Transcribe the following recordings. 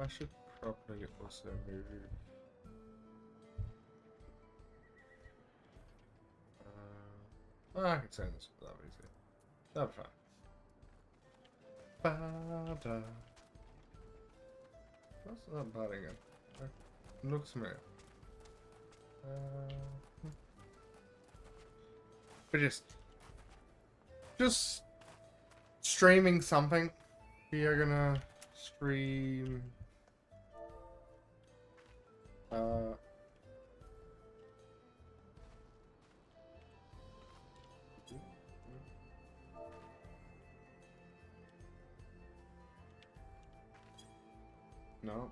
I should probably also move. I can send this without easy. That'll be fine. Ba-da. What's that bad again? It looks familiar. But just streaming something. We are gonna stream. No.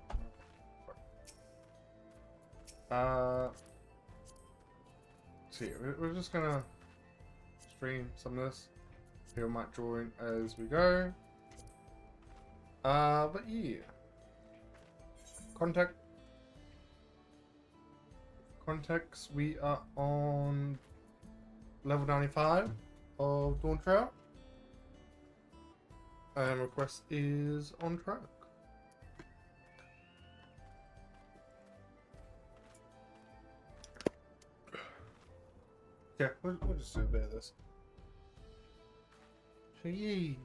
See, we're just gonna stream some of this. People might join as we go. But yeah. Contacts, we are on level 95 of Dawntrail. And request is on track. Yeah, we'll just do a bit of this. So yay.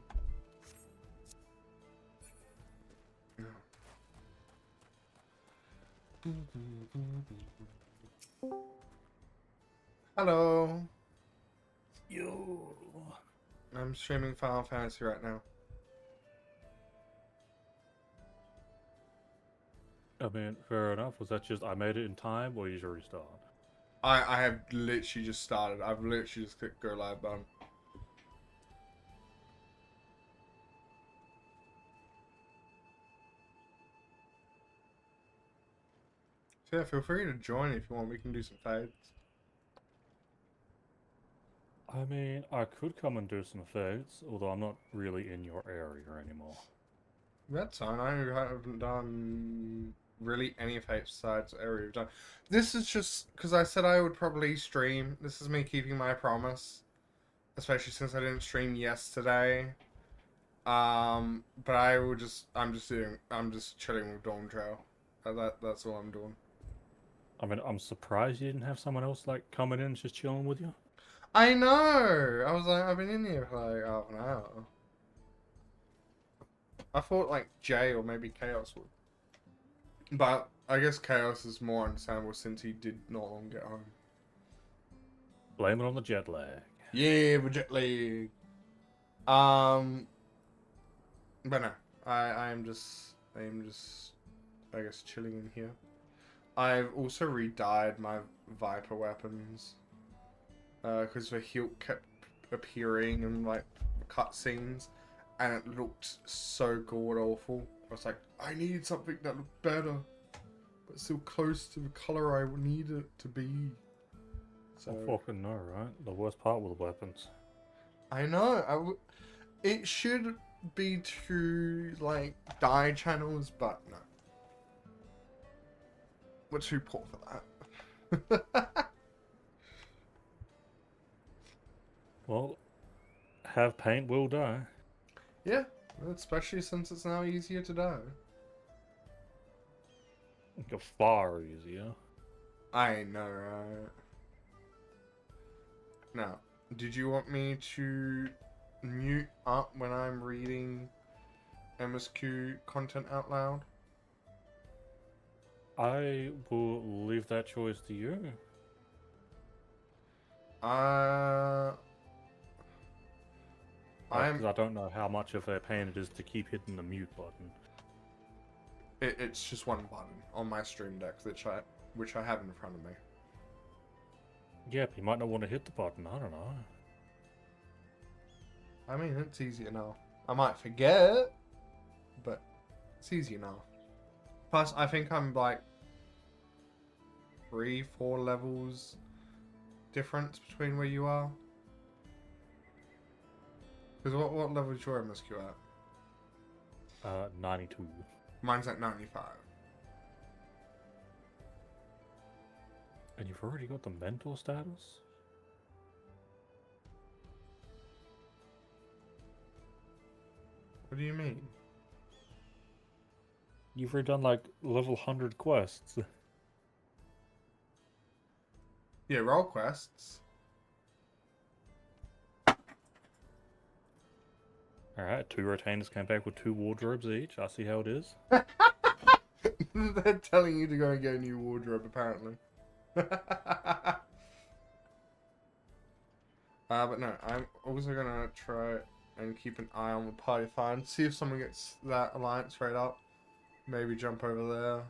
Hello. Yo. I'm streaming Final Fantasy right now. I mean, fair enough. Was that just I made it in time, or you should restart? I have literally just started. I've literally just clicked go live button. So yeah, feel free to join if you want. We can do some fades. I mean, I could come and do some fades, although I'm not really in your area anymore. That's fine. I haven't done really any fades besides area we've done. This is just because I said I would probably stream. This is me keeping my promise, especially since I didn't stream yesterday. But I'm just chilling with Dawntrail. That's all I'm doing. I mean, I'm surprised you didn't have someone else like coming in just chilling with you. I know. I was like, I've been in here for like half an hour. I thought like Jay or maybe Chaos would, but I guess Chaos is more understandable since he did not long get home. Blame it on the jet lag. Yeah, the jet lag. But no, I am just I guess chilling in here. I've also re-dyed my Viper weapons. Because the hilt kept appearing in like cutscenes, and it looked so god awful. I was like, I need something that looked better, but still close to the color I need it to be. So I fucking know, right? The worst part with the weapons. I know. It should be two like dye channels, but no. We're too poor for that. Well, have paint will dye. Yeah, especially since it's now easier to dye. Like, far easier. I know, right? Now, did you want me to mute up when I'm reading MSQ content out loud? I will leave that choice to you. Because I don't know how much of a pain it is to keep hitting the mute button. It's just one button on my stream deck, which I have in front of me. Yeah, but you might not want to hit the button. I don't know. I mean, it's easy enough. I might forget, but it's easy enough. Plus, I think I'm like 3-4 levels difference between where you are. Because what level is your MSQ at? 92. Mine's at 95. And you've already got the mentor status? What do you mean? You've redone like level 100 quests. Yeah, role quests. Alright, 2 retainers came back with 2 wardrobes each. I see how it is. They're telling you to go and get a new wardrobe, apparently. But no, I'm also gonna try and keep an eye on the Python, see if someone gets that alliance rate up. Maybe jump over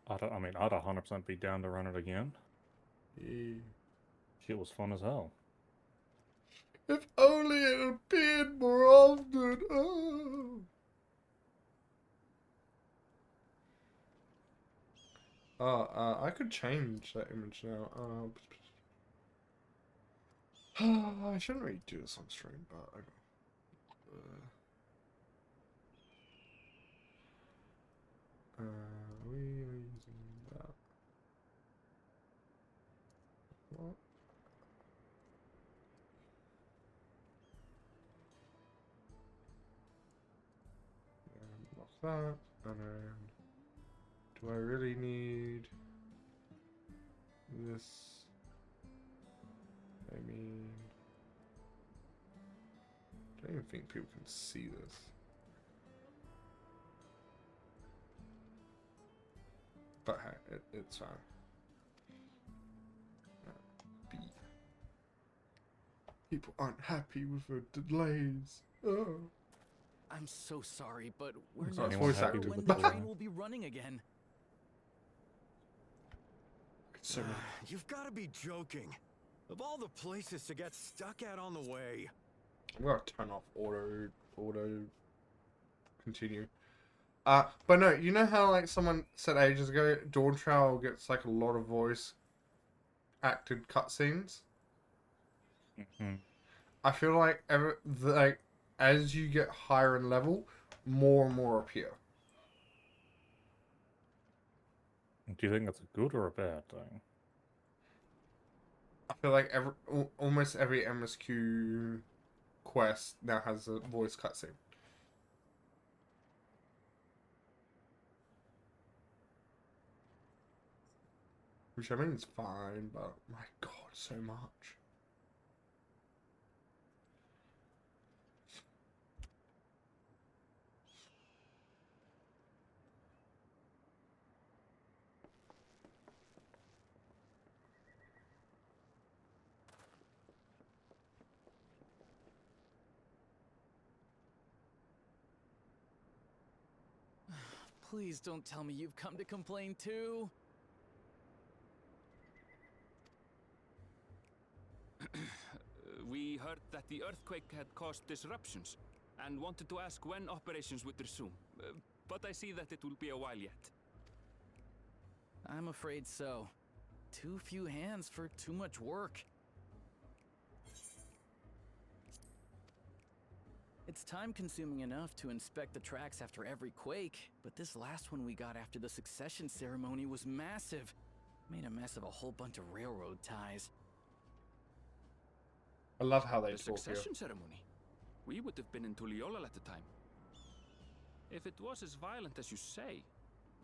there. I mean, I'd 100% be down to run it again. Yeah. Shit was fun as hell. If only it appeared more often. Oh. I could change that image now. I shouldn't really do this on stream, but I got. We are using that. What? Lock that, and then do I really need this? I mean, I don't even think people can see this. But hey, it's fine. B. People aren't happy with the delays. Oh. I'm so sorry, but we're So not it's voice sure acted when with the the train line. will be running again. So many. You've got to be joking. Of all the places to get stuck at on the way. I'm gonna turn off auto continue. But no, you know how like someone said ages ago, Dawntrail gets like a lot of voice acted cutscenes. Hmm. I feel like as you get higher in level, more and more appear. Do you think that's a good or a bad thing? I feel like almost every MSQ quest now has a voice cutscene. Which I mean is fine, but my god, so much. Please don't tell me you've come to complain too. We heard that the earthquake had caused disruptions and wanted to ask when operations would resume. But I see that it will be a while yet. I'm afraid so. Too few hands for too much work. It's time-consuming enough to inspect the tracks after every quake, but this last one we got after the succession ceremony was massive. Made a mess of a whole bunch of railroad ties. I love how they The talk here. succession ceremony. We would have been in Tuliolal at the time. If it was as violent as you say,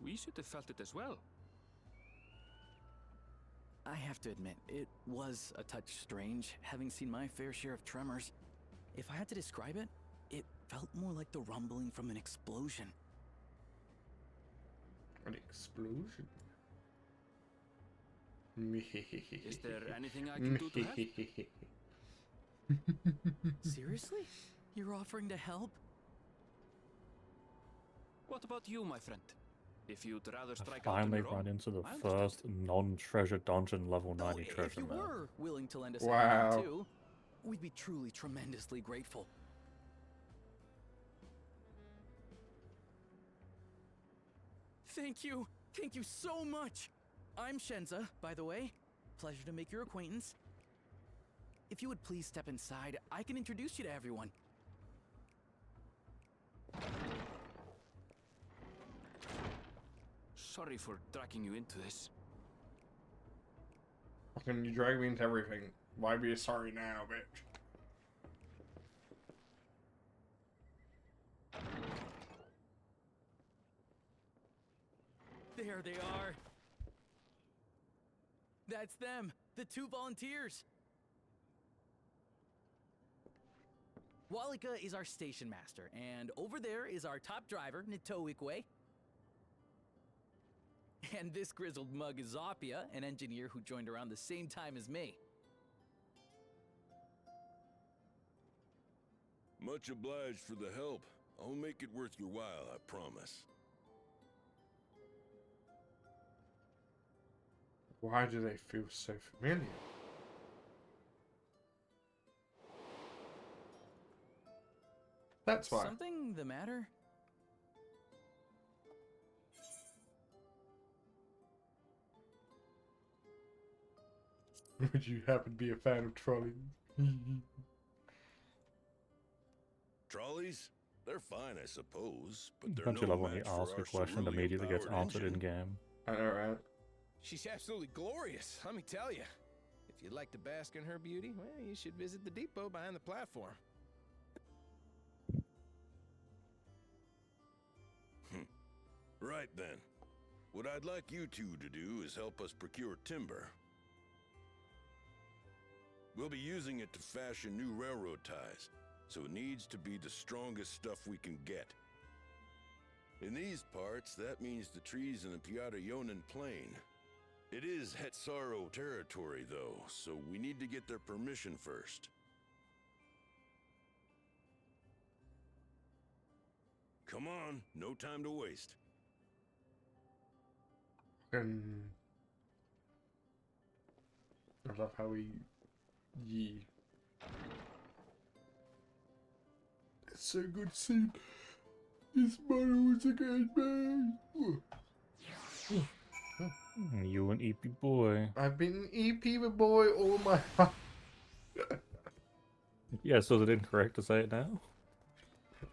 we should have felt it as well. I have to admit, it was a touch strange, having seen my fair share of tremors. If I had to describe it, it felt more like the rumbling from an explosion. An explosion. Is there anything I can do to help? Seriously? You're offering to help? What about you, my friend? If you'd rather I strike out on finally your own, run into the I understand. first non-treasure dungeon level 90 If treasure you map. were willing to lend us a Wow. hand too, we'd be truly tremendously grateful. Thank you. Thank you so much. I'm Shenza, by the way. Pleasure to make your acquaintance. If you would please step inside, I can introduce you to everyone. Sorry for dragging you into this. Fucking you drag me into everything. Why be sorry now, bitch? There they are. That's them, the 2 volunteers. Walika is our station master, and over there is our top driver, Nitoikwe. And this grizzled mug is Zopia, an engineer who joined around the same time as me. Much obliged for the help. I'll make it worth your while, I promise. Why do they feel so familiar? That's why. Something the matter? Would you happen to be a fan of trolleys? Trolleys? They're fine, I suppose, but they're Don't you no love when you match for ask a our question and immediately gets cerulean-powered answered in engine. game? I know, right? She's absolutely glorious, let me tell you. If you'd like to bask in her beauty, well, you should visit the depot behind the platform. Right then. What I'd like you two to do is help us procure timber. We'll be using it to fashion new railroad ties, so it needs to be the strongest stuff we can get. In these parts, that means the trees in the Piata-Yonan Plain. It is Hetsaro territory, though, so we need to get their permission first. Come on, no time to waste. And I love how we It's so good to see this model was a good man. You an EP boy. I've been an EP boy all my life. Yeah, so is it incorrect to say it now?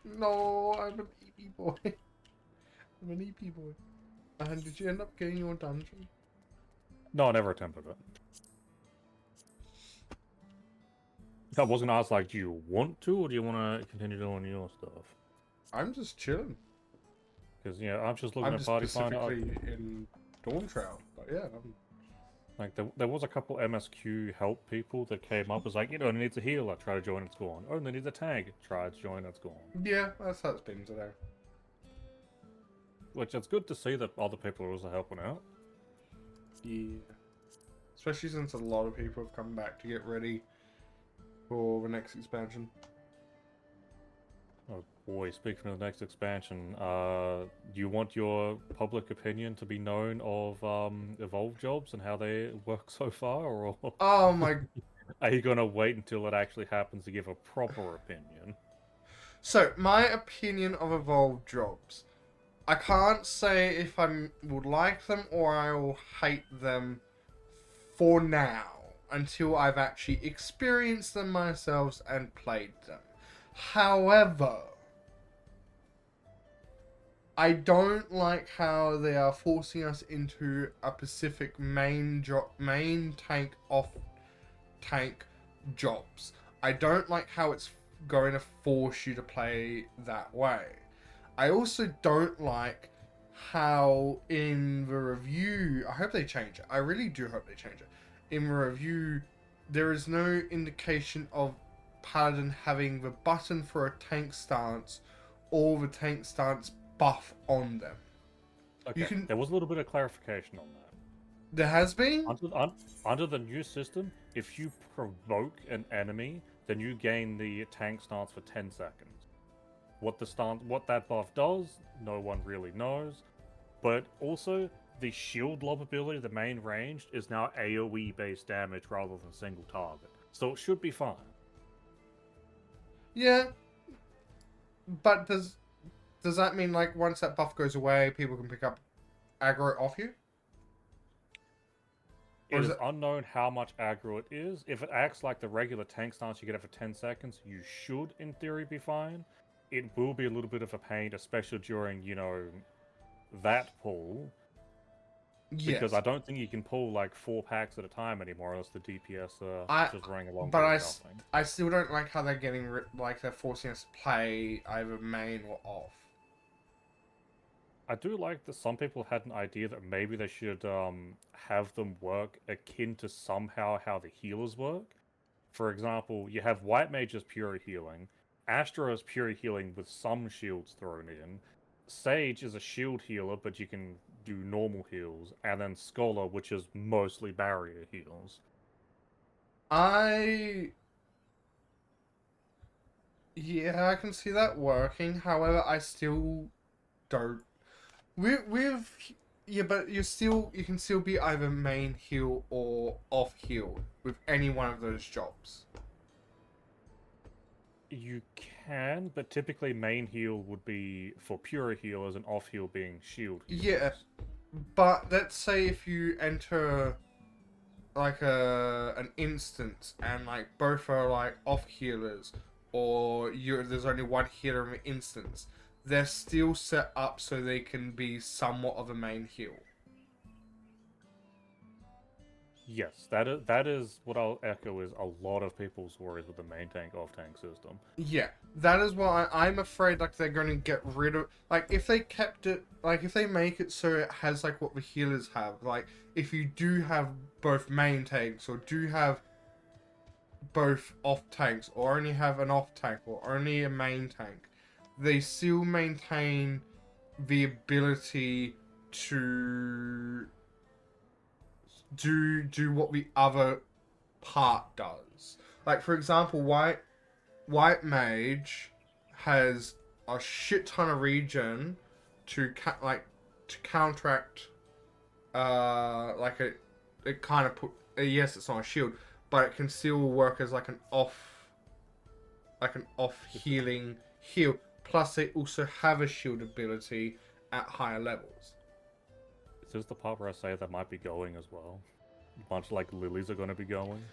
No, I'm an EP boy. I'm an EP boy. And did you end up getting your dungeon? No, I never attempted it. I was gonna ask, like, do you want to, or do you want to continue doing your stuff? I'm just chilling. Because, yeah, I'm just looking I'm at just Party Finder. specifically in Dawntrail. But yeah, Like, there was a couple MSQ help people that came up as like, you know, it needs a healer, try to join, it's gone. Oh, and it needs a tag, try to join, it's gone. yeah, that's how it's been today. Which, it's good to see that other people are also helping out. Yeah. Especially since a lot of people have come back to get ready for the next expansion. Oh boy, speaking of the next expansion, do you want your public opinion to be known of evolved jobs and how they work so far, or Oh my... are you gonna wait until it actually happens to give a proper opinion? So, my opinion of evolved jobs. I can't say if I would like them or I will hate them for now, until I've actually experienced them myself and played them. However, I don't like how they are forcing us into a Pacific main tank off tank jobs. I don't like how it's going to force you to play that way. I also don't like how in the review, I hope they change it. I really do hope they change it. In the review, there is no indication of Paladin having the button for a tank stance or the tank stance buff on them. Okay, there was a little bit of clarification on that. There has been? Under the new system, if you provoke an enemy, then you gain the tank stance for 10 seconds. What that buff does, no one really knows. But also, the shield lob ability, the main ranged, is now AoE based damage rather than single target. So it should be fine. Yeah. But does that mean, like, once that buff goes away, people can pick up aggro off you? It is unknown how much aggro it is. If it acts like the regular tank stance you get it for 10 seconds, you should, in theory, be fine. It will be a little bit of a pain, especially during, you know, that pull. Yes. Because I don't think you can pull, like, 4 packs at a time anymore, unless the DPS just running along. But I still don't like how they're getting, like, they're forcing us to play either main or off. I do like that some people had an idea that maybe they should have them work akin to somehow how the healers work. For example, you have White Mage as pure healing, Astra as pure healing with some shields thrown in, Sage is a shield healer, but you can do normal heals, and then Scholar, which is mostly barrier heals. Yeah, I can see that working. However, I still don't. With yeah, but you can still be either main heal or off heal with any one of those jobs. You can, but typically main heal would be for pure healers and off heal being shield healers. Yeah, but let's say if you enter like an instance and like both are like off healers, or there's only one healer in the instance, they're still set up so they can be somewhat of a main heal. Yes, that is what I'll echo is a lot of people's worries with the main tank off tank system. Yeah, that is why I'm afraid like they're going to get rid of, like, if they kept it, like if they make it so it has like what the healers have, like if you do have both main tanks or do have both off tanks or only have an off tank or only a main tank, they still maintain the ability to do what the other part does. Like for example, White Mage has a shit ton of regen to counteract like it kind of put yes, it's not a shield, but it can still work as like an off healing heal. Plus they also have a shield ability at higher levels. Is this the part where I say that might be going as well? A bunch of like lilies are going to be going.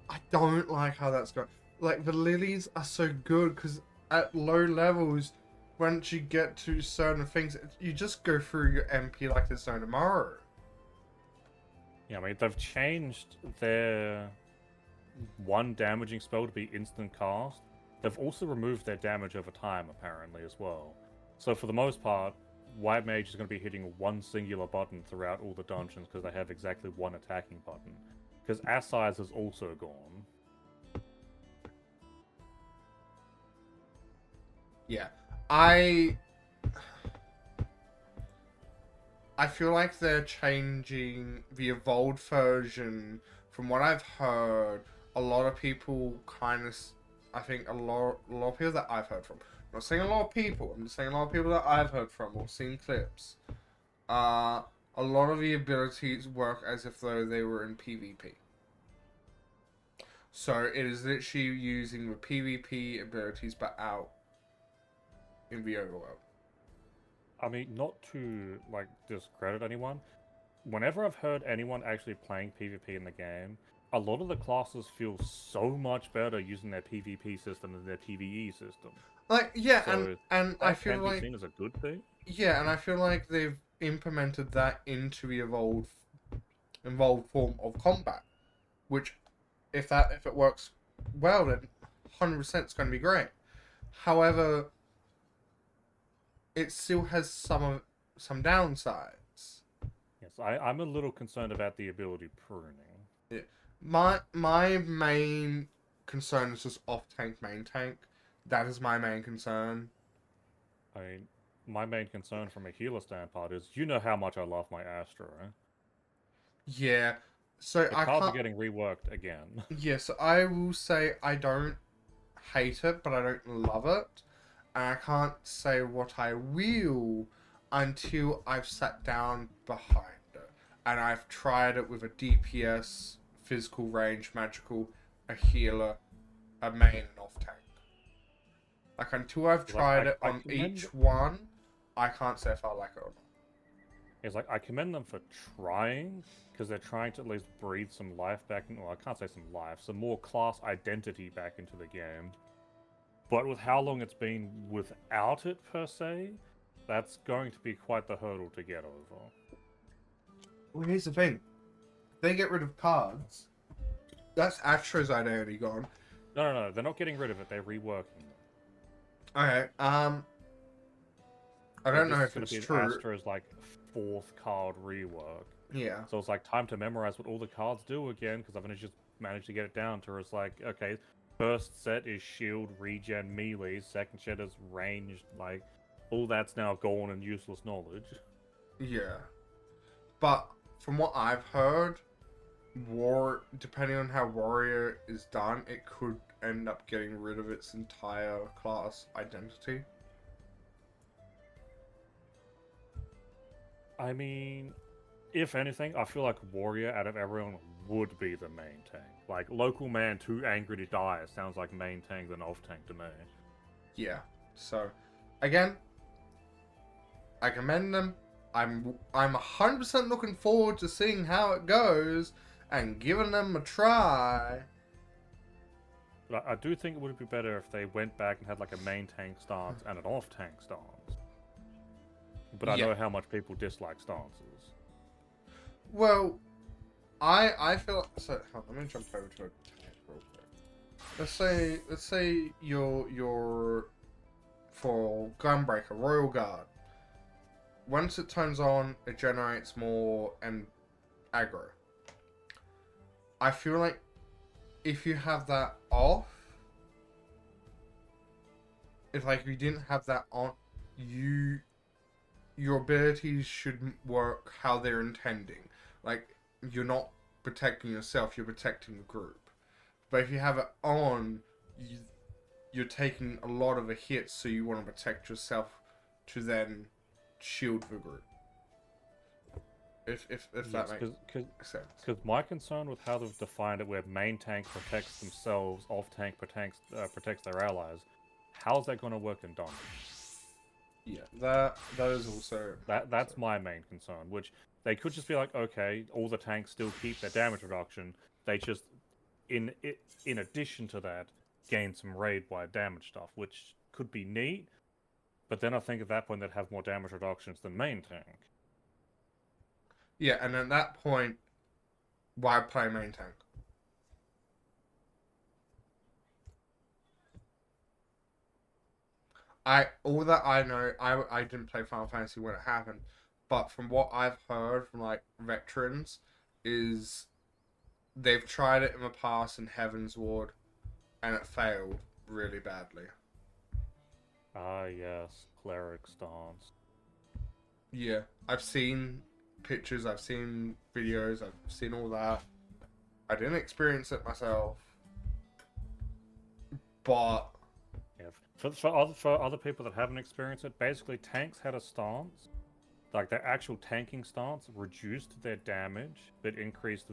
I don't like how that's going. Like the lilies are so good because at low levels, once you get to certain things, you just go through your MP like there's no tomorrow. Yeah, I mean they've changed their one damaging spell to be instant cast. They've also removed their damage over time apparently as well. So for the most part, White Mage is going to be hitting one singular button throughout all the dungeons because they have exactly one attacking button. Because Assize is also gone. Yeah, I feel like they're changing the evolved version. From what I've heard, a lot of people kind of, I think a lot of people that I've heard from. I'm not saying a lot of people. I'm just saying a lot of people that I've heard from or seen clips. A lot of the abilities work as if though they were in PvP. So it is literally using the PvP abilities but out in the overworld. I mean, not to like discredit anyone. Whenever I've heard anyone actually playing PvP in the game, a lot of the classes feel so much better using their PvP system than their PvE system. Like yeah, So and I feel can be like seen as a good thing. yeah, and I feel like they've implemented that into the evolved form of combat, which if it works well, then 100% it's going to be great. However, it still has some downsides. Yes, I'm a little concerned about the ability pruning. Yeah. My main concern is just off tank, main tank. That is my main concern. I mean, my main concern from a healer standpoint is you know how much I love my Astra, right? Yeah. So The I cards are can't. getting reworked again. Yes, I will say I don't hate it, but I don't love it. And I can't say what I will until I've sat down behind it. And I've tried it with a DPS, physical range, magical, a healer, a main, and off tank. Like, until I've tried it on each one, I can't say if I like it or not. It's like, I commend them for trying, because they're trying to at least breathe some life back into, well, I can't say some life, some more class identity back into the game. But with how long it's been without it, per se, that's going to be quite the hurdle to get over. Well, here's the thing. If they get rid of cards, that's Astro's identity gone. No, they're not getting rid of it, they're reworking them. Okay, I don't this know is if gonna it's be true. Astra's like 4th card rework. Yeah. So it's like time to memorize what all the cards do again, because I've only just managed to get it down to where it's like, okay, first set is shield, regen, melee, second set is ranged, like, all that's now gone and useless knowledge. Yeah. But from what I've heard, depending on how warrior is done, it could end up getting rid of its entire class identity. I mean, if anything, I feel like warrior out of everyone would be the main tank. Like, local man too angry to die sounds like main tank than off tank to me. Yeah. So, again, I commend them. I'm 100% looking forward to seeing how it goes and giving them a try. But I do think it would be better if they went back and had like a main tank stance and an off tank stance. But I Yeah. know how much people dislike stances. Well, I feel so. Hold on, let me jump over to a tank real quick. Let's say you're for Gunbreaker Royal Guard. Once it turns on, it generates more and aggro. I feel like if you have that off, if like you didn't have that on, your abilities should work how they're intending. Like, you're not protecting yourself, you're protecting the group. But if you have it on, you're taking a lot of a hit, so you want to protect yourself to then shield the group. If that makes sense. Because my concern with how they've defined it, where main tank protects themselves, off tank protects their allies, how's that going to work in Dawn? Yeah, that is also That's my main concern. Which they could just be like, okay, all the tanks still keep their damage reduction. They just, in addition to that, gain some raid-wide damage stuff, which could be neat. But then I think at that point they'd have more damage reductions than main tank. Yeah, and at that point, why play main tank? All that I know, I didn't play Final Fantasy when it happened, but from what I've heard from like veterans, is they've tried it in the past in Heaven's Ward, and it failed really badly. Ah, yes, cleric stance. Yeah, I've seen pictures, I've seen videos, I've seen all that. I didn't experience it myself, but Yeah, for other people that haven't experienced it, basically tanks had a stance, like their actual tanking stance reduced their damage, but increased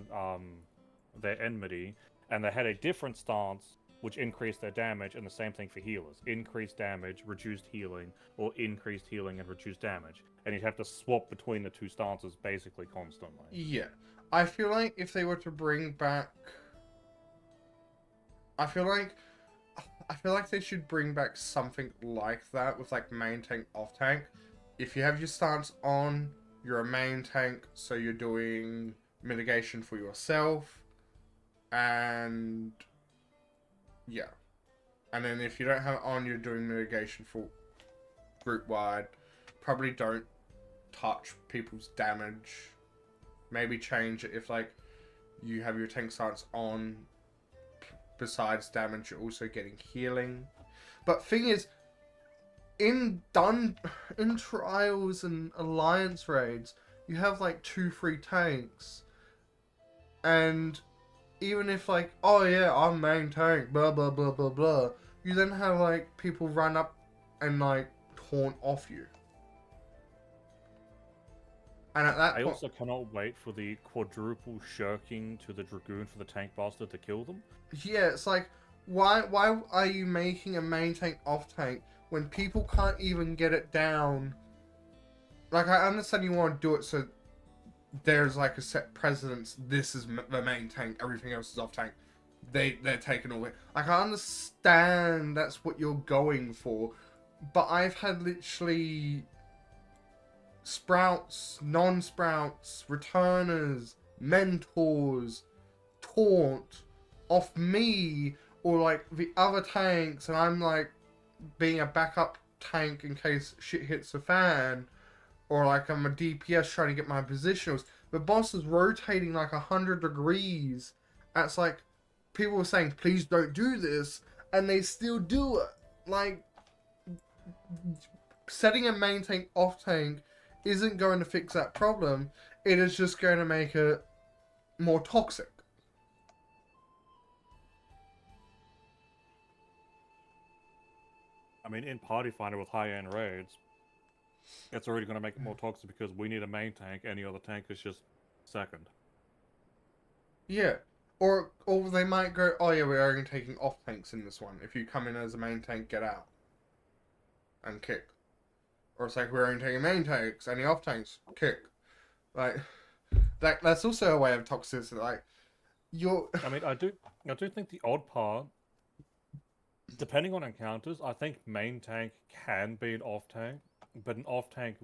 their enmity, and they had a different stance which increased their damage, and the same thing for healers: increased damage, reduced healing, or increased healing and reduced damage. And you'd have to swap between the two stances basically constantly. yeah, I feel like if they were to bring back, I feel like they should bring back something like that with like main tank, off tank. If you have your stance on, you're a main tank, so you're doing mitigation for yourself, and yeah, and then if you don't have it on, you're doing mitigation for group wide. Probably don't touch people's damage. Maybe change it if like you have your tank stance on. Besides damage, you're also getting healing. But thing is, in trials and alliance raids, you have like 2-3 tanks, and even if like, oh yeah, I'm main tank, blah blah blah blah blah, you then have like people run up and like taunt off you. And at that I point, also cannot wait for the quadruple shirking to the Dragoon for the tank bastard to kill them. yeah, it's like, why are you making a main tank off tank when people can't even get it down? Like, I understand you want to do it so there's like a set precedence. This is the main tank, everything else is off tank. They're taken away. Like, I understand that's what you're going for, but I've had literally sprouts, non-sprouts, returners, mentors, taunt off me or like the other tanks, and I'm like being a backup tank in case shit hits the fan, or like I'm a DPS trying to get my positionals. The boss is rotating like 100 degrees. That's like, people were saying, please don't do this, and they still do it. Like, setting a main tank off tank isn't going to fix that problem. It is just going to make it more toxic. I mean, in Party Finder with high-end raids, it's already going to make it more toxic because we need a main tank. Any other tank is just second. Yeah. Or they might go, oh yeah, we're only taking off tanks in this one. If you come in as a main tank, get out. And kick. Or it's like, we're only taking main tanks, any off tanks, kick. Like, that's also a way of toxicity. Like, I mean, I do think the odd part, depending on encounters, I think main tank can be an off tank, but an off tank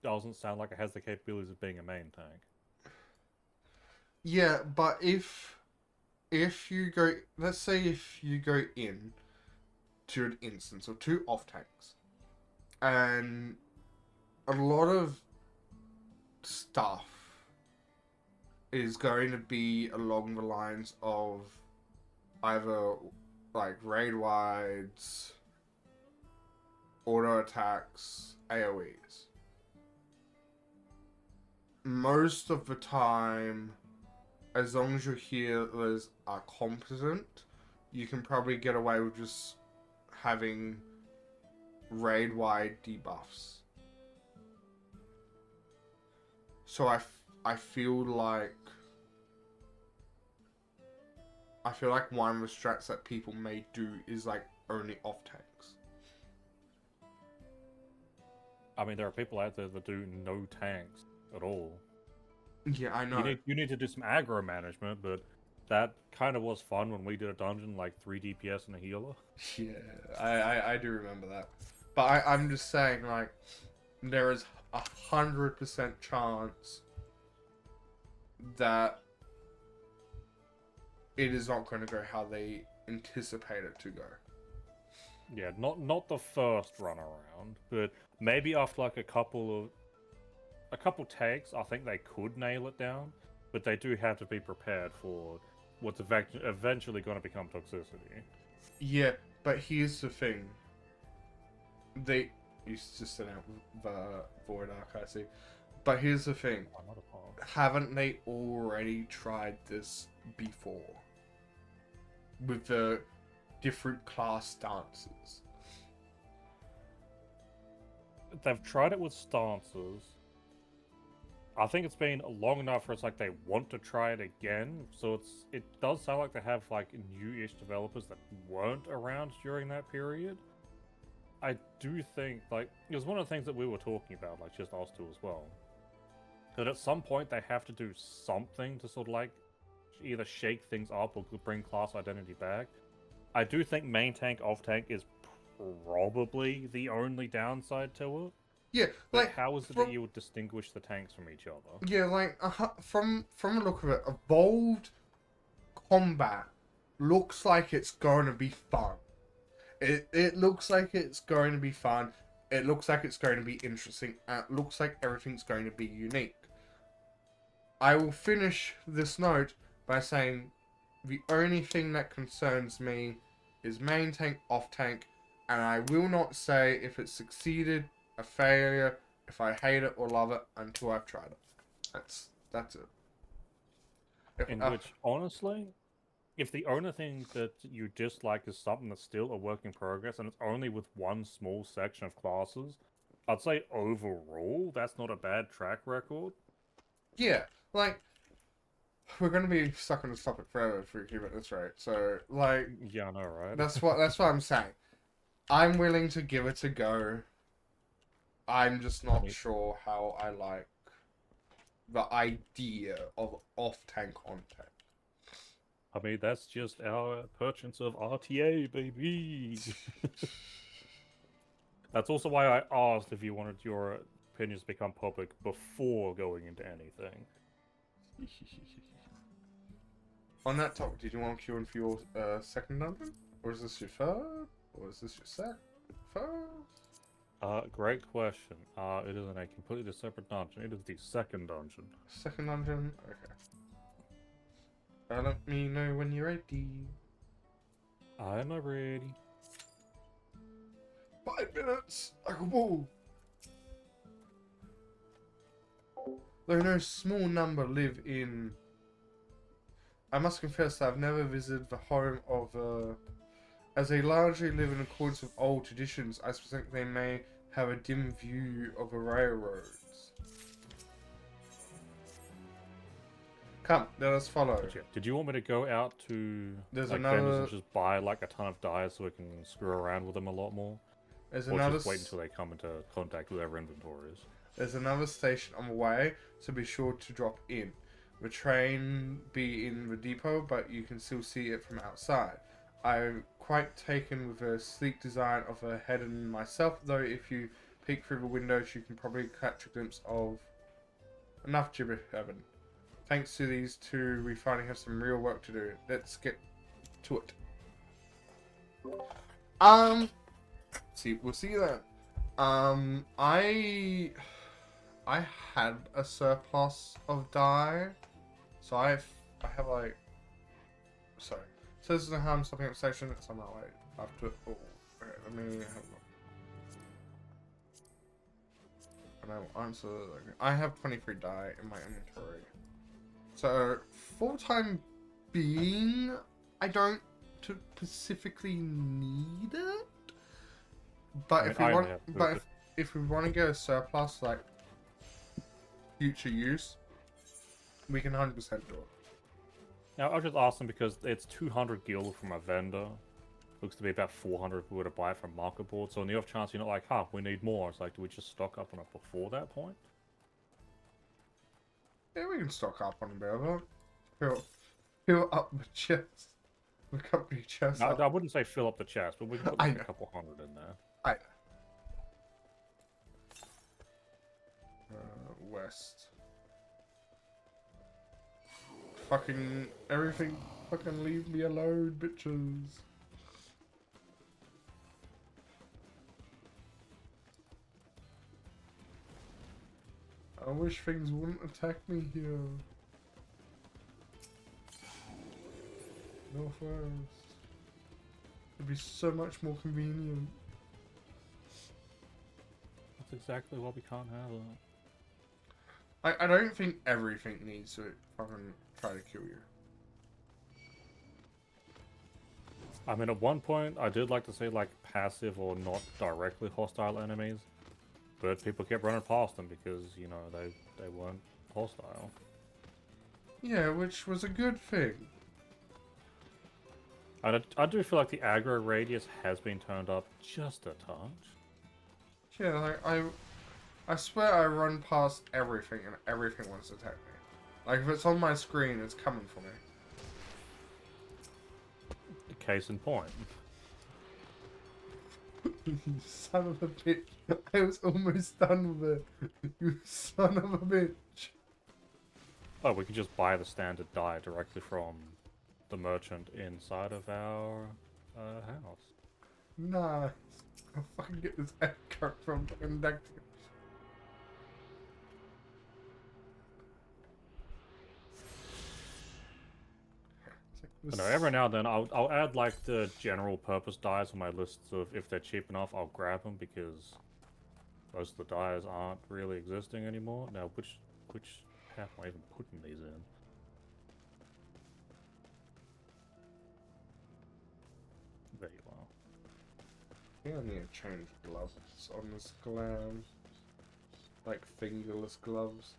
doesn't sound like it has the capabilities of being a main tank. Yeah, but if you go, let's say if you go in to an instance of 2 off tanks, and a lot of stuff is going to be along the lines of either like raid wides, auto attacks, AoEs. Most of the time, as long as your healers are competent, you can probably get away with just having raid-wide debuffs. So I feel like one of the strats that people may do is like only off tanks. I mean, there are people out there that do no tanks at all. Yeah, I know. You need to do some aggro management, but that kind of was fun when we did a dungeon like 3 DPS and a healer. Yeah, I do remember that. But I'm just saying, like, there is 100% chance that it is not going to go how they anticipate it to go. Yeah, not the first run around, but maybe after like a couple takes, I think they could nail it down, but they do have to be prepared for what's eventually going to become toxicity. Yeah, but here's the thing. They used to send out the Void Arc, I see. But here's the thing. Haven't they already tried this before? With the different class stances. They've tried it with stances. I think it's been long enough where it's like they want to try it again. So it does sound like they have like new-ish developers that weren't around during that period. I do think like it was one of the things that we were talking about, like just us two as well. That at some point they have to do something to sort of like either shake things up or bring class identity back. I do think main tank, off tank is probably the only downside to it. Yeah, But like how is it that you would distinguish the tanks from each other? Yeah, like from the look of it, evolved combat looks like it's going to be fun. It looks like it's going to be fun. It looks like it's going to be interesting. And it looks like everything's going to be unique. I will finish this note by saying the only thing that concerns me is main tank, off tank, and I will not say if it succeeded, a failure, if I hate it or love it until I've tried it. That's it. Which, honestly, if the only thing that you dislike is something that's still a work in progress and it's only with one small section of classes, I'd say overall that's not a bad track record. Yeah, like we're gonna be stuck on this topic forever if we keep it this rate. So, like, yeah, I know, right? That's what I'm saying. I'm willing to give it a go. I'm just not sure how I like the idea of off-tank, on-tank. I mean, that's just our purchase of RTA, baby. That's also why I asked if you wanted your opinions to become public before going into anything. On that topic, did you want to queue in for your second dungeon? Or is this your third? Or is this your third? Great question. It is in a completely separate dungeon. It is the second dungeon. Second dungeon? Okay. Let me know when you're ready. I am ready. 5 minutes! Like a wall! Though no small number live in... I must confess that I've never visited the home of as they largely live in accordance with old traditions, I suspect they may have a dim view of the railroads. Come, let us follow. But yeah, did you want me to go out to There's like another- vendors and just buy like a ton of dyes so we can screw around with them a lot more? There's Or another just wait until they come into contact with our inventories? There's another station on the way, so be sure to drop in. The train be in the depot, but you can still see it from outside. I'm quite taken with the sleek design of the head and myself, though if you peek through the windows you can probably catch a glimpse of enough gibber heaven. Thanks to these two, we finally have some real work to do. Let's get to it. We'll see you then. I had a surplus of dye, so I have like, sorry. So this is a harm stopping up station. It's on my way after. Oh, okay, let me have a look. And I will answer. I have 23 dye in my inventory. So for the time being, I don't specifically need it. But if we want, if we want to get a surplus like future use, we can 100% do it. Now, I'll just ask them because it's 200 gil from a vendor. Looks to be about 400 if we were to buy it from market board. So on the off chance you're not like, we need more. It's like, do we just stock up on it before that point? Yeah, we can stock up on a bit of it. Fill up the chest. The company chest. No, I wouldn't say fill up the chest, but we can put like a couple hundred in there. West. Fucking everything. Fucking leave me alone, bitches. I wish things wouldn't attack me here. Northwest. It'd be so much more convenient. That's exactly why we can't have it. I don't think everything needs to fucking try to kill you. I mean, at one point, I did like to say, like, passive or not directly hostile enemies. But people kept running past them because, you know, they weren't hostile. Yeah, which was a good thing. I do feel like the aggro radius has been turned up just a touch. Yeah, like, I swear I run past everything and everything wants to attack me. Like, if it's on my screen, it's coming for me. Case in point. You son of a bitch. I was almost done with it. You son of a bitch. Oh, we can just buy the standard die directly from the merchant inside of our house. Nice. I'll fucking get this egg cart from fucking Dawntrail. No, every now and then I'll add like the general purpose dyes on my lists of if they're cheap enough, I'll grab them because most of the dyes aren't really existing anymore. Now, which path am I even putting these in? There you are. I think I need to change gloves on this glam. Like fingerless gloves.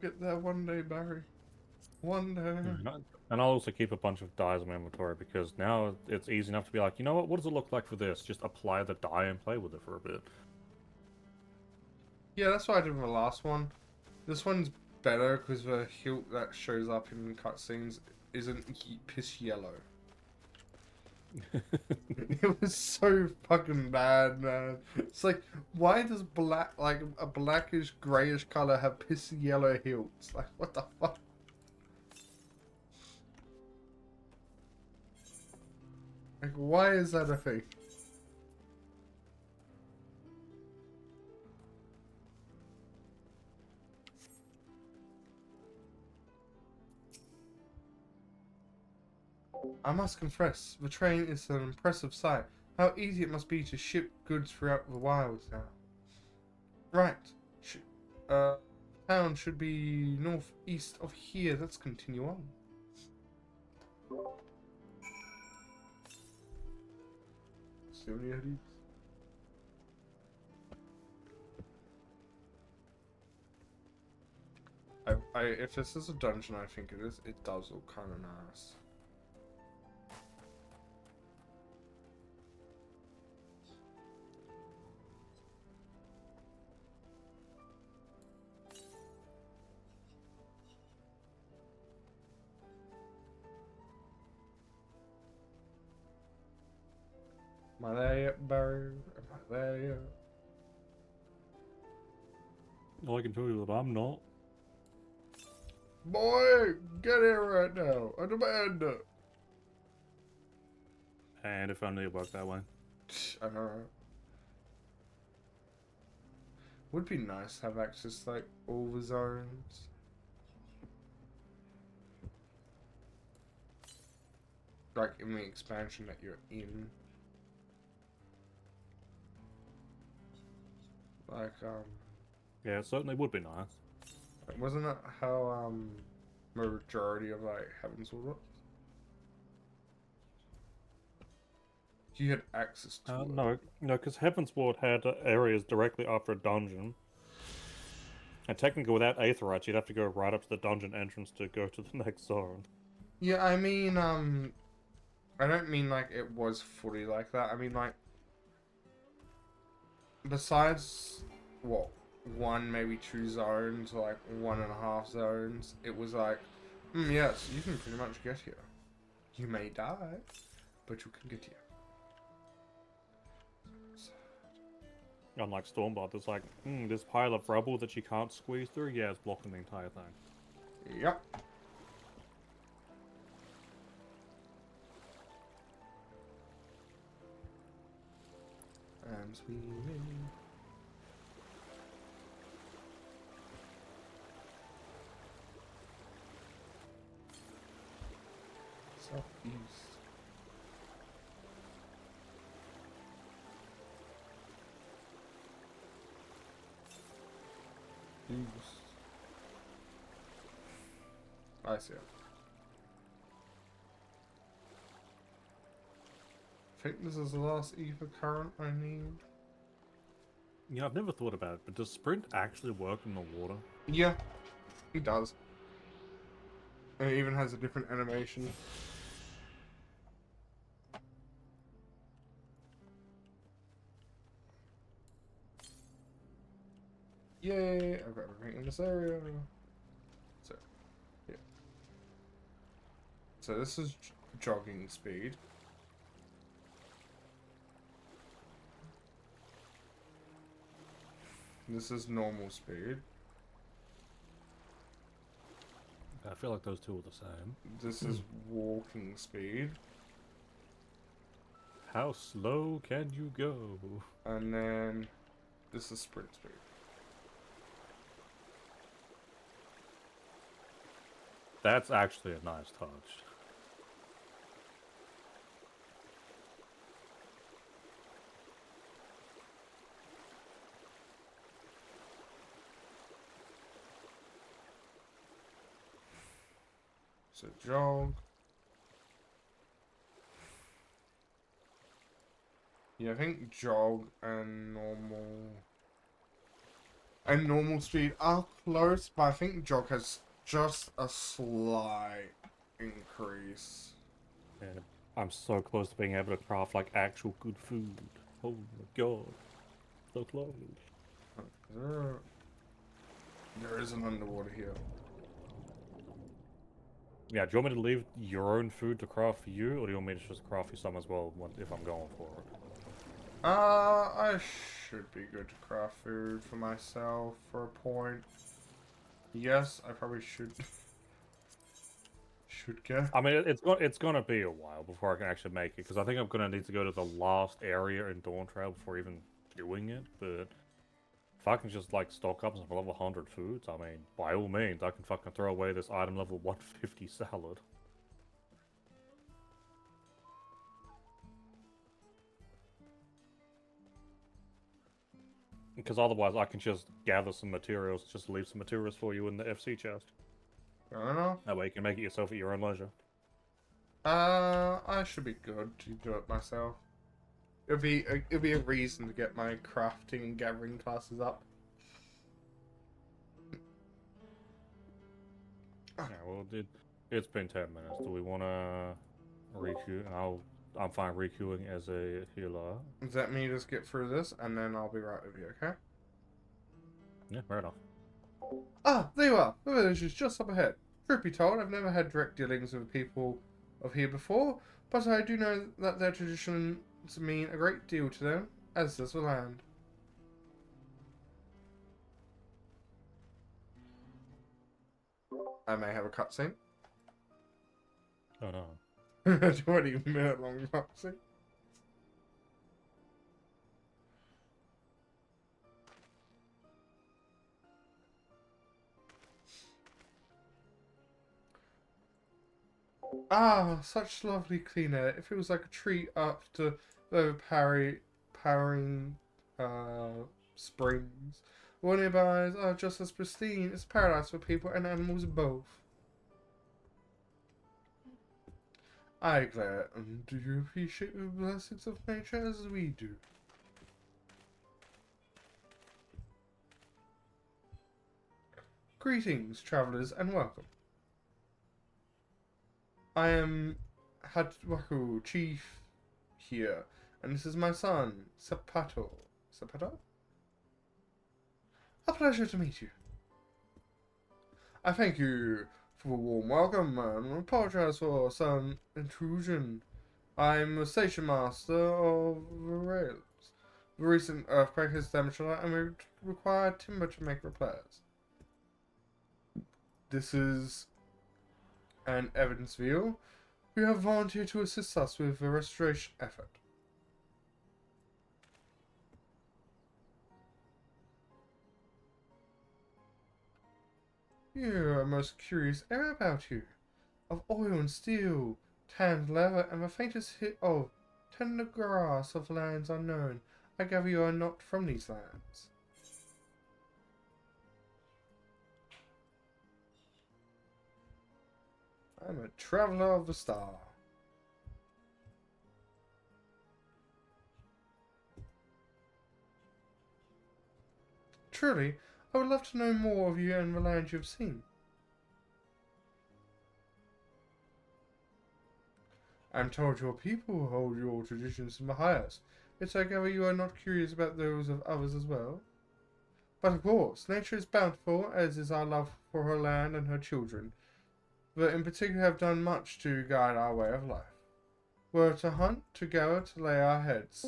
Get there one day, Barry. One day. And I'll also keep a bunch of dyes in my inventory because now it's easy enough to be like, you know what does it look like for this? Just apply the dye and play with it for a bit. Yeah, that's what I did with the last one. This one's better because the hilt that shows up in cutscenes isn't piss yellow. It was so fucking bad, man. It's like, why does black, like a blackish, grayish color have pissy yellow hilts? Like, what the fuck? Like, why is that a thing? I must confess, the train is an impressive sight. How easy it must be to ship goods throughout the wilds now. Right. Town should be northeast of here. Let's continue on. See what you if this is a dungeon, I think it is. It does look kind of nice. Materia, Materia. I can tell you that I'm not. Boy, get here right now. I demand it. And if only it worked that way. I know. Would be nice to have access to like all the zones. Like in the expansion that you're in. Like, Yeah, it certainly would be nice. wasn't that how, majority of, like, Heavensward was? You had access to it. No, because Heavensward had areas directly after a dungeon. And technically without Aetherites, you'd have to go right up to the dungeon entrance to go to the next zone. Yeah, I mean, I don't mean, like, it was fully like that. I mean, like, besides, what, one, maybe two zones, or like 1.5 zones, it was like, yes, you can pretty much get here. You may die, but you can get here. Unlike Stormblood, there's like, this pile of rubble that you can't squeeze through, yeah, it's blocking the entire thing. Yep. I'm swimming. Southeast. East. I see it. I think this is the last ether current I need. Yeah, I've never thought about it, but does Sprint actually work in the water? Yeah, he does. And it even has a different animation. Yay! I've got everything in this area. So, yeah. So this is jogging speed. This is normal speed. I feel like those two are the same. This is walking speed. How slow can you go? And then this is sprint speed. That's actually a nice touch. So jog. Yeah, I think jog and normal speed are close, but I think jog has just a slight increase. And I'm so close to being able to craft like actual good food. Oh my god. So close. There is an underwater here. Yeah, do you want me to leave your own food to craft for you, or do you want me to just craft you some as well if I'm going for it? I should be good to craft food for myself for a point. Yes, I probably should. Should get. I mean, it's gonna be a while before I can actually make it, because I think I'm gonna need to go to the last area in Dawntrail before even doing it. But if I can just like stock up some level 100 foods, I mean, by all means, I can fucking throw away this item level 150 salad. Because otherwise, I can just gather some materials, just leave some materials for you in the FC chest. I don't know. That way, you can make it yourself at your own leisure. I should be good to do it myself. It'll be a reason to get my crafting and gathering classes up. Yeah, well, it's been 10 minutes. Do we want to requeue? And I'm fine requeuing as a healer. Let me just get through this, and then I'll be right with you, okay? Yeah, fair enough. Ah, there you are. The village is just up ahead. Truth be told, I've never had direct dealings with people of here before, but I do know that their traditions mean a great deal to them, as does the land. I may have a cutscene. Oh no. A 20-minute long cutscene. Ah, such lovely clean air. It feels like a treat after the powering springs. All nearby are just as pristine. It's paradise for people and animals both. I glad. Do you appreciate the blessings of nature as we do? Greetings, travelers, and welcome. I am Hadwaku, chief here, and this is my son, Sephirot. Sephirot? A pleasure to meet you. I thank you for the warm welcome, and apologize for some intrusion. I'm the station master of the rails. The recent earthquake has damaged a lot, and we require timber to make repairs. This is an Evansville, who have volunteered to assist us with the restoration effort. You are most curious area about you. Of oil and steel, tanned leather, and the faintest hint of tender grass of lands unknown. I gather you are not from these lands. I'm a traveler of the star. Truly, I would love to know more of you and the land you have seen. I'm told your people hold your traditions in the highest, yet I gather you are not curious about those of others as well. But of course, nature is bountiful, as is our love for her land and her children, but in particular have done much to guide our way of life. We're to hunt, to gather, to lay our heads.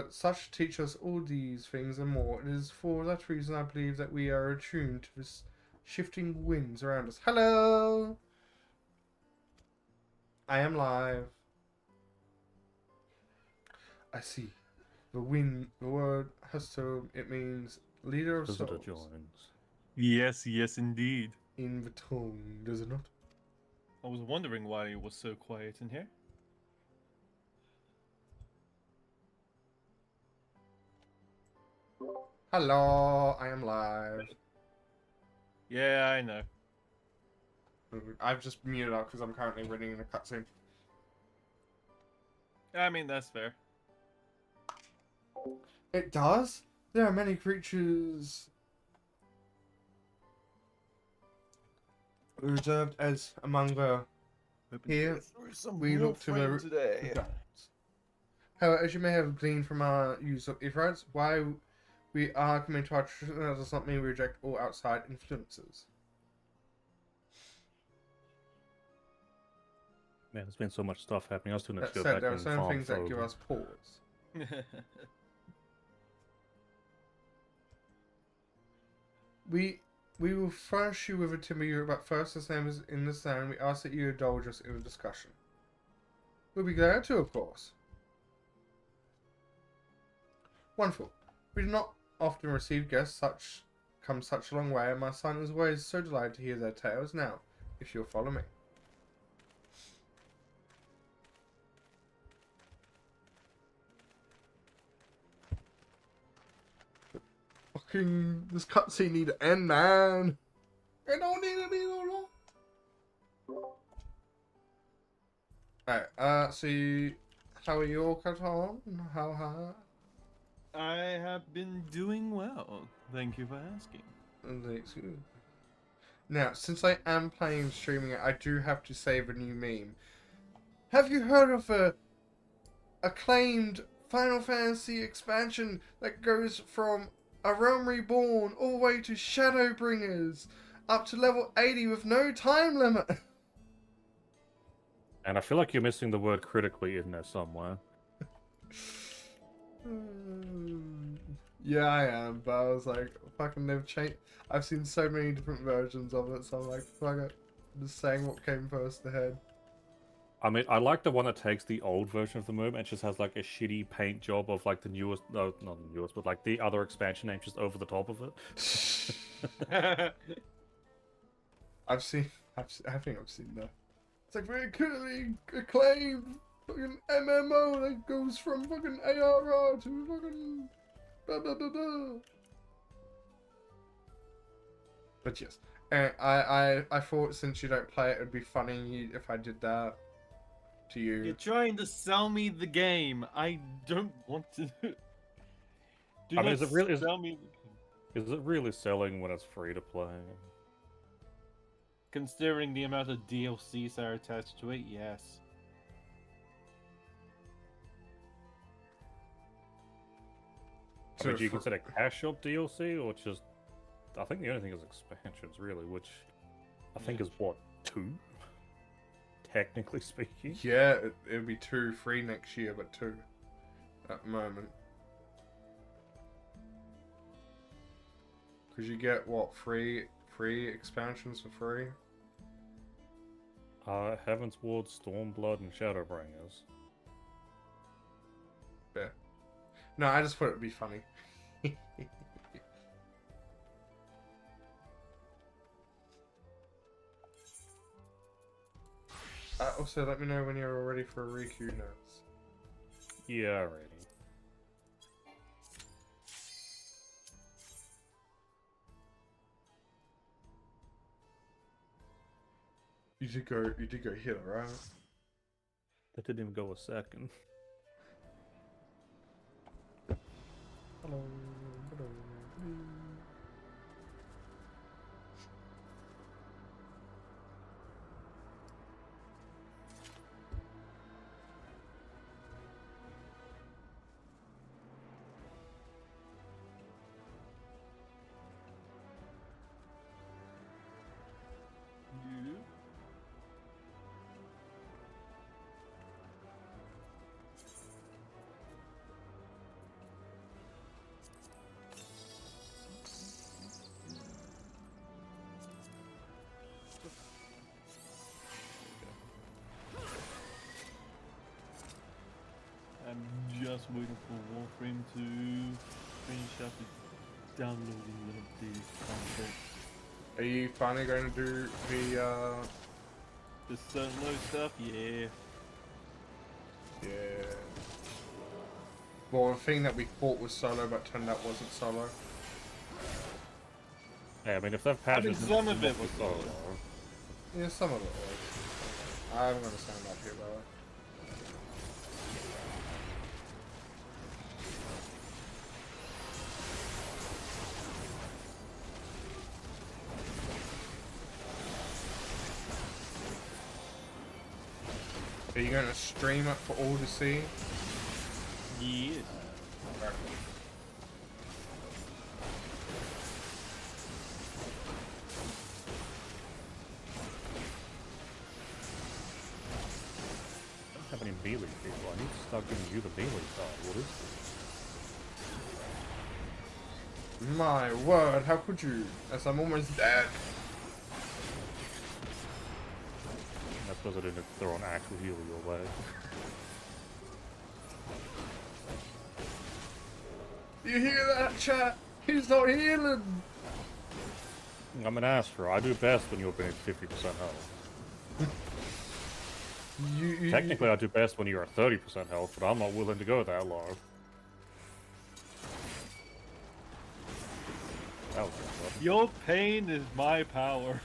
Such teach us all these things and more. It is for that reason I believe that we are attuned to this shifting winds around us. Hello! I am live. I see. The word Hustom, it means leader of Visitor souls. joins. Yes, yes, indeed. In the tongue, does it not? I was wondering why it was so quiet in here. Hello, I am live. Yeah, I know. I've just muted up because I'm currently reading a cutscene. I mean, that's fair. It does? There are many creatures reserved as among the here we look to the today. However, as you may have gleaned from our use of Sephirot, why we are coming to our tradition, that does not mean we reject all outside influences. Man, there's been so much stuff happening. I was doing a That go said, back there are and certain farm things that give Phobia. us pause. We will furnish you with a timber unit, but first, as name is in the stand, we ask that you indulge us in a discussion. We'll be glad to, of course. Wonderful. We do not often receive guests come such a long way, and my son is always so delighted to hear their tales. Now, if you'll follow me. Fucking this cutscene need to end, man. I don't need to be so long. Alright, so how are you all, Katon? How? I have been doing well. Thank you for asking. Now, since I am playing and streaming it, I do have to save a new meme. Have you heard of a acclaimed Final Fantasy expansion that goes from A Realm Reborn all the way to Shadowbringers, up to level 80 with no time limit? And I feel like you're missing the word critically in there somewhere. Yeah, I am, but I was like, fucking, they've changed. I've seen so many different versions of it, so I'm like, fuck it. I'm just saying what came first ahead. I mean, I like the one that takes the old version of the MOOB and just has like a shitty paint job of like the newest, no, not the newest, but like the other expansion name just over the top of it. I think I've seen that. It's like very clearly acclaimed fucking MMO that goes from fucking ARR to fucking blah blah blah blah. But yes, I thought since you don't play it, it'd be funny if I did that to you. You're trying to sell me the game. I don't want to. Do I mean, not is it really sell me the game. is it really selling when it's free to play? Considering the amount of DLCs that are attached to it, yes. I mean, do you consider cash shop DLC or just? I think the only thing is expansions, really, which I think is what 2, technically speaking. Yeah, it'll be 2 free next year, but 2 at the moment. Because you get what, free expansions for free? Heaven's Ward, Stormblood, and Shadowbringers. Yeah. No, I just thought it'd be funny. Also, let me know when you're ready for Riku notes. Yeah, already. You did go healer, right? That didn't even go a second. Hello. I'm just waiting for Warframe to finish up the downloading of the content. Are you finally going to do The solo stuff, yeah. Yeah. Well, the thing that we thought was solo but turned out wasn't solo. Yeah, I mean, if they've patched some of it was solo. Yeah, some of it was. I haven't got to sound up here, by the way. Are you going to stream it for all to see? Yes. Okay. melee people. I need to start giving you the melee side. What is this? My word, how could you? As I'm almost dead. That's because I didn't throw an actual heal your way. You hear that, chat? He's not healing. I'm an Astro. I do best when you're being 50% health. Technically, I do best when you're at 30% health, but I'm not willing to go that low. That was good. Your pain is my power.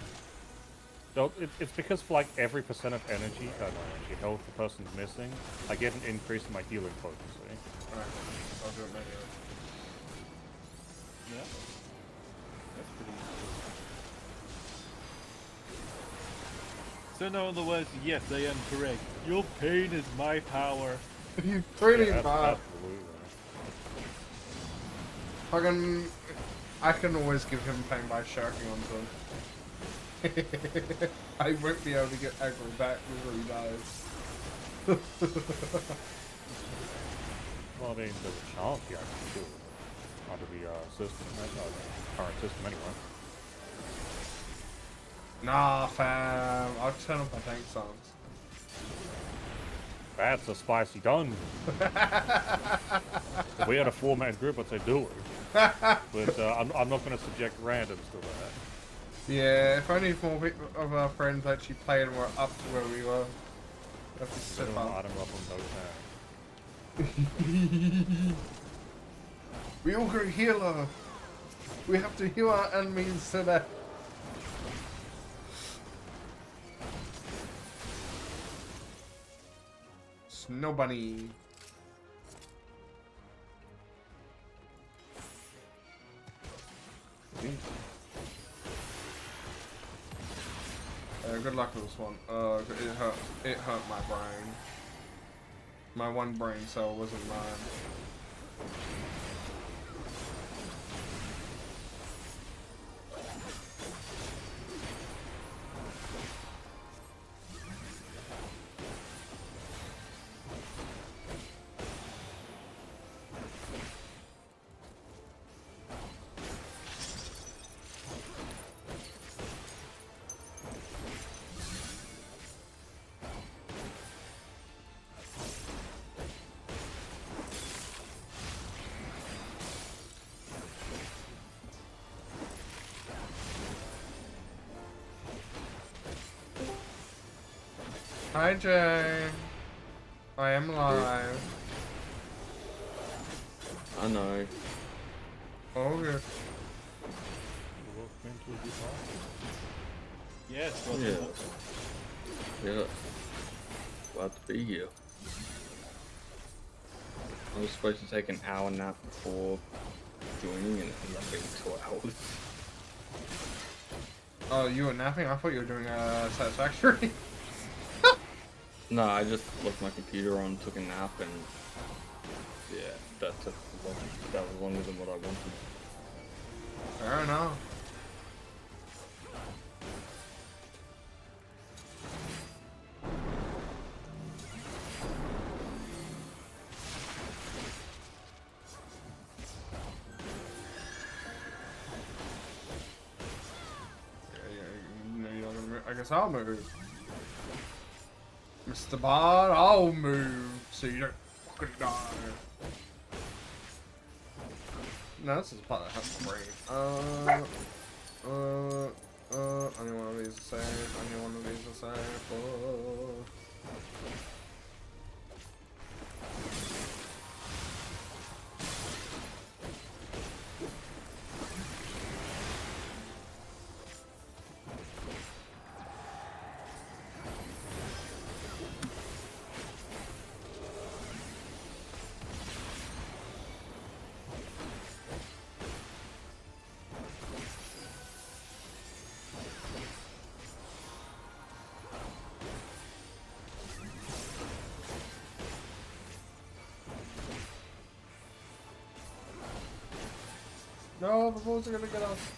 So it's because for like every percent of energy, health the person's missing, I get an increase in my healing potency. Alright, I'll do it manually. Yeah. That's pretty cool. So in other words, yes, I am correct. Your pain is my power. You pretty Yeah, bad. absolutely. I can always give him pain by shirking onto him. I won't be able to get aggro back before he dies. Well, I mean, there's a chance you actually do it under the system, current system anyway. Nah, fam. I'll turn off my tank songs. That's a spicy done. If we had a 4-man group, I'd say do it. But I'm not going to subject randoms to that. Yeah, if only if more people of our friends actually played and were up to where we were. Have to sit Item up. up on those hands. We all got a healer. We have to heal our enemies today. Snow bunny. Good luck with this one. It hurt my brain. My one brain cell wasn't mine. Hi, Jay. I am live. I know. Oh, good. Yes, Yeah. Yeah. Glad to be here. I was supposed to take an hour nap before joining and it ended up being 2 hours. Oh, you were napping? I thought you were doing a satisfactory. No, I just left my computer on, took a nap, and yeah, that took long. That was longer than what I wanted. Fair enough. I guess I'll move. Mr. Bard, I'll move so you don't fucking die. No, this is part that has to break. Only one of these is safe. Only one of these is safe. Oh. No, the balls are gonna get us.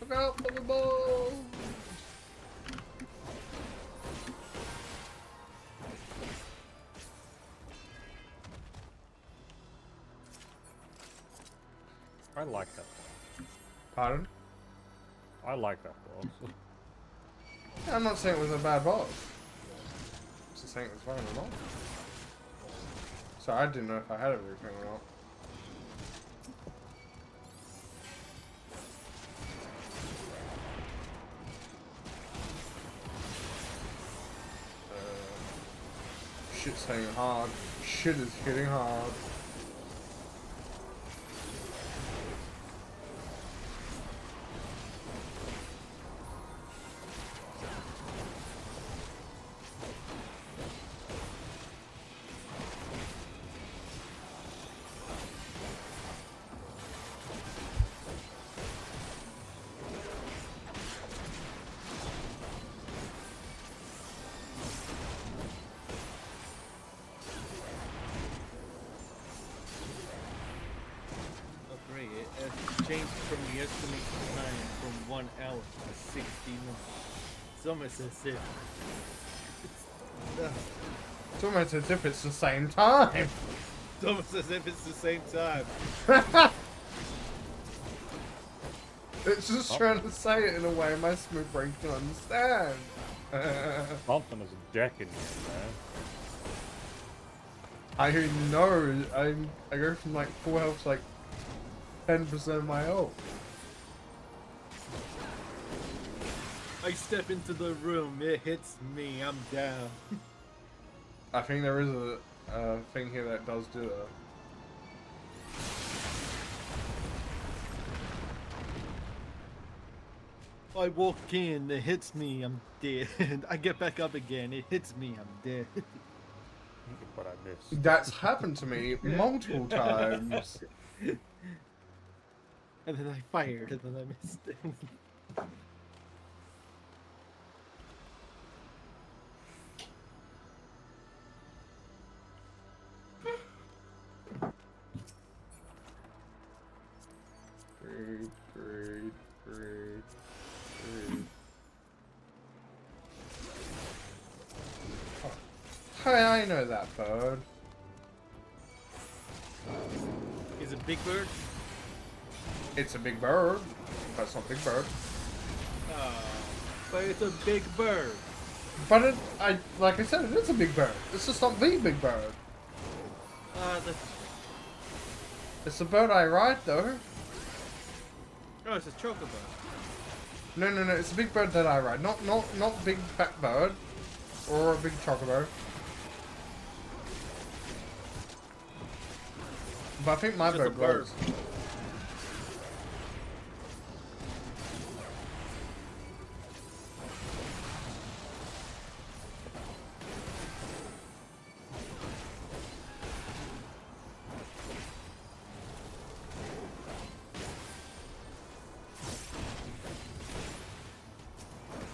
Look out for the ball! I like that boss. Pardon? I like that boss. Yeah, I'm not saying it was a bad boss. I'm just saying it was fine or not. So I didn't know if I had everything or not. Shit's hitting hard. Shit is hitting hard. Changed from the estimated time from 1 hour to 60 minutes. It's almost as if It's almost as if it's the same time. it's almost as if it's the same time. It's just trying to say it in a way my smooth brain can understand. Something is decking here, man. I know. I go from like full health to like 10% of my health. I step into the room, it hits me, I'm down. I think there is a thing here that does do that. I walk in, it hits me, I'm dead. I get back up again, it hits me, I'm dead. But I missed. That's happened to me multiple times. And then I fired, and then I missed it. Breed. Oh. Hi, I know that bird. Is it Big Bird? It's a big bird, but it's not Big Bird. But it's a big bird. But like I said, it is a big bird. It's just not the big bird. It's the bird I ride, though. Oh, it's a chocobo. No, it's a big bird that I ride. Not big fat bird. Or a big chocobo. But I think my Just a bird bird. goes.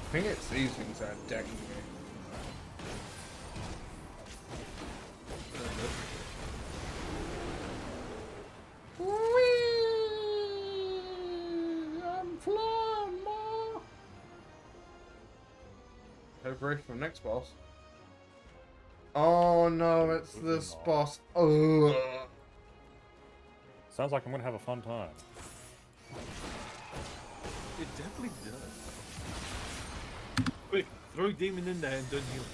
I think it's these things that are decking me. Whee! I'm flying, ma! Hope ready for the next boss. Oh no, it's this boss. Ugh. Sounds like I'm gonna have a fun time. It definitely does. Quick, throw Demon in there and don't heal.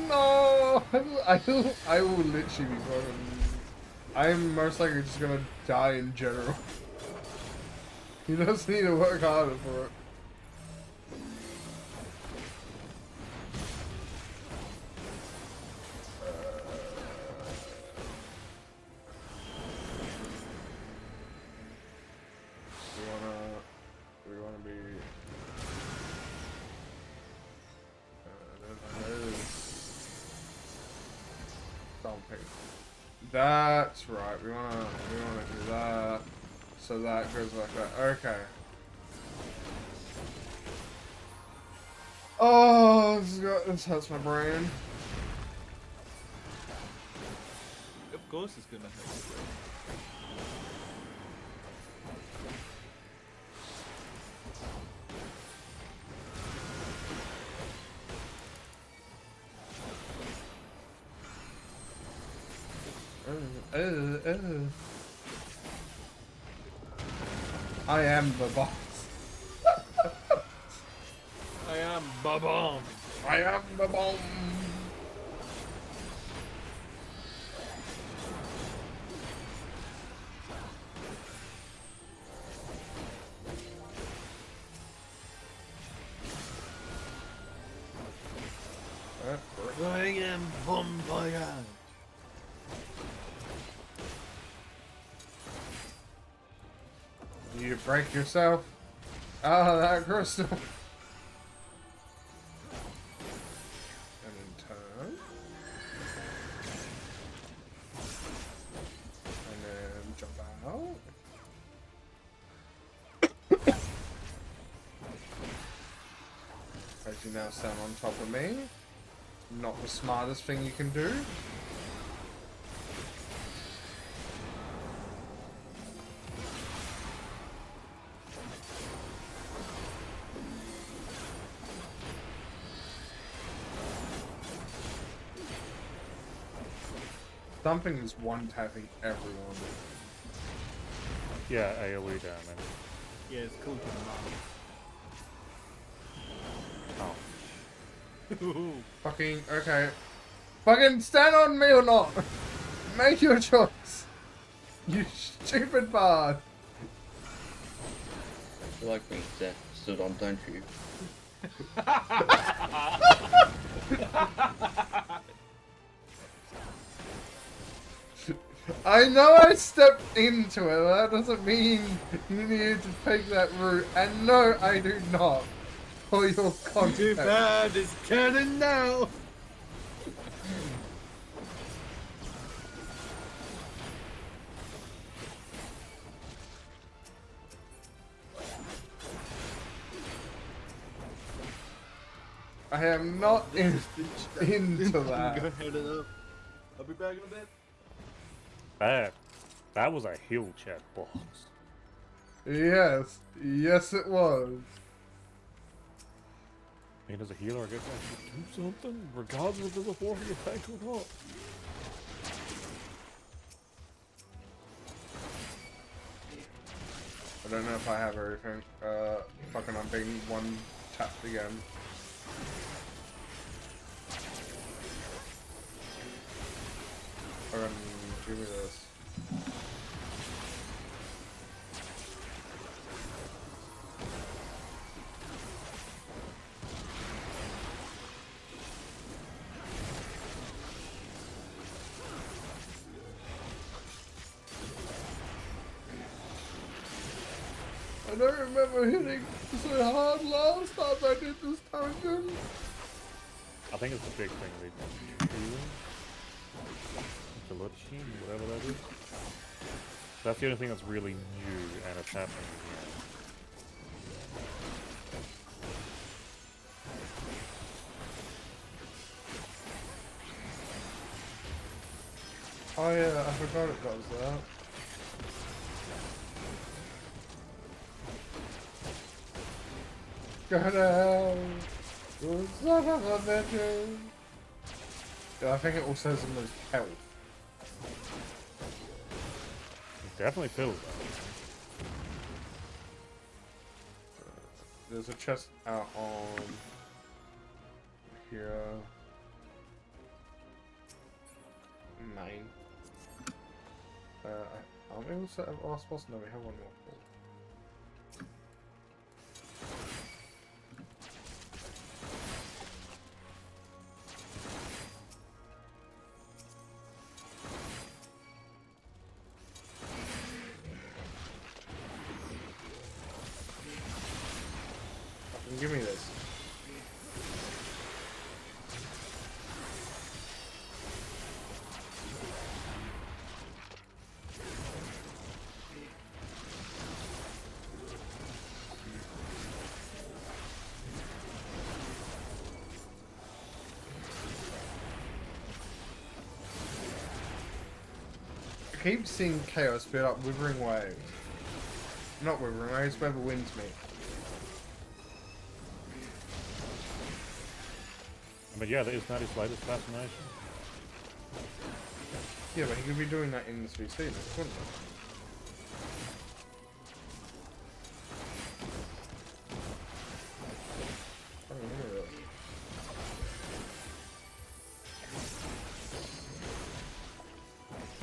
No! I will literally be fucking... I'm most likely just gonna die in general. You just need to work harder for it. We wanna be... Stomping. That's right. We wanna do that. So that goes like that. Okay. Oh, this hurts my brain. Of course it's gonna hurt. I am the boss. I am Babam. I am the bomb. I am Vampire. You break yourself out of that crystal. And in turn. And then jump out. As you now stand on top of me. Not the smartest thing you can do. Something is one-tapping everyone. Yeah, AoE damage. Yeah, it's cool to Oh. know. Fucking, okay. Fucking stand on me or not! Make your choice! You stupid bard! You like being stood on, don't you? I know I stepped into it, that doesn't mean you need to take that route. And no, I do not. For your Too context. bad, it's canon now. I am not into Go that. ahead and up. I'll be back in a bit. That was a heal chat box. Yes, yes it was. I mean, as a healer, I guess I should do something, regardless of the form you take or not. I don't know if I have everything. Fucking I'm being one tapped again. Give me this. I don't remember hitting so hard last time I did this dungeon. I think it's a big thing they do. Delusion, whatever that is. That's the only thing that's really new and it's happening again. Oh yeah, I forgot it does that. Go down, you son of a bitch. Yeah, I think it also has the most health. It definitely feels that. There's a chest out on here. 9. Aren't we all set up last boss? No, we have one more. Give me this. I keep seeing chaos build up withering waves. Not withering waves, whoever wins me. But yeah, that is not his latest fascination. Yeah, but he could be doing that in this VC, couldn't he?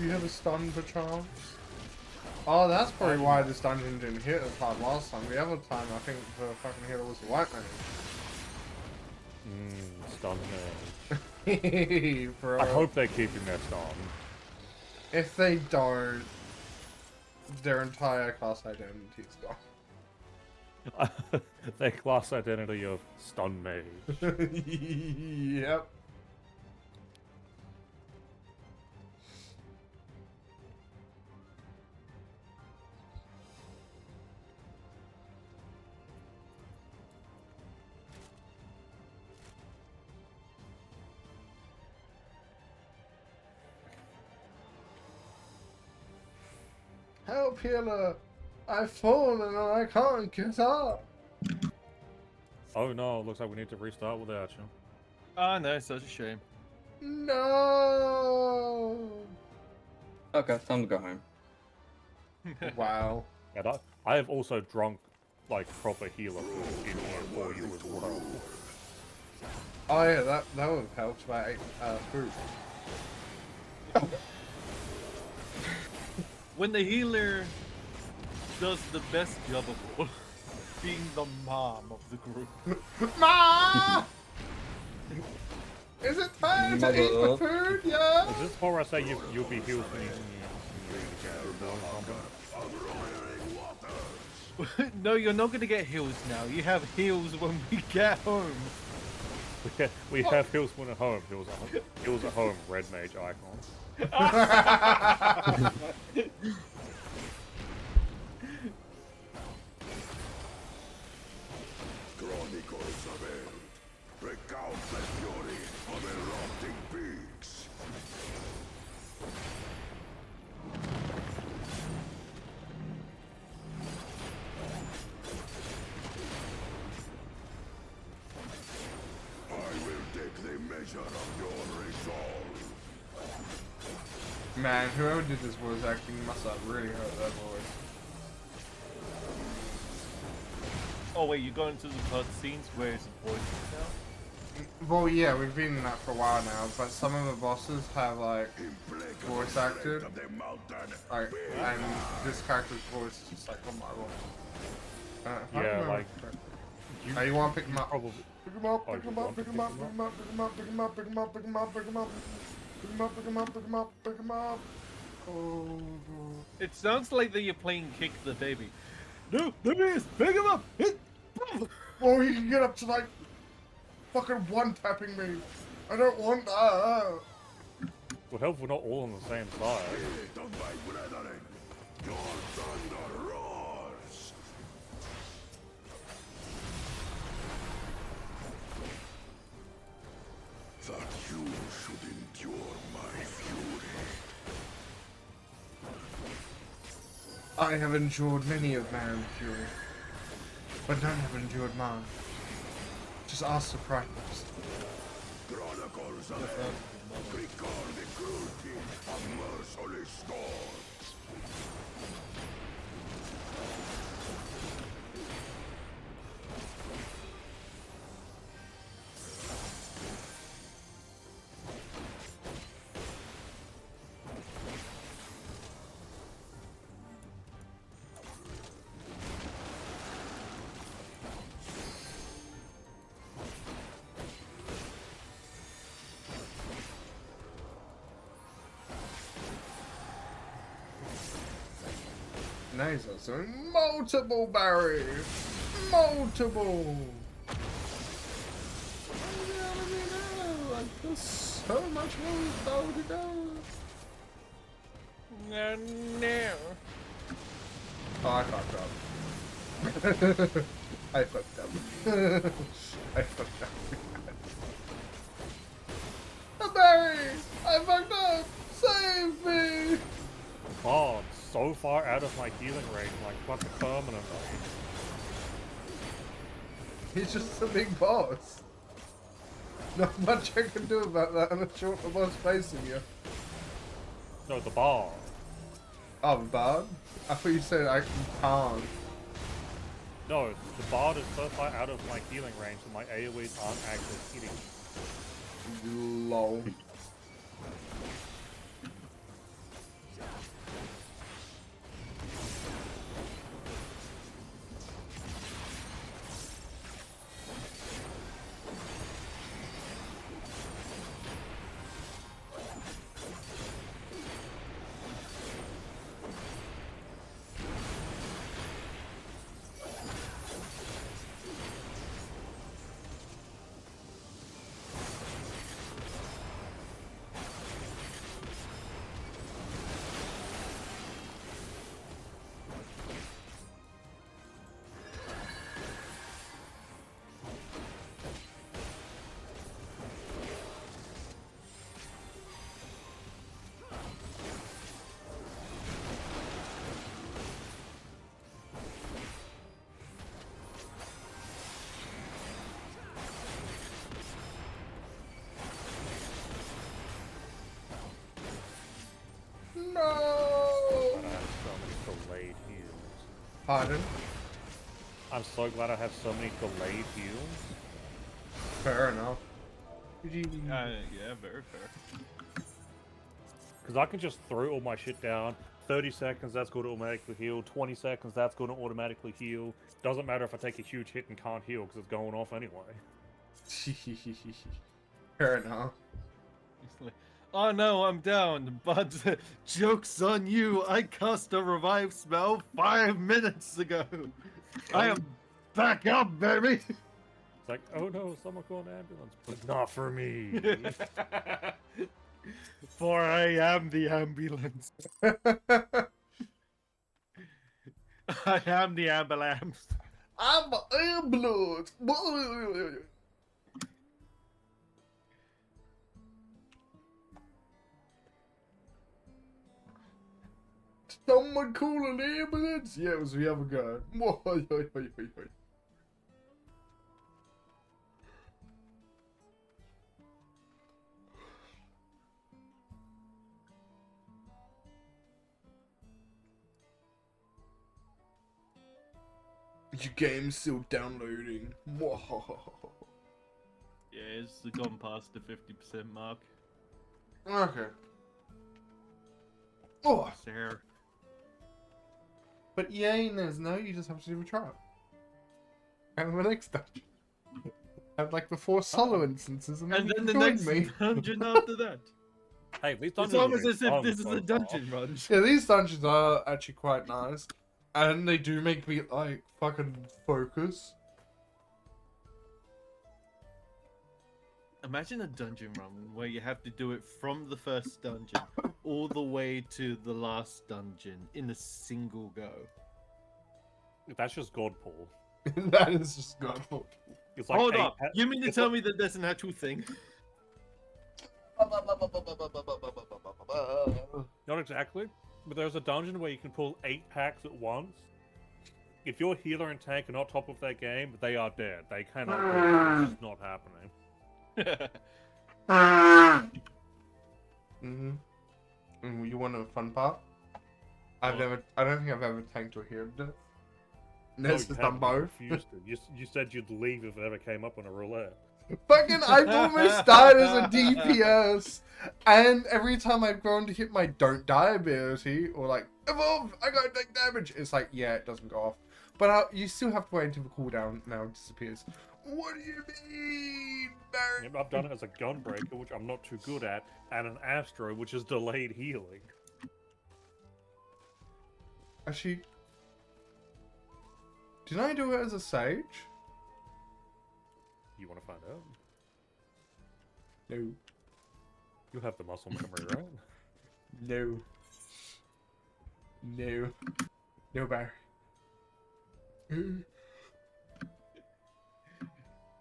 Do you have a stun perchance? Oh, that's probably why this dungeon didn't hit as hard last time. The other time, I think the fucking hitter was the white man. Stun me. Bro. I hope they're keeping their stun. If they don't, their entire class identity is gone. Their class identity of stun mage. Yep. Help, healer! I've fallen and I can't get up! Oh no, looks like we need to restart without you. Oh no, such a shame. No! Okay, time to go home. Wow. And I have also drunk, like, proper healer food in here for you as well. Oh yeah, that would have helped if I ate food. When the healer does the best job of all, being the mom of the group. Ma! Is it time to eat the food? Yeah. Is this where I say you'll be healed when you No, you're not gonna get heals now. You have heals when we get home. We have heals when at home. Heals at home. Red mage icon. Chronicles of Eld. Recount the fury of erupting peaks. I will take the measure of your resolve. Man, whoever did this voice acting must have really hurt that voice. Oh wait, you're going to the cutscenes where it's voices now? Well, yeah, we've been in that for a while now, but some of the bosses have, like, voice acted. Like, and this character's voice is just like, oh my god. Yeah, like... You want to pick him up? Probably. Pick him up, pick him up, pick him up, pick him up, pick him up, pick him up, pick him up, pick him up, pick him up. Pick him up, pick him up, pick him up, pick him up. Oh. It sounds like that you're playing Kick the Baby. No, there he is! Pick him up! Oh, he can get up to, like, fucking one-tapping me. I don't want that. Well, help we're not all on the same side. Your thunder roars. That you should endure my fury. I have endured many of my own fury, but none have endured mine. Just ask the Primus. Chronicles of Eld. Recall the cruelty of merciless storms. Nice, so multiple berries! Multiple! There's so much more to go. No. Oh, I fucked up. I fucked up. I fucked up. A berry! I fucked up! Save me! Oh, it's so far out of my healing range, like, fucking permanently. He's just a big boss. Not much I can do about that unless you want the boss facing you. No, the bar. Oh, the bard? I thought you said I can't. No, the bard is so far out of my healing range that my AoEs aren't actually hitting me. Lol. Pardon? I'm so glad I have so many delayed heals. Fair enough. Yeah, very fair. Because I can just throw all my shit down. 30 seconds, that's going to automatically heal. 20 seconds, that's going to automatically heal. Doesn't matter if I take a huge hit and can't heal because it's going off anyway. Fair enough. It's like, oh no, I'm down, but joke's on you. I cast a revive spell 5 minutes ago. I am back up, baby. It's like, oh no, someone call an ambulance. But not for me. For I am the ambulance. I am the ambulance. I'm an ambulance. Someone call an ambulance? Yeah, it was the other guy. Your game's still downloading. Yeah, it's gone past the 50% mark. Okay. Oh, Sir. but yay, there's no, you just have to do a trial. And the next dungeon. Have like the 4 solo instances and then then the join next me. dungeon after that. Hey, these It's dungeons almost are as if fun this is so a far. dungeon run. Yeah, these dungeons are actually quite nice. And they do make me like fucking focus. Imagine a dungeon run where you have to do it from the first dungeon all the way to the last dungeon in a single go. That's just God Paul. That is just godful. It's like Hold 8 up, you mean to it's tell like- me that there's an actual thing? Not exactly, but there's a dungeon where you can pull 8 packs at once. If your healer and tank are not top of their game, they are dead. They cannot do it. It's just not happening. You want a fun part? I don't think I've ever tanked or healed it. Ness has done both. refused to. You said you'd leave if it ever came up on a roulette. Fucking, I've almost died as a DPS, and every time I've gone to hit my don't die ability, or like, evolve, I gotta take damage, it's like, yeah, it doesn't go off. But you still have to wait until the cooldown now disappears. What do you mean, Barry? I've done it as a gunbreaker, which I'm not too good at, and an astro, which is delayed healing. Actually, did I do it as a sage? You want to find out? No. You have the muscle memory, right? No. No. No, Barry.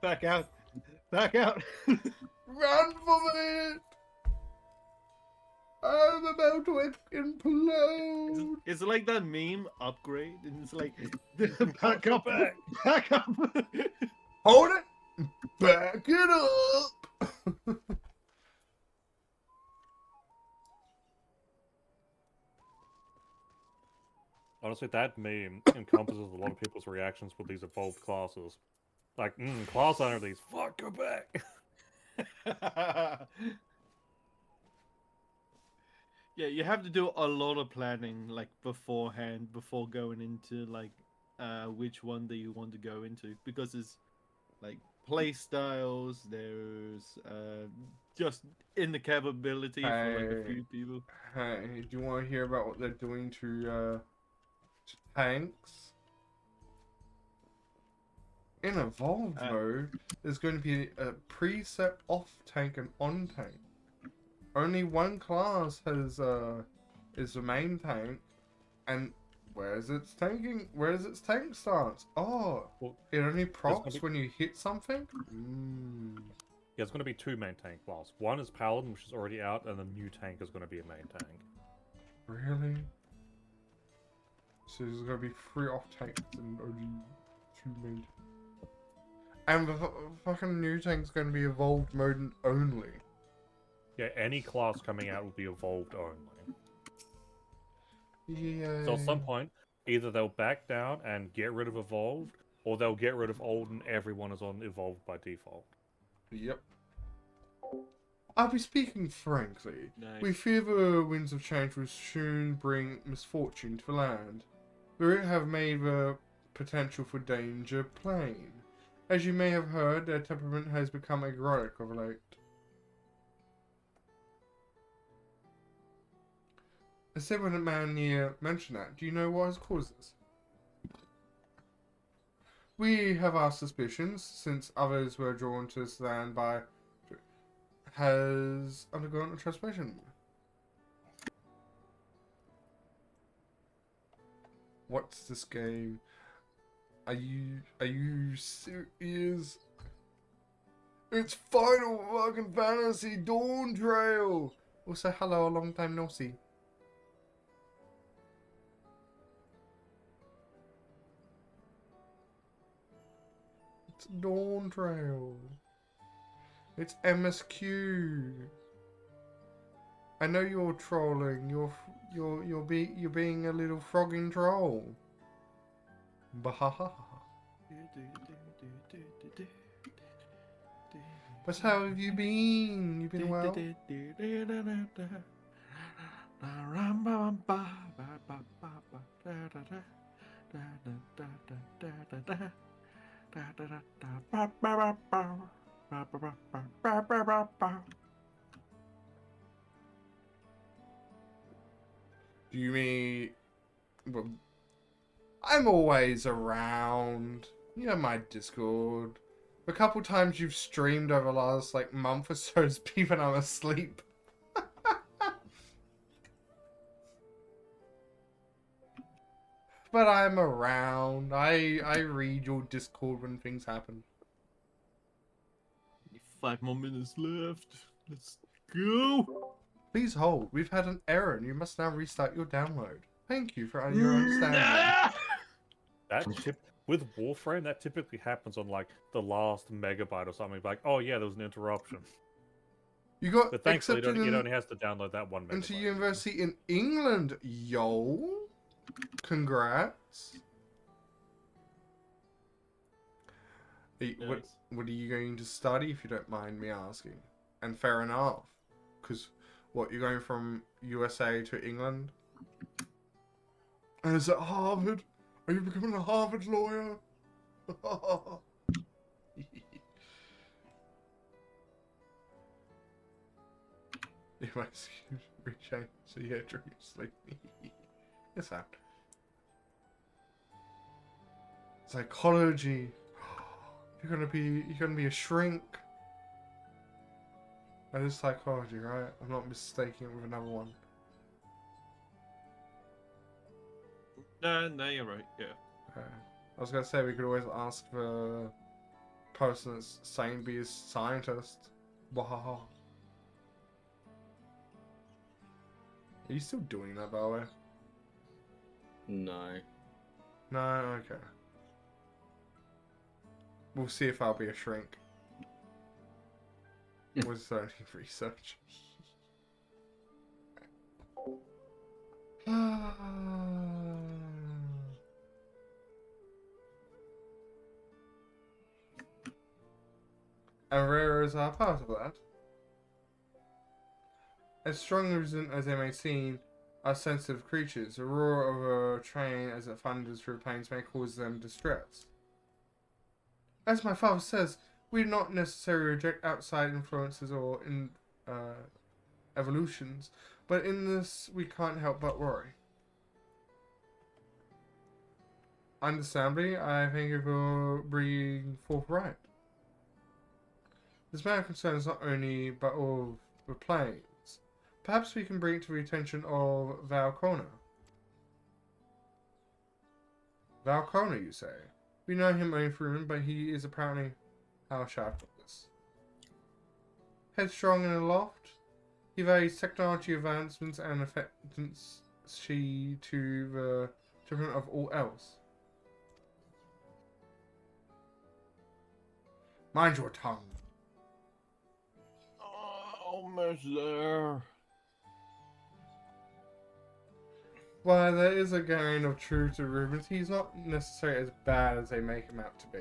Back out. Back out. Run from it! I'm about to implode! It's like that meme upgrade, and it's like, back up, back up. Hold it! Back it up! Honestly, that meme encompasses a lot of people's reactions with these evolved classes. Like, class honor these. Fuck, go back! Yeah, you have to do a lot of planning, like, beforehand, before going into, like, which one that you want to go into. Because there's, like, play styles, there's, just in the capability for, like, a few people. Hey, do you want to hear about what they're doing to tanks? In evolved mode, there's going to be a preset off tank and on tank. Only one class has is the main tank, and where's its tanking? Where's its tank stance? Oh, Well, it only procs be- when you hit something. Yeah, it's going to be 2 main tank classes. One is Paladin, which is already out, and the new tank is going to be a main tank. Really? So there's gonna be 3 off tanks and only 2 main. And the fucking new tank's gonna be evolved mode only. Yeah, any class coming out will be evolved only. Yeah. So at some point, Either they'll back down and get rid of evolved, or they'll get rid of old and everyone is on evolved by default. Yep. I'll be speaking frankly. Nice. We fear the winds of change will soon bring misfortune to the land. We have made the potential for danger plain. As you may have heard, their temperament has become erotic of late. A similar man near mentioned that. Do you know what has caused this? We have our suspicions, since others were drawn to this land by... has undergone a transformation. What's this game? Are you serious? It's Final fucking Fantasy Dawntrail! Also, hello, a long time no see. It's Dawntrail. It's MSQ. I know you're trolling. You're being a little frogging troll. Bahaha. But how have you been? You've been well? Do you mean... Well, I'm always around. You know my Discord. The couple times you've streamed over the last, like, month or so has been when I'm asleep. But I'm around. I read your Discord when things happen. 5 more minutes left. Let's go. Please hold. We've had an error and you must now restart your download. Thank you for your understanding. With Warframe, that typically happens on like the last megabyte or something. Like, oh yeah, there was an interruption. You got But thankfully, accepted it only has to download that 1 megabyte. into university in England, yo. Congrats. What are you going to study, if you don't mind me asking? And fair enough. Because, what, you're going from USA to England? And is it Harvard? Are you becoming a Harvard lawyer? You might reshape so yeah, during sleep. Yes, that. Psychology. You're gonna be a shrink. That is psychology, right? I'm not mistaking it with another one. No, you're right. Yeah. Okay. I was gonna say we could always ask the person that's saying be a scientist. Wahaha. Are you still doing that, by the way? No. No, okay. We'll see if I'll be a shrink. Was only research. And rares are part of that. As strong and resistant as they may seem, are sensitive creatures. The roar of a train as it thunders through plains may cause them distress. As my father says, we do not necessarily reject outside influences or evolutions, but in this we can't help but worry. Understandably, I thank you for being forthright. This matter concerns not only but all the plains. Perhaps we can bring it to the attention of Valcona. Valcona, you say? We know him only through him, but he is apparently... How shall I put this? Headstrong and aloft. He values technology advancements and affectance she to the detriment of all else. Mind your tongue. Oh, almost there. While there is a grain of truth to rumors, he's not necessarily as bad as they make him out to be.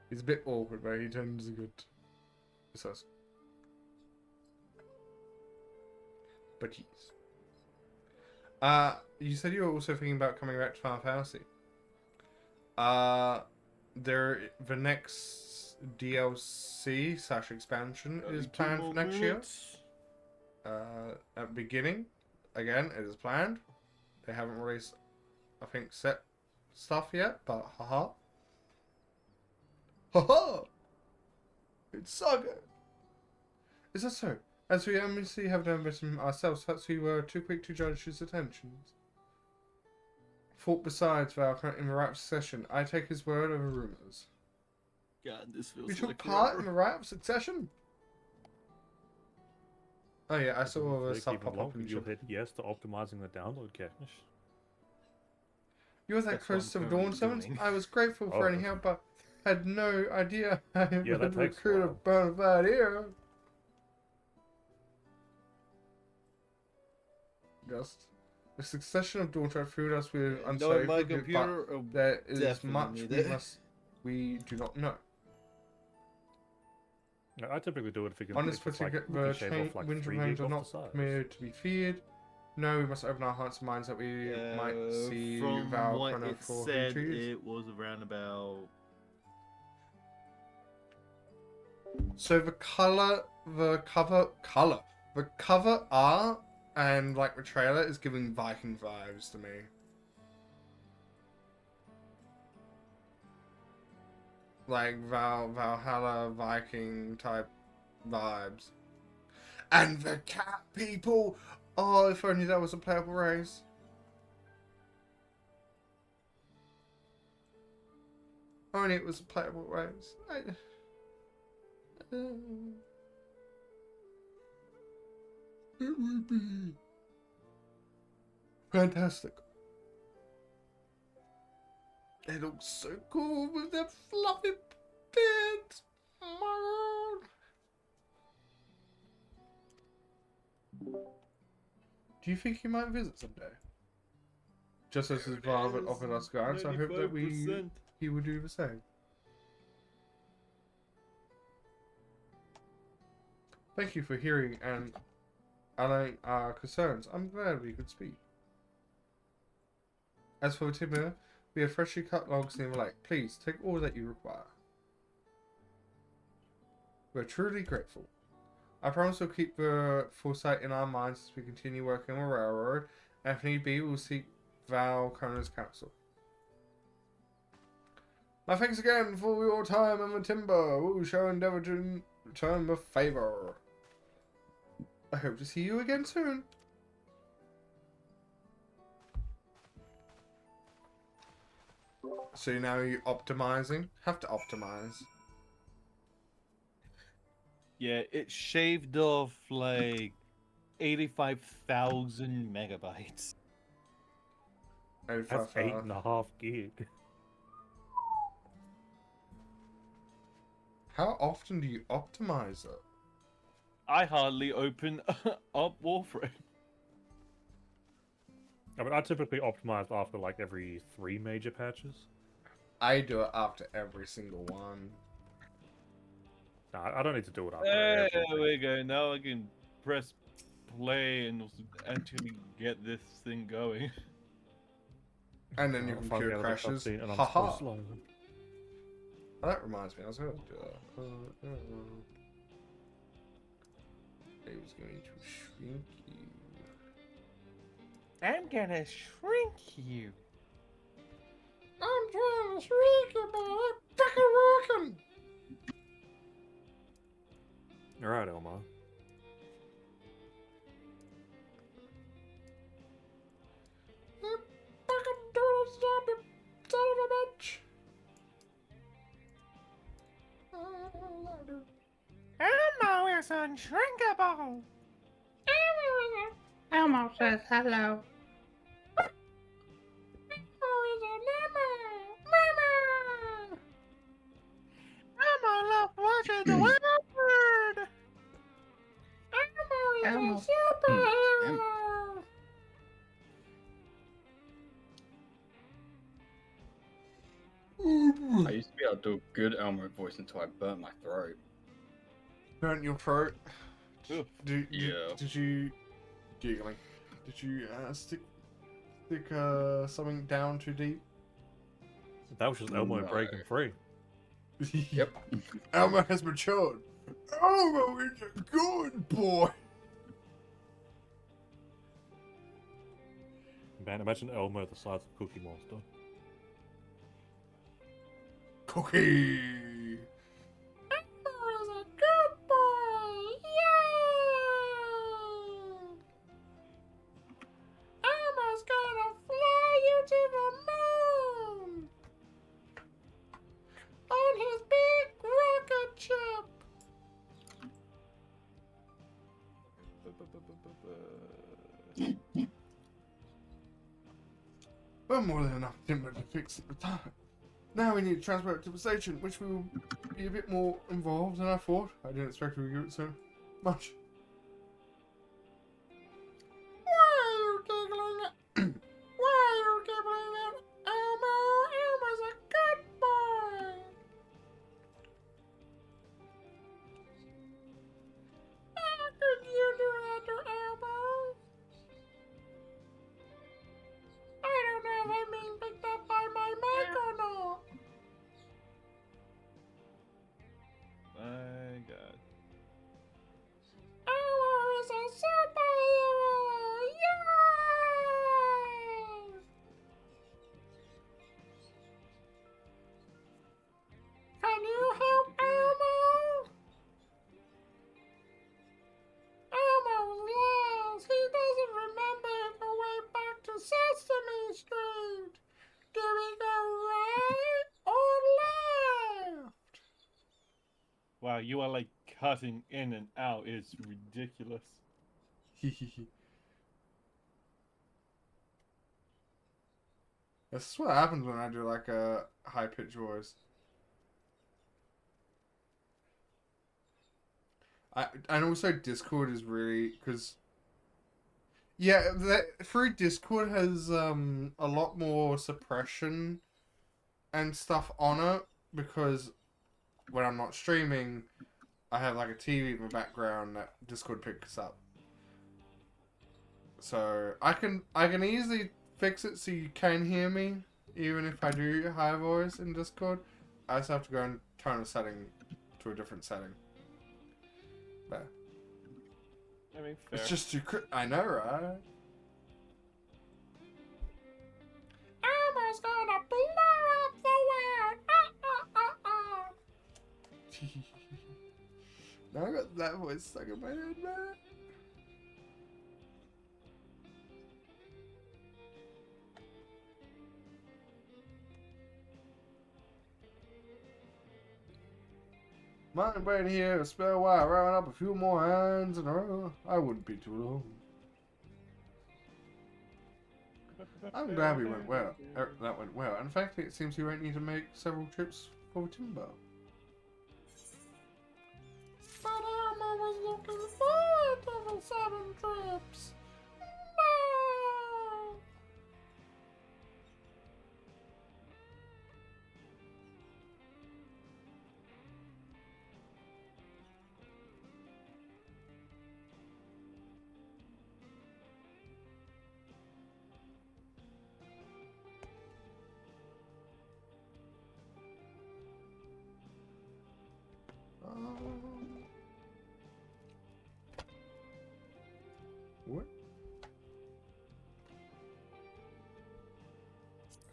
He's a bit awkward, but he tends to good. Says. But yes. You said you were also thinking about coming back to Final Fantasy. The next DLC / expansion is planned for next year. At beginning, again, it is planned. They haven't released, I think, set stuff yet, but haha. Haha! It's Saga! Is that so? As we obviously have done this ourselves, perhaps we were too quick to judge his attentions. Thought besides, Valkyrie, in the rap succession, I take his word over rumors. God, this feels You took like part forever. in the rap succession? Oh yeah, I saw the Take stuff even pop up longer, in you'll chat. hit yes to optimizing the download cache. You were that That's close to what the I'm Dawn currently summons? doing. I was grateful for Oh. any help, but had no idea I Yeah, that would takes a recruit a while. bona fide hero. Just the succession of Dawntrail filled us with Knowing uncertainty, my but computer, there is definitely much need it. we do not know. I typically do it if you can. Honest if it's like, particular, we can shave off like winter 3 rains gig are off not the size. permitted to be feared. No, we must open our hearts and minds that we might see from Val what Chrono it for said, who choose. it was around about. So the cover art and like the trailer is giving Viking vibes to me. Like Valhalla Viking type vibes. And the cat people! Oh, if only that was a playable race. Only it was a playable race. It would be fantastic. It looks so cool with their fluffy bits. Oh my god. Do you think he might visit someday? Just as his father offered us guidance, I hope that he would do the same. Thank you for hearing and allaying our concerns. I'm glad we could speak. As for timber, we have freshly cut logs near the lake. Please take all that you require. We're truly grateful. I promise we'll keep the foresight in our minds as we continue working on the railroad, and if need be, we'll seek Val Chrono's counsel. My thanks again for your time and the timber. We shall endeavour to return the favour. I hope to see you again soon. So now you're optimizing? Have to optimize. Yeah, it shaved off like 85,000 megabytes. That's 8.5 gig. How often do you optimize it? I hardly open up Warframe. I mean, I typically optimize after like every 3 major patches. I do it after every single one. Nah, I don't need to do it after There every. we go. Now I can press play and actually get this thing going. And then your I'll find computer out about crashes. cutscene and I'm Haha. so slow. Oh, that reminds me, I was going to do that. I was going to shrink you. I'm gonna shrink you. I'm trying to shrink you, but I'm fucking working. Alright, Elmar. I'm fucking doing something. Elmo is undrinkable. Elmo says hello. Elmo loves watching the word. Elmo. I used to be able to do a good Elmo voice until I burnt my throat. Burnt your throat. Oof. Did Yeah. you giggling? Did you stick something down too deep? That was just Elmo No. breaking free. Yep. Elmo has matured. Elmo is a good boy. Man, imagine Elmo the size of Cookie Monster. Cookie. Elmo is a good boy. Yay! Elmo's gonna fly you to the moon on his big rocket ship. Well, more than enough timber to fix it. Now we need to transport it to the station, which will be a bit more involved than I thought. I didn't expect we would do it so much. Why are you giggling? Why are you giggling at Elmo? Elmo's a good boy. How could you do that to Elmo? I don't know if I'm being picked up by my mic or not. My God. Elmo is a superhero! Yay! Can you help Elmo? Elmo's lost. He doesn't remember the way back to Sesame Street. Do we go right or left? Wow, you are like cutting in and out. It's ridiculous. This is what happens when I do like a high pitched voice. And also Discord is really because through Discord has a lot more suppression and stuff on it because when I'm not streaming, I have like a TV in the background that Discord picks up. So I can easily fix it so you can hear me even if I do high voice in Discord. I just have to go and turn a setting to a different setting. There. I mean, fair. It's just too I know, right? Elmo's gonna blow up the world! Now I got that voice stuck in my head, man. Mind waiting here a spare while, round up a few more hands in a row. I wouldn't be too long. I'm glad we went well. That went well. In fact, it seems you won't need to make several trips for timber. But Elmo was looking forward to the 7 trips. No! What?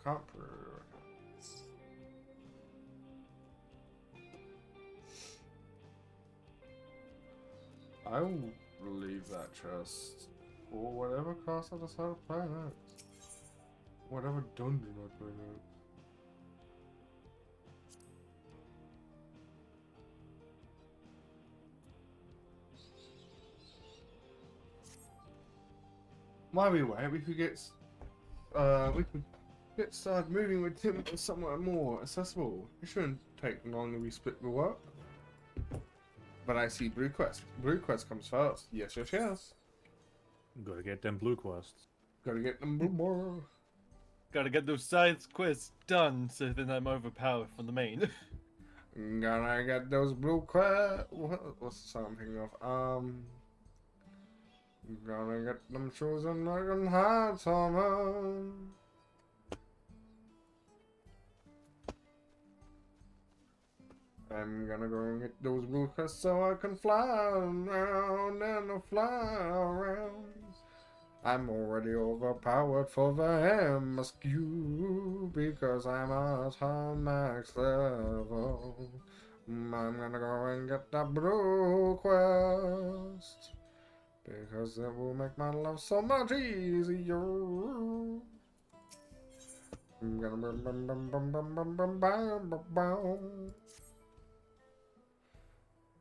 Copper. I will leave that chest or whatever class I decide to play next. Whatever dungeon I play next. while we wait, we could get started moving with Tim to somewhere more accessible. It shouldn't take long if we split the work. But I see Blue Quest. Blue Quest comes first. Yes, yes, yes. Gotta get them blue quests. Gotta get them more. Gotta get those side quests done so then I'm overpowered from the main. Gotta get those blue quests. What's the song I'm thinking of? Gotta get them chosen like a hot summer. I'm gonna go and get those blue quests so I can fly around and fly around. I'm already overpowered for the MSQ because I'm at max level. I'm gonna go and get that blue quest because it will make my life so much easier. I'm gonna bum bum bum bum bum bum bum bum bum bum.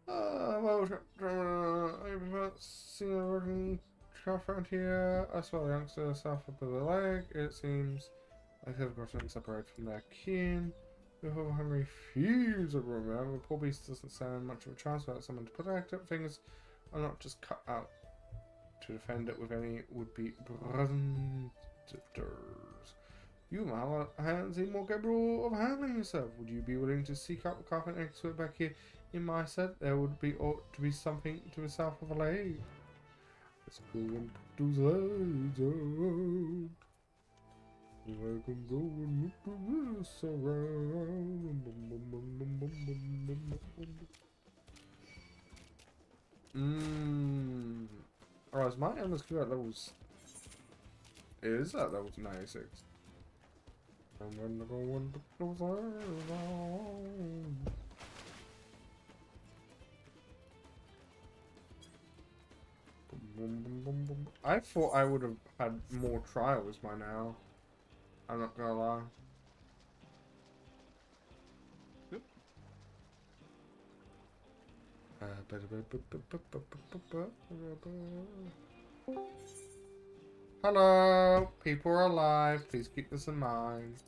Well, I've seen a working craft around here. I saw the youngster south of the lake. It seems like they've gotten separated from their kin. The whole hungry fuse of rumor. The poor beast doesn't stand much of a chance without someone to protect it. Things are not just cut out to defend it with any would-be brothers. You, on the other hand, seem more capable of handling yourself. Would you be willing to seek out the carpet expert back here? In my set, there ought to be something to the south of the lake. Let's go and put those lights out. I can go and look this around. Alright, is my MSQ at levels... It is at levels 96. I'm gonna go and put those lights out. I thought I would have had more trials by now. I'm not gonna lie. Yep. Hello, people are alive. Please keep this in mind.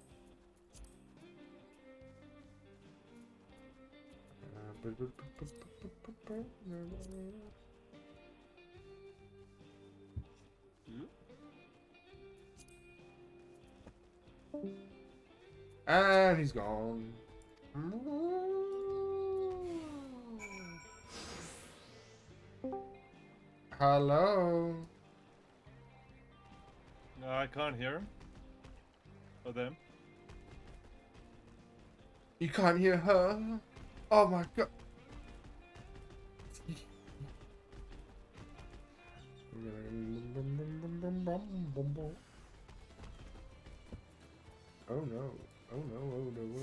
And he's gone. Hello. No, I can't hear him. Or them. You can't hear her? Oh my god. Oh no. Oh no, oh no, oh no.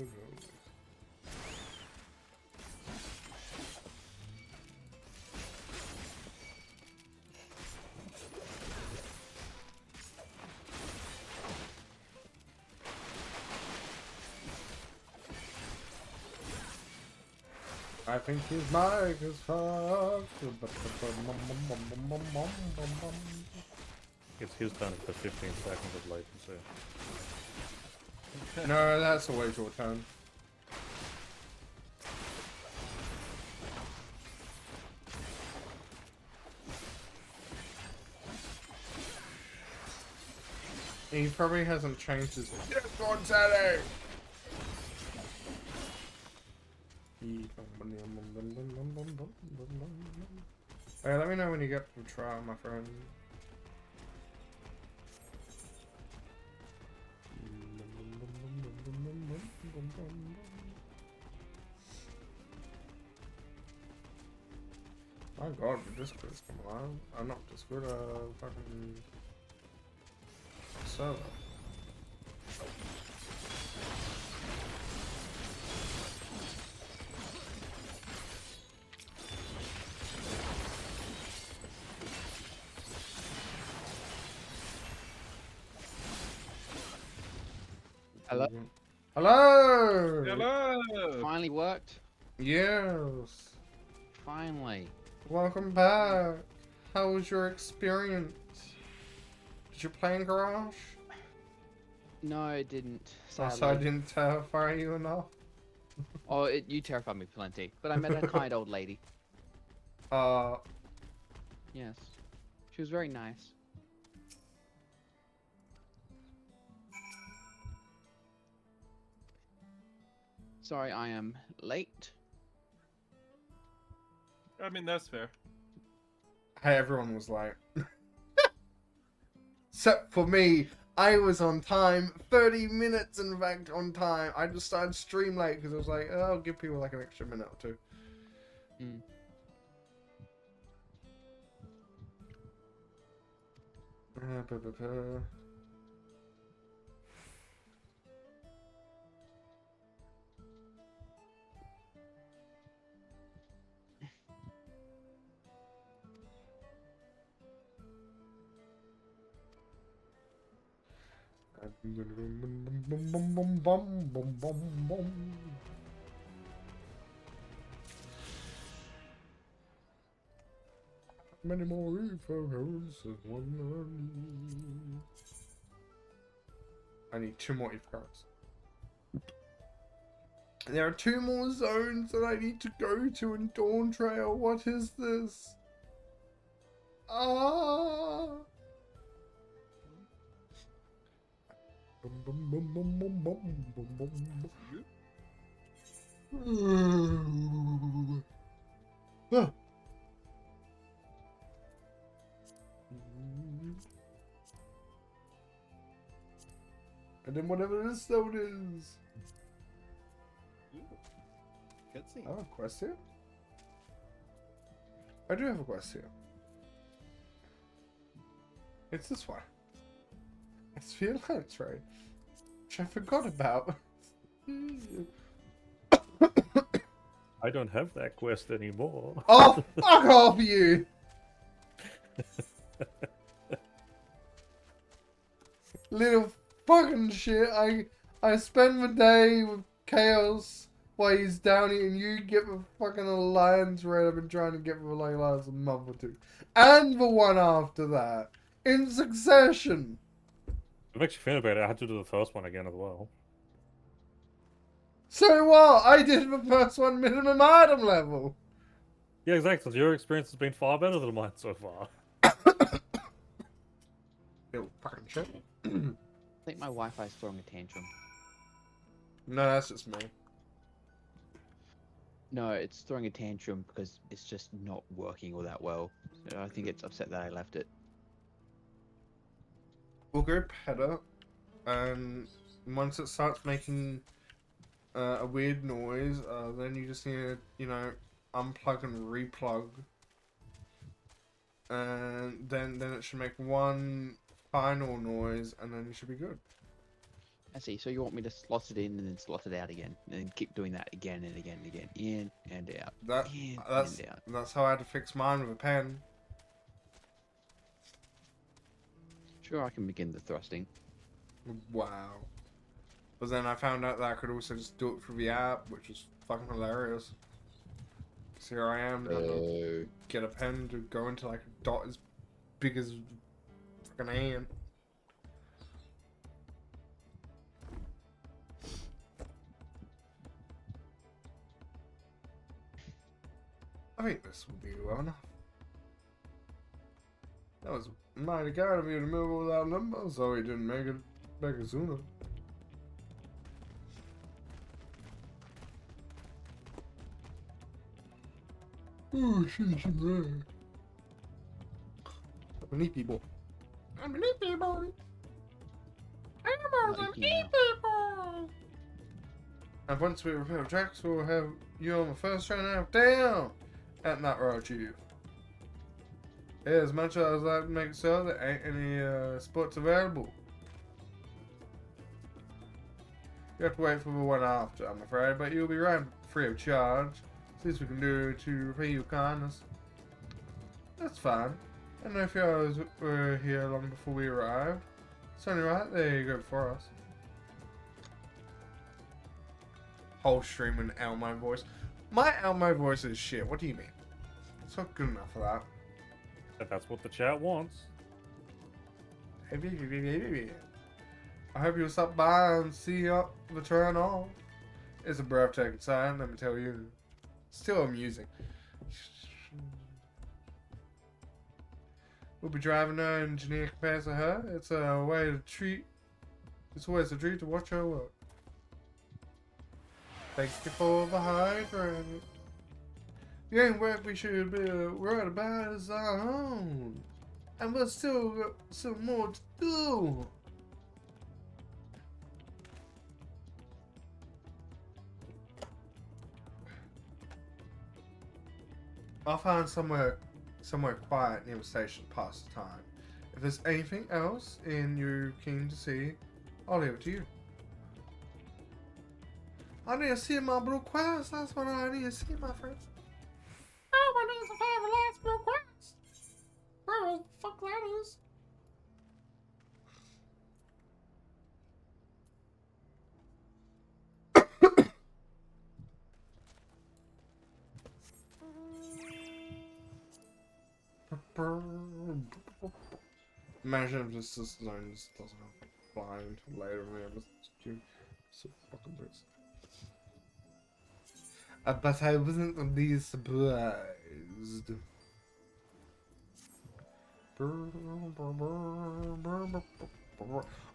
I think his mic is fucked. It's his turn for 15 seconds of latency. No, that's a way short turn. He probably hasn't changed his... Yes, God, Sally! Hey, let me know when you get to the trial, my friend. My god, the Discord's come alive. I'm not Discord, fucking server. Hello? Hello! Hello! Finally worked? Yes. Finally. Welcome back. How was your experience? Did you play in Garage? No, it didn't. So Sadly. I didn't terrify you enough? Oh, you terrified me plenty. But I met a kind old lady. Yes. She was very nice. Sorry, I am late. I mean, that's fair. Hey, everyone was like... Except for me, I was on time, 30 minutes in fact on time. I just started stream late because I was like, oh, I'll give people like an extra minute or two. Mm. Many more reefers as one I need 2 more EF cards. There are 2 more zones that I need to go to in Dawntrail. What is this? Ah! Ah. And then whatever this zone is. Cutscene. I have a quest here. I do have a quest here. It's this one. It's Sephirot, right? Which I forgot about. I don't have that quest anymore. Oh, fuck off you! Little fucking shit. I spend the day with Chaos while he's down here and you get the fucking Alliance raid I've been trying to get for like last month or 2. And the one after that. In succession. I'm actually feeling about it. I had to do the first one again as well. So what? I did the first one minimum item level. Yeah, exactly. So your experience has been far better than mine so far. Little fucking shit. I think my Wi-Fi is throwing a tantrum. No, that's just me. No, it's throwing a tantrum because it's just not working all that well. So I think it's upset that I left it. We'll go pet it, and once it starts making a weird noise, then you just need to, you know, unplug and replug, and then it should make one final noise, and then you should be good. I see. So you want me to slot it in and then slot it out again, and then keep doing that again and again and again, in and out, in and out. That's how I had to fix mine with a pen. Sure, I can begin the thrusting. Wow. But then I found out that I could also just do it through the app, which was fucking hilarious. So here I am, trying to get a pen to go into like a dot as big as fucking hand. I think this will be well enough. That was mighty kind of you to move all that number, so he didn't make it sooner. Oh, she's right. I'm an EP boy. I'm an EP boy. I'm an EP boy. And once we repair tracks, we'll have you on the first train out down at Night Road Chief. Yeah, as much as I'd like to make sure there ain't any spots available. You have to wait for the one after, I'm afraid, but you'll be right free of charge. See what we can do to repay your kindness. That's fine. I don't know if you guys were here long before we arrived. It's only right there you go for us. Whole stream in Elmo voice. My Elmo voice is shit. What do you mean? It's not good enough for that. But that's what the chat wants. I hope you'll stop by and see the turn on. It's a breathtaking sight, let me tell you. Still amusing. We'll be driving her engineer compares to her. It's a way to treat. It's always a treat to watch her work. Thank you for the high credit. The only work we should be worried about is our own. And we've still got some more to do. I'll find somewhere quiet near the station to pass the time. If there's anything else you're keen to see, I'll leave it to you. I need to see my blue quest. That's what I need to see, my friends. I need to find the last blue quest. Where the fuck that is? Imagine if this zone just doesn't have blind later in the episode. So fucking pissed. But I wasn't really surprised.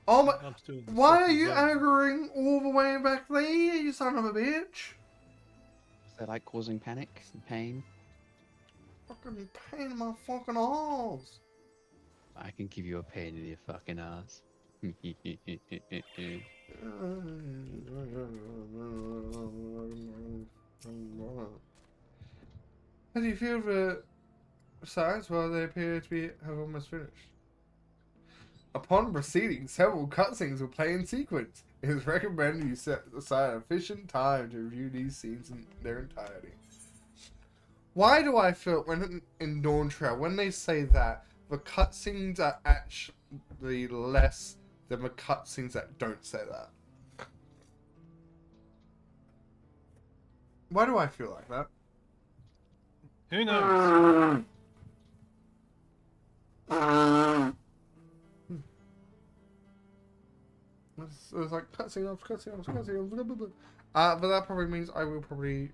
Oh my! Why are you aggroing all the way back there, you son of a bitch? Is that like causing panic and pain? Fucking pain in my fucking ass. I can give you a pain in your fucking ass. How do you feel the sides? Well, they appear to have almost finished. Upon proceeding, several cutscenes will play in sequence. It is recommended you set aside efficient time to review these scenes in their entirety. Why do I feel when in Dawntrail, when they say that, the cutscenes are actually less than the cutscenes that don't say that? Why do I feel like that? Who knows? It's like cutscene after cutscene after cutscene. Blah, blah, blah. But that probably means I will probably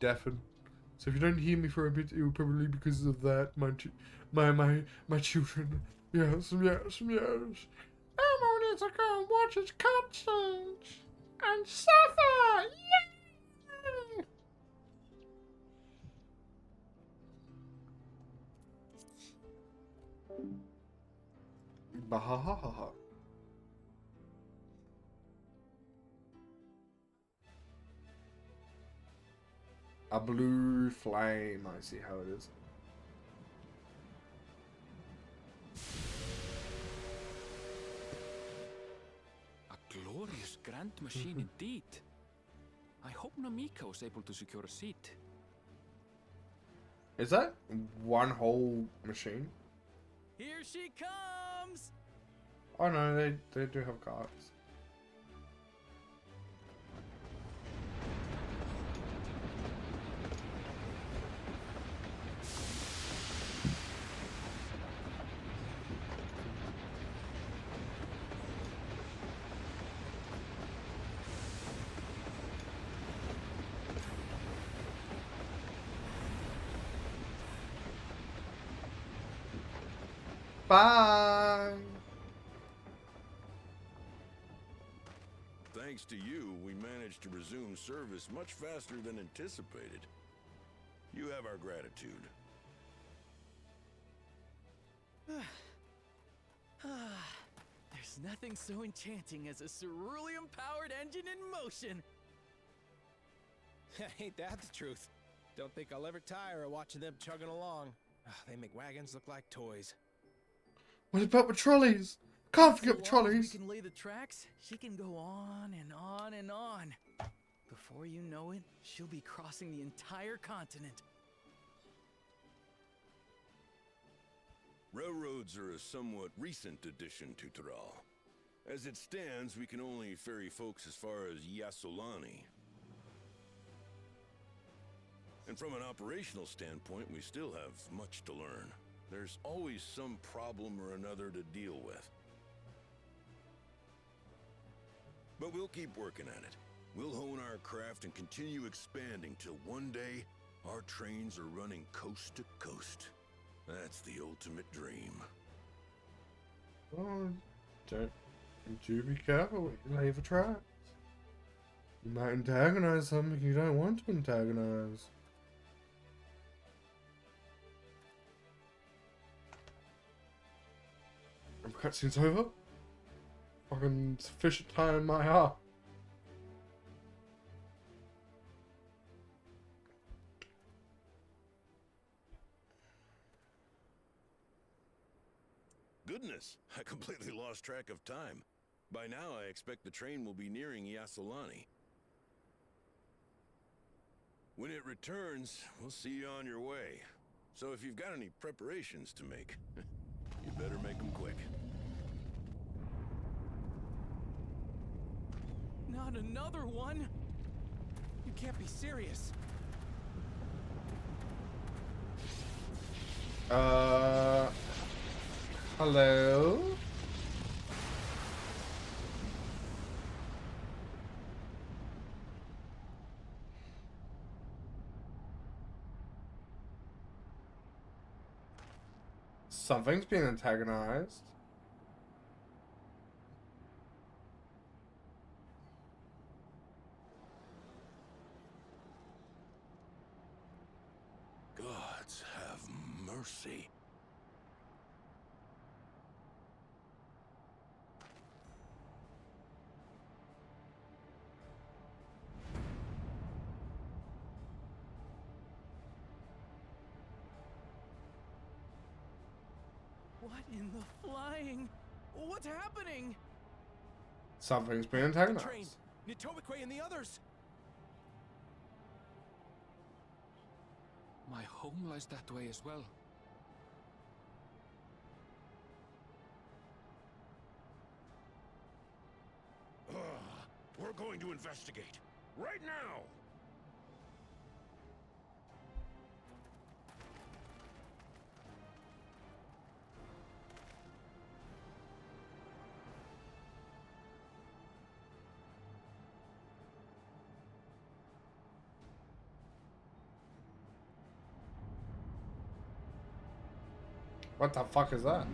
deafen. So if you don't hear me for a bit, it will probably be because of that. My children. Yes. I'm only to go and watch its cutscenes and suffer. Yay! Bahahaha. A blue flame, I see how it is. A glorious grand machine indeed. I hope Namika was able to secure a seat. Is that one whole machine? Here she comes! Oh no, they do have carts. Bye! Thanks to you, we managed to resume service much faster than anticipated. You have our gratitude. There's nothing so enchanting as a cerulean-powered engine in motion. Ain't that the truth? Don't think I'll ever tire of watching them chugging along. They make wagons look like toys. What about the trolleys? Can't forget the So long as trolleys. we can lay the tracks, she can go on and on and on. Before you know it, she'll be crossing the entire continent. Railroads are a somewhat recent addition to Thrall. As it stands, we can only ferry folks as far as Yasolani. And from an operational standpoint, we still have much to learn. There's always some problem or another to deal with. But we'll keep working at it. We'll hone our craft and continue expanding till one day our trains are running coast to coast. That's the ultimate dream. Oh, do be careful what you lay for traps. You might antagonize something you don't want to antagonize. Cutscene's over. Fucking sufficient time in my heart. Goodness, I completely lost track of time. By now, I expect the train will be nearing Yasolani. When it returns, we'll see you on your way. So if you've got any preparations to make, you better make them quick. Not another one? You can't be serious. Hello? Something's being antagonized. Gods have mercy. What in the flying? What's happening? Something's being Train, antagonized. Nitobekwe and the others. My home lies that way as well. We're going to investigate. Right now! What the fuck is that?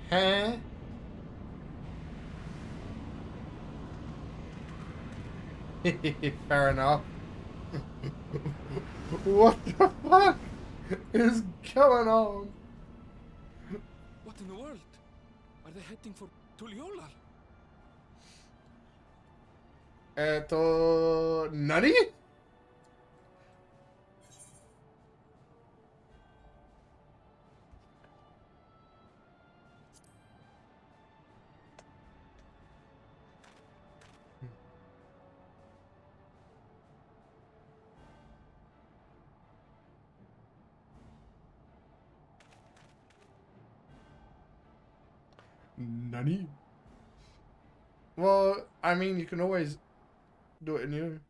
Huh? Fair enough. What the fuck is going on? What in the world? Are they heading for Tuliolal? Nani? Nani? Well, I mean, you can always do it in you.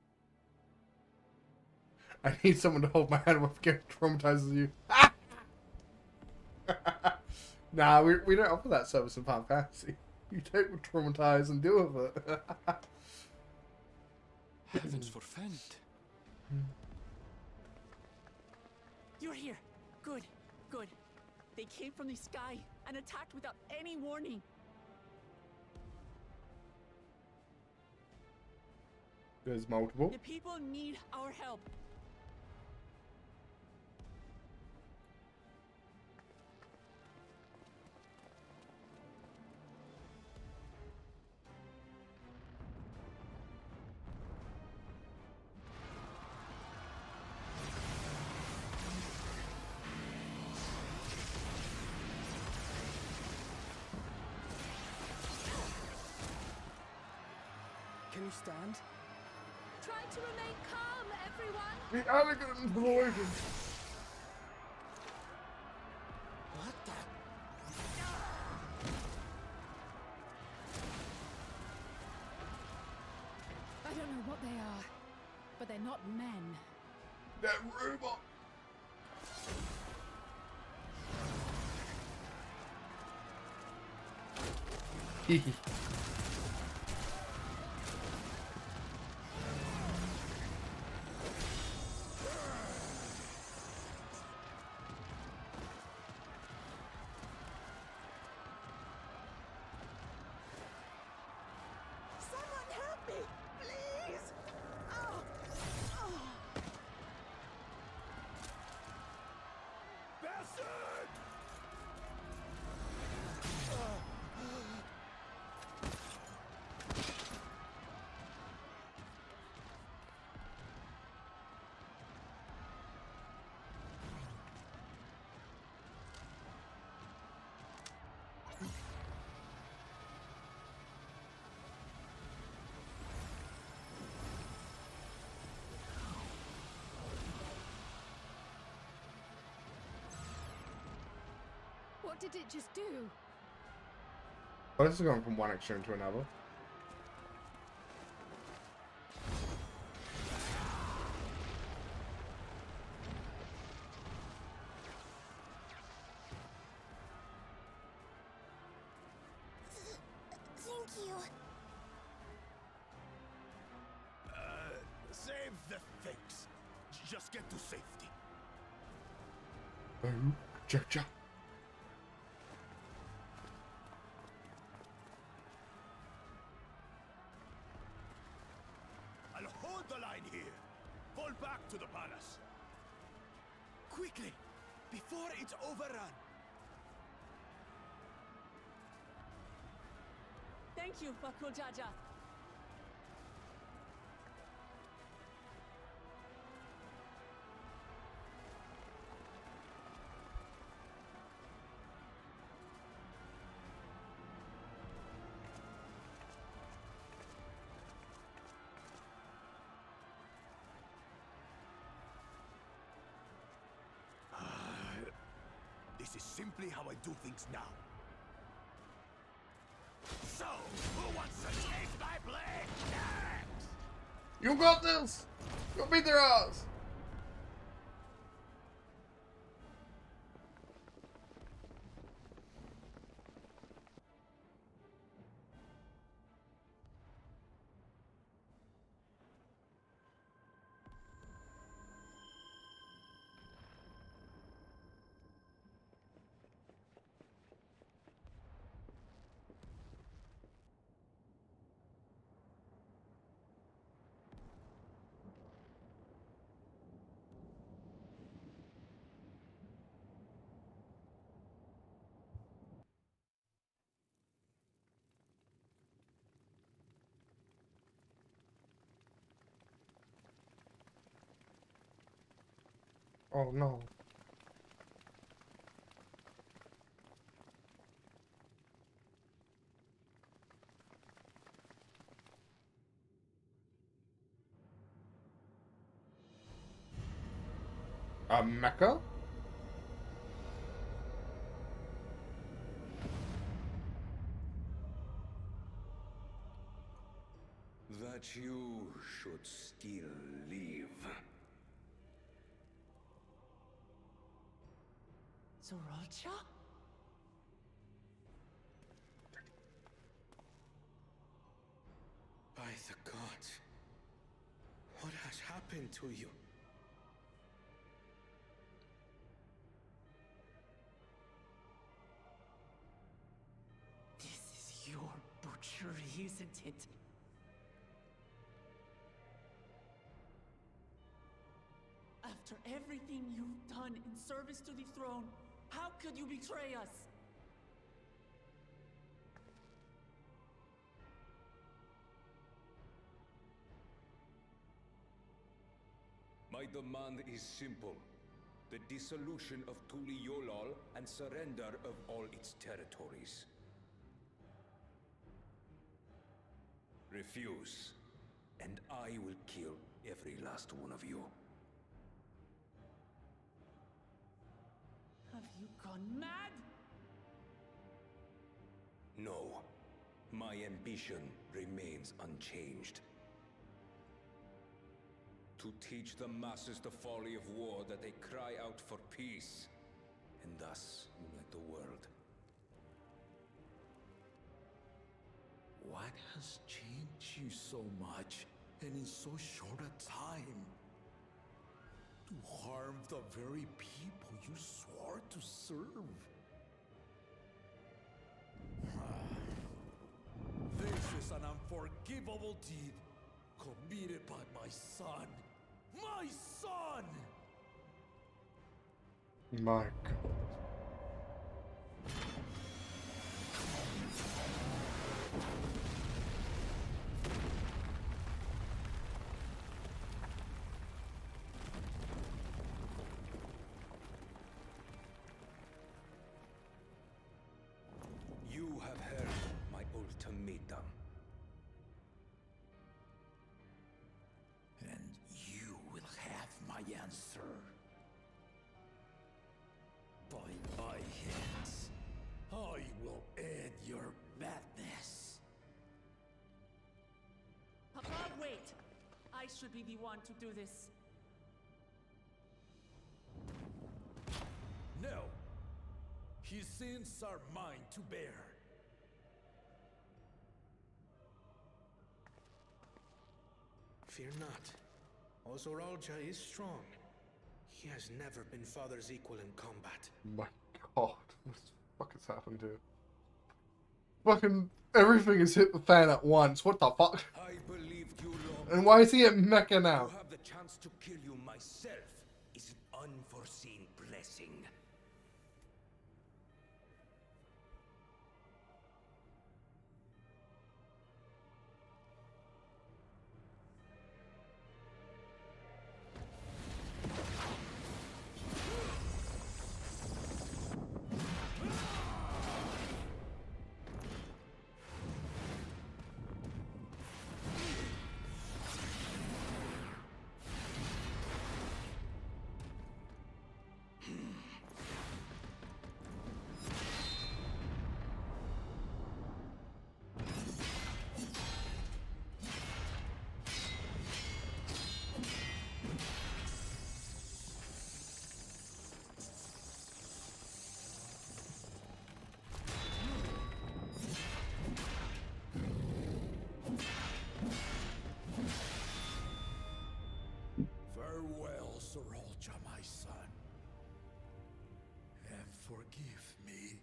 I need someone to hold my hand while get traumatizes you. Nah, we don't offer that service in Final Fantasy. You take traumatize and deal with it. Heavens forfend. You're here. Good, good. They came from the sky and attacked without any warning. There's multiple. The people need our help. Can you stand? Try to remain calm, everyone. The elegant explosion. What the? not men. That robot. Hehe. Someone help me, please! Oh. Oh. Bastard! What did it just do? Oh, this is going from one extreme to another. Thank you. Save the things. Just get to safety. Oh, cha-cha. I'll hold the line here. Fall back to the palace. Quickly, before it's overrun. Thank you, Bakul Jaja. This is simply how I do things now. So, who wants to taste my blade next? You got this! Go beat their ass! Oh no. A Mecca? That you should still live. Zorocha? By the gods, what has happened to you? This is your butchery, isn't it? After everything you've done in service to the throne, how could you betray us? My demand is simple. The dissolution of Tuliolol and surrender of all its territories. Refuse, and I will kill every last one of you. Have you gone mad? No. My ambition remains unchanged. To teach the masses the folly of war, that they cry out for peace, and thus unite the world. What has changed you so much, and in so short a time? To harm the very people you swore to serve. This is an unforgivable deed committed by my son. My son! My God. You have heard my ultimatum. And you will have my answer. By my hands, I will end your madness. Papa, wait! I should be the one to do this. No. His sins are mine to bear. Fear not. Ozoralja is strong. He has never been father's equal in combat. My God, what the fuck has happened here? Fucking everything has hit the fan at once. What the fuck? I believed you long. And why is he at Mecca now? To have the chance to kill you myself is an unforeseen blessing. Farewell, Zoralja, my son. And forgive me.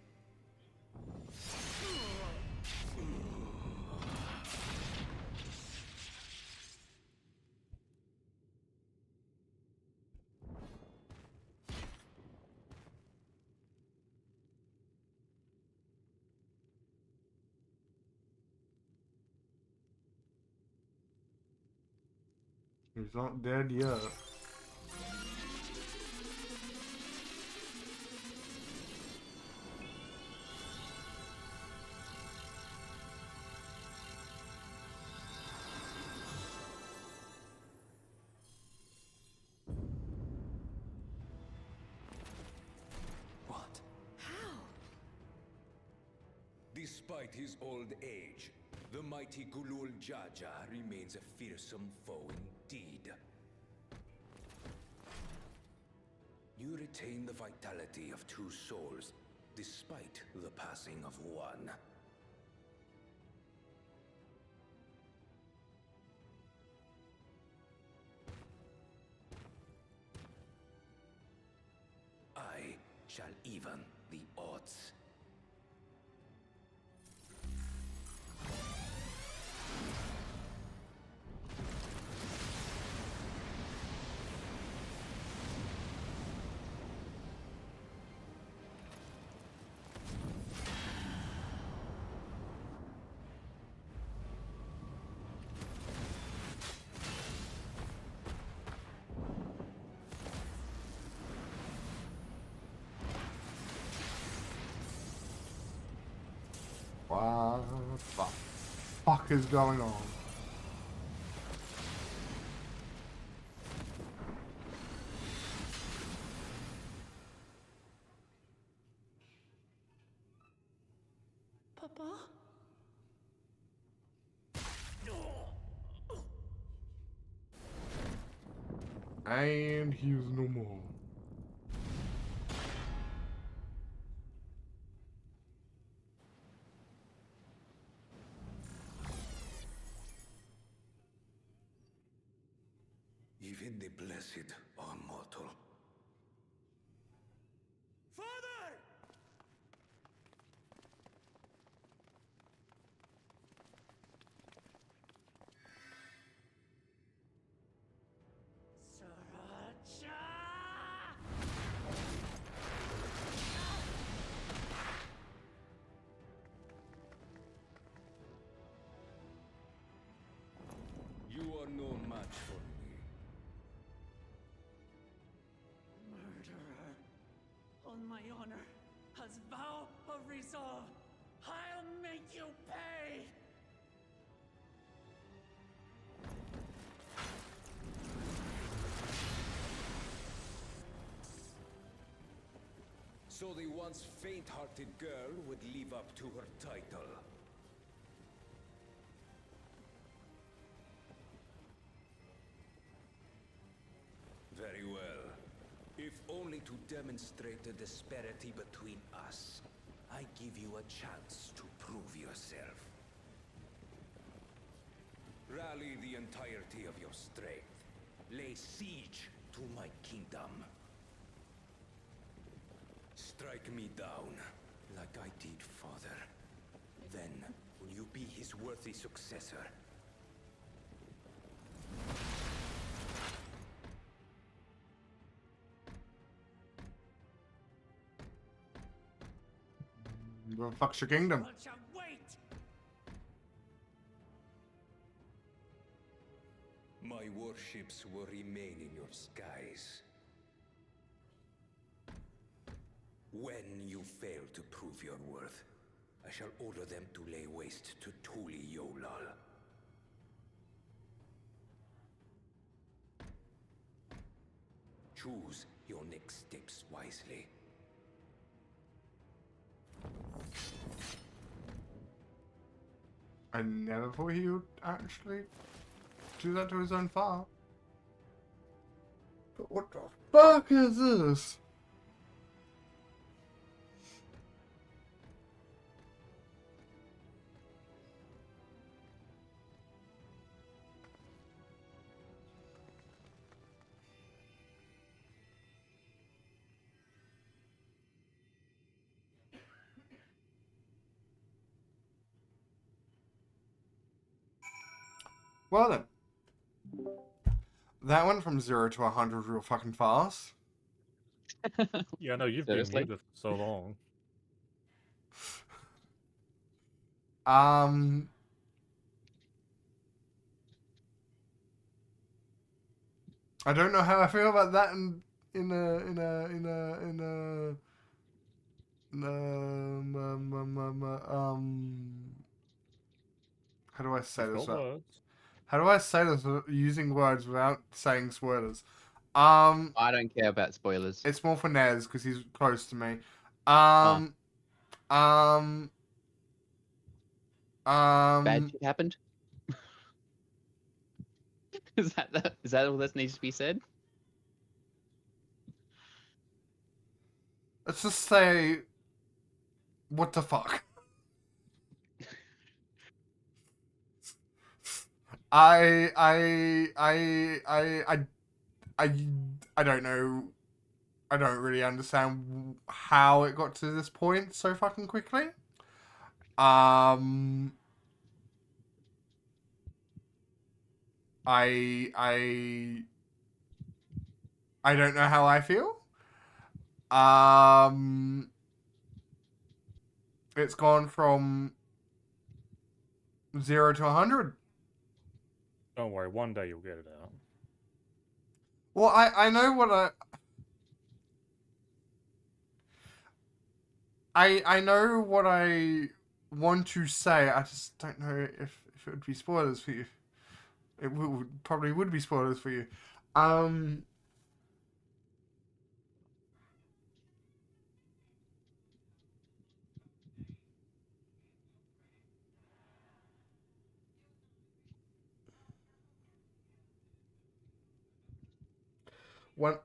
He's not dead yet. What? How? Despite his old age, the mighty Gulul Jaja remains a fearsome foe indeed. You retain the vitality of two souls, despite the passing of one. I shall even the odds. What the fuck is going on? Papa? And he is no more. Even the blessed are mortal. Father! You are no match for me. Murderer. On my honor, as vow of resolve, I'll make you pay! So the once faint-hearted girl would live up to her title. Very well. If only to demonstrate the disparity between us, I give you a chance to prove yourself. Rally the entirety of your strength. Lay siege to my kingdom. Strike me down, like I did father. Then, will you be his worthy successor? The fuck's your kingdom? Wait! My warships will remain in your skies. When you fail to prove your worth, I shall order them to lay waste to Tuli Yolal. Choose your next steps wisely. I never thought he would actually do that to his own father. But what the fuck is this? Well then. That went from 0 to 100 real fucking fast. Yeah, no, you've been muted for so long. I don't know how I feel about that how do I say this? How do I say this using words without saying spoilers? I don't care about spoilers. It's more for Nez because he's close to me. Bad shit happened. Is that all that needs to be said? Let's just say, what the fuck? I don't know. I don't really understand how it got to this point so fucking quickly. I don't know how I feel. It's gone from 0 to 100. Don't worry, one day you'll get it out. Well, I know what I know what I want to say. I just don't know if it would be spoilers for you. It probably would be spoilers for you. When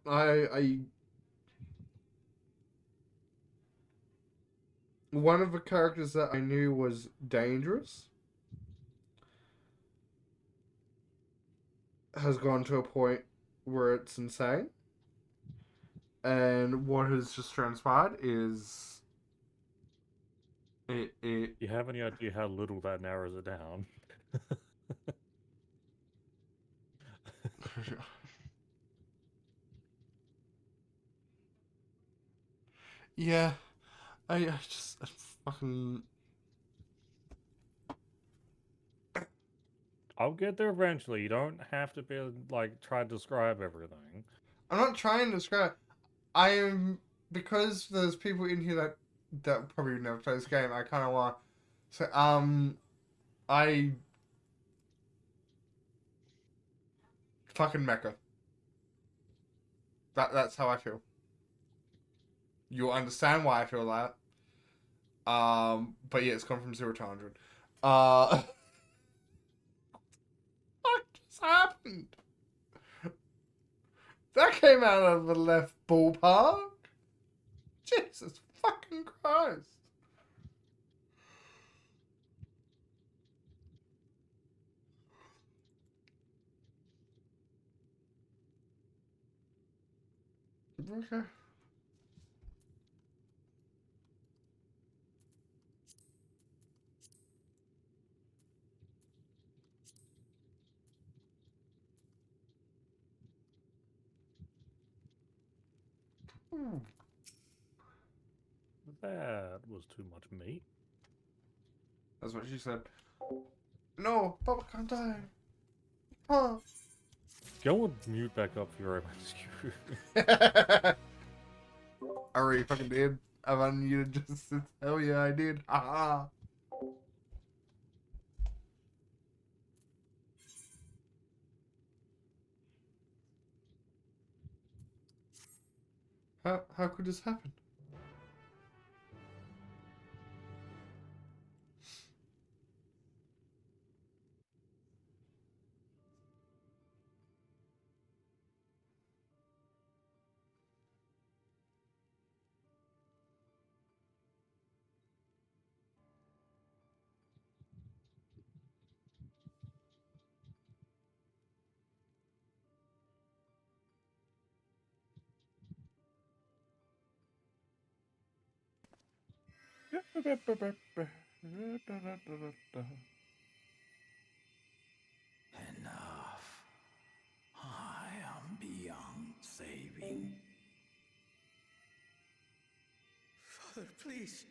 one of the characters that I knew was dangerous has gone to a point where it's insane. And what has just transpired is it You have any idea how little that narrows it down? yeah, I just fucking. I'll get there eventually. You don't have to be like try to describe everything. I'm not trying to describe. I am, because there's people in here that probably never play this game. I kind of want. So I fucking mecha. That's how I feel. You'll understand why I feel that. But yeah, it's gone from 0 to 100. What just happened? That came out of the left ballpark. Jesus fucking Christ. Okay. That was too much meat. That's what she said. No, Papa can't die. Huh. Go and mute back up for your MSQ. I already fucking did. I've unmuted just to tell you I did. Haha. How could this happen? Enough. I am beyond saving. Father, please.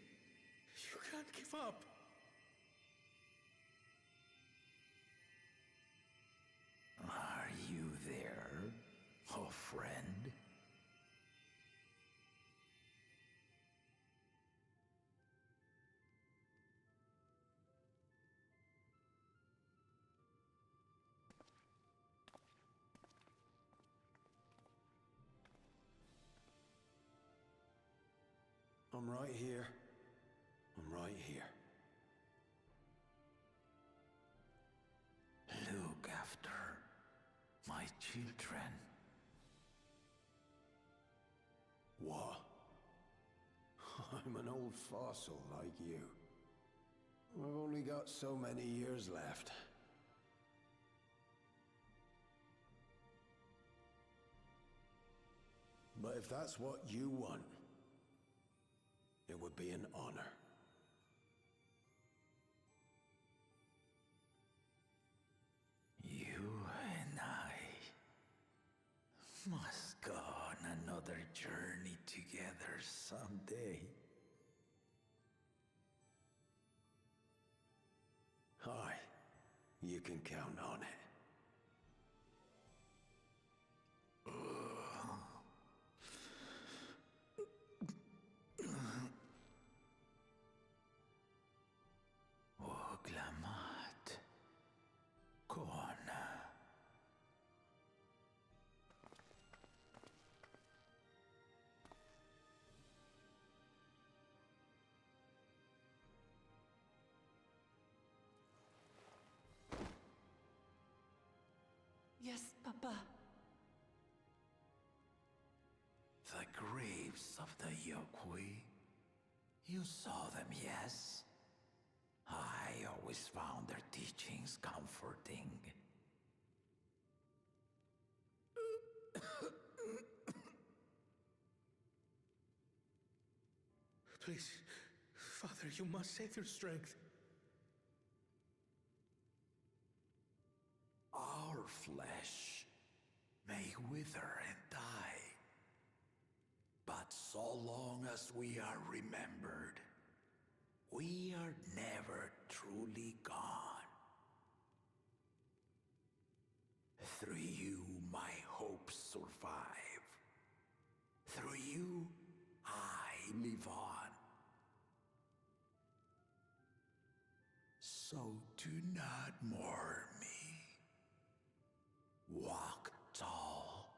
You can't give up. Are you there, oh friend? I'm right here. I'm right here. Look after my children. What? I'm an old fossil like you. I've only got so many years left. But if that's what you want, it would be an honor. You and I must go on another journey together someday. Aye, you can count on it. Oglamat. Kona. Kui. You saw them, yes? I always found their teachings comforting. Please, Father, you must save your strength. Our flesh may wither and die, but so long as we are remembered, we are never truly gone. Through you, my hopes survive. Through you, I live on. So do not mourn me. Walk tall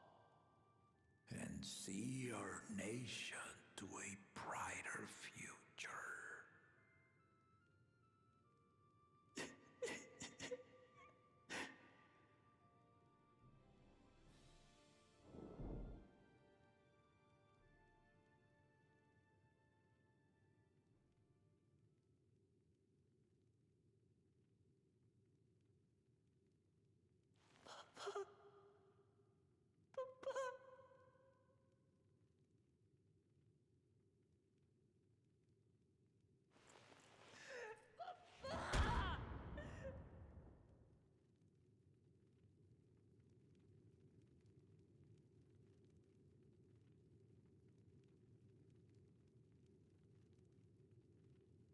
and see our nation to a brighter future.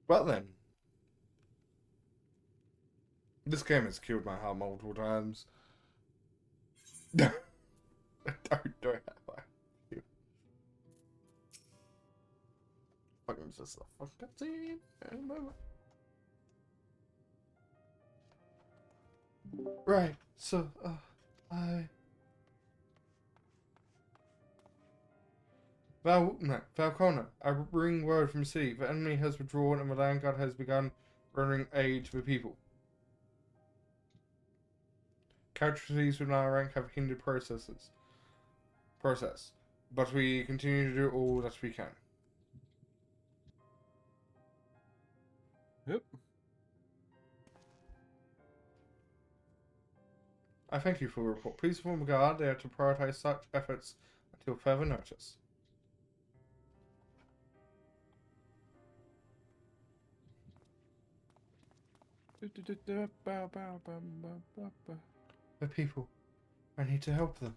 Well then. This game has killed my heart multiple times. I don't know how I feel. Fucking just a fucking cutscene. Right, so, Falcona, I bring word from sea. The enemy has withdrawn and the land guard has begun rendering aid to the people. Casualties within our rank have hindered process, but we continue to do all that we can. Yep. I thank you for the report. Please inform the guard they are to prioritize such efforts until further notice. The people. I need to help them.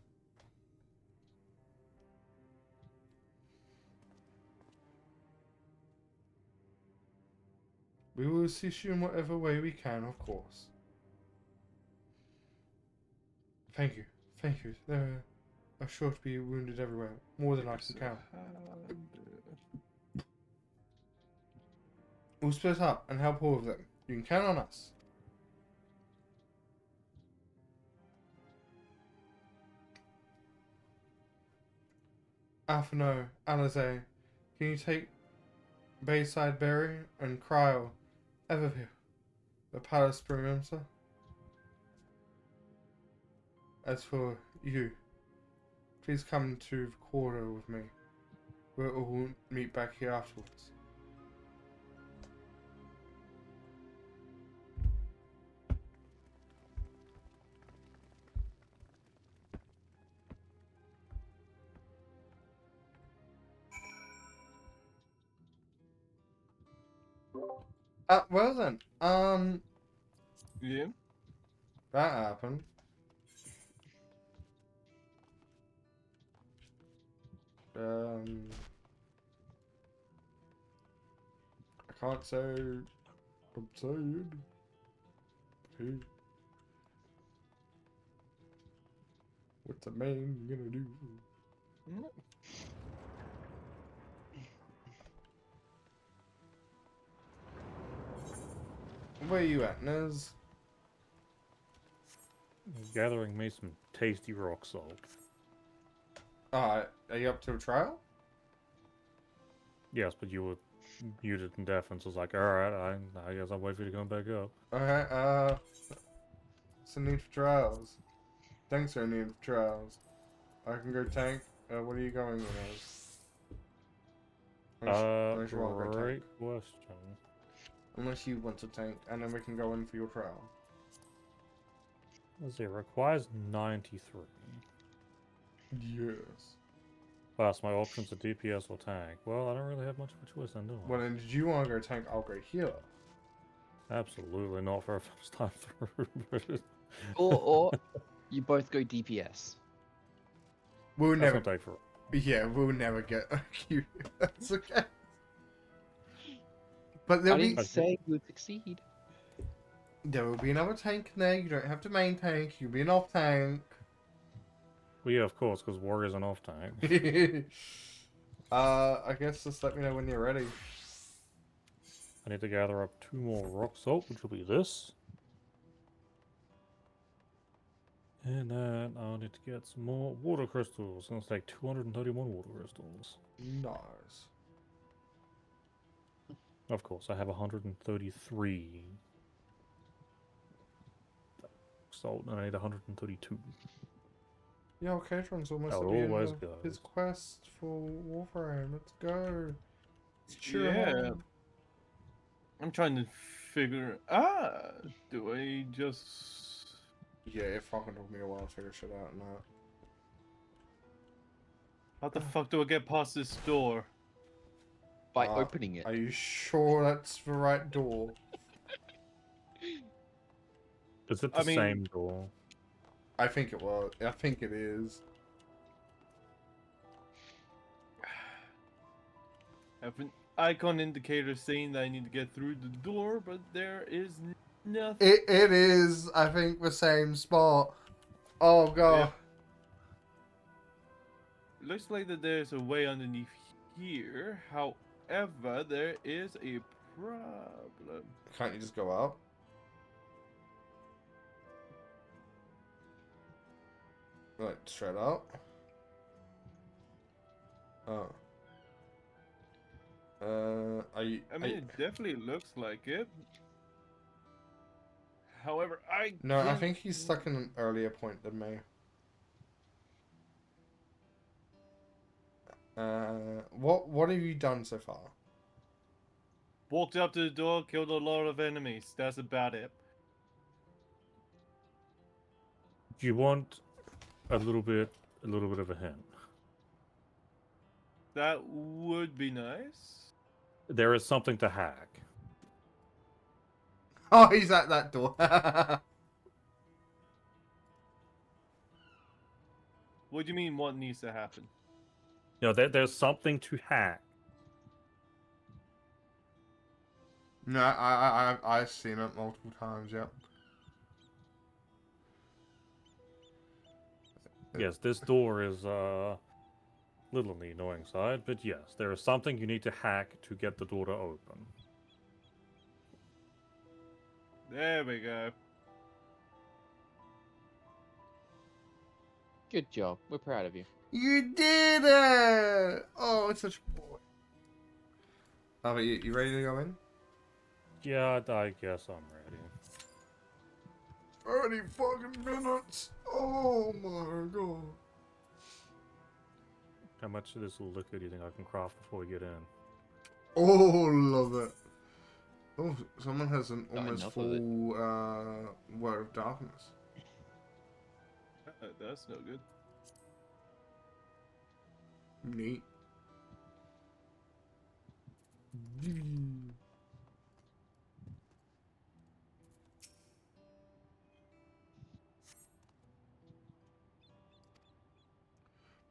We will assist you in whatever way we can, of course. Thank you. Thank you. There are sure to be wounded everywhere. More than I can count. We'll split up and help all of them. You can count on us. Alphano, Alizé, can you take Bayside Berry and Cryo, Everview, the Palace Perimeter? As for you, please come to the quarter with me. We'll all meet back here afterwards. Well then, yeah, that happened. I can't say I'm tired. Hey, what's a man gonna do? Where you at, Nez? Gathering me some tasty rock salt. Are you up to a trial? Yes, but you were muted and deaf, and so I was like, alright, I guess I'll wait for you to come back up. Alright, it's a need for trials. Thanks for a need for trials. I can go tank. What are you going with? Unless you want to go tank. Great question. Unless you want to tank, and then we can go in for your trial. Let's see, it requires 93. Yes. Plus, my options are DPS or tank. Well, I don't really have much of a choice then, do I? Well, then, did you want to go tank? I'll go healer. Absolutely not for a first time through. Or you both go DPS. We'll That's never. not take for. Yeah, we'll never get a Q. That's okay. But I there'll be didn't say you would succeed. there will be another tank in there. You don't have to main tank. You'll be an off tank. Well, yeah, of course, because Warrior's an off tank. I guess just let me know when you're ready. I need to gather up 2 more rock salt, which will be this. And then I'll need to get some more water crystals. It's going to take 231 water crystals. Nice. Of course, I have 133 salt, and I need 132. Yeah, Catron's almost That at the would end always of go. his quest for Warframe. Let's go. Let's cheer Yeah. on. I'm trying to figure. Do I just? Yeah, it fucking took me a while to figure shit out and that. How the fuck do I get past this door? By opening it. Are you sure that's the right door? Is it the same door? I think it was. I think it is. I have an icon indicator saying that I need to get through the door, but there is nothing. It is, I think, the same spot. Oh, God. It looks like that there's a way underneath here. However, there is a problem. Can't you just go up? Like, straight up? Oh. Are you... I mean, it definitely looks like it. However, No, I think he's stuck in an earlier point than me. What have you done so far? Walked up to the door, killed a lot of enemies. That's about it. Do you want a little bit of a hint? That would be nice. There is something to hack. Oh, he's at that door. What do you mean? What needs to happen? No, there's something to hack. No, I've seen it multiple times. Yep. Yes, this door is little on the annoying side, but yes, there is something you need to hack to get the door to open. There we go. Good job. We're proud of you. You did it! Oh, it's such a boy. Oh, but you ready to go in? Yeah, I guess I'm ready. 30 fucking minutes! Oh my god. How much of this liquor do you think I can craft before we get in? Oh, love it. Oh, someone has an Not almost enough of it. full Word of Darkness. That's no good. Neat.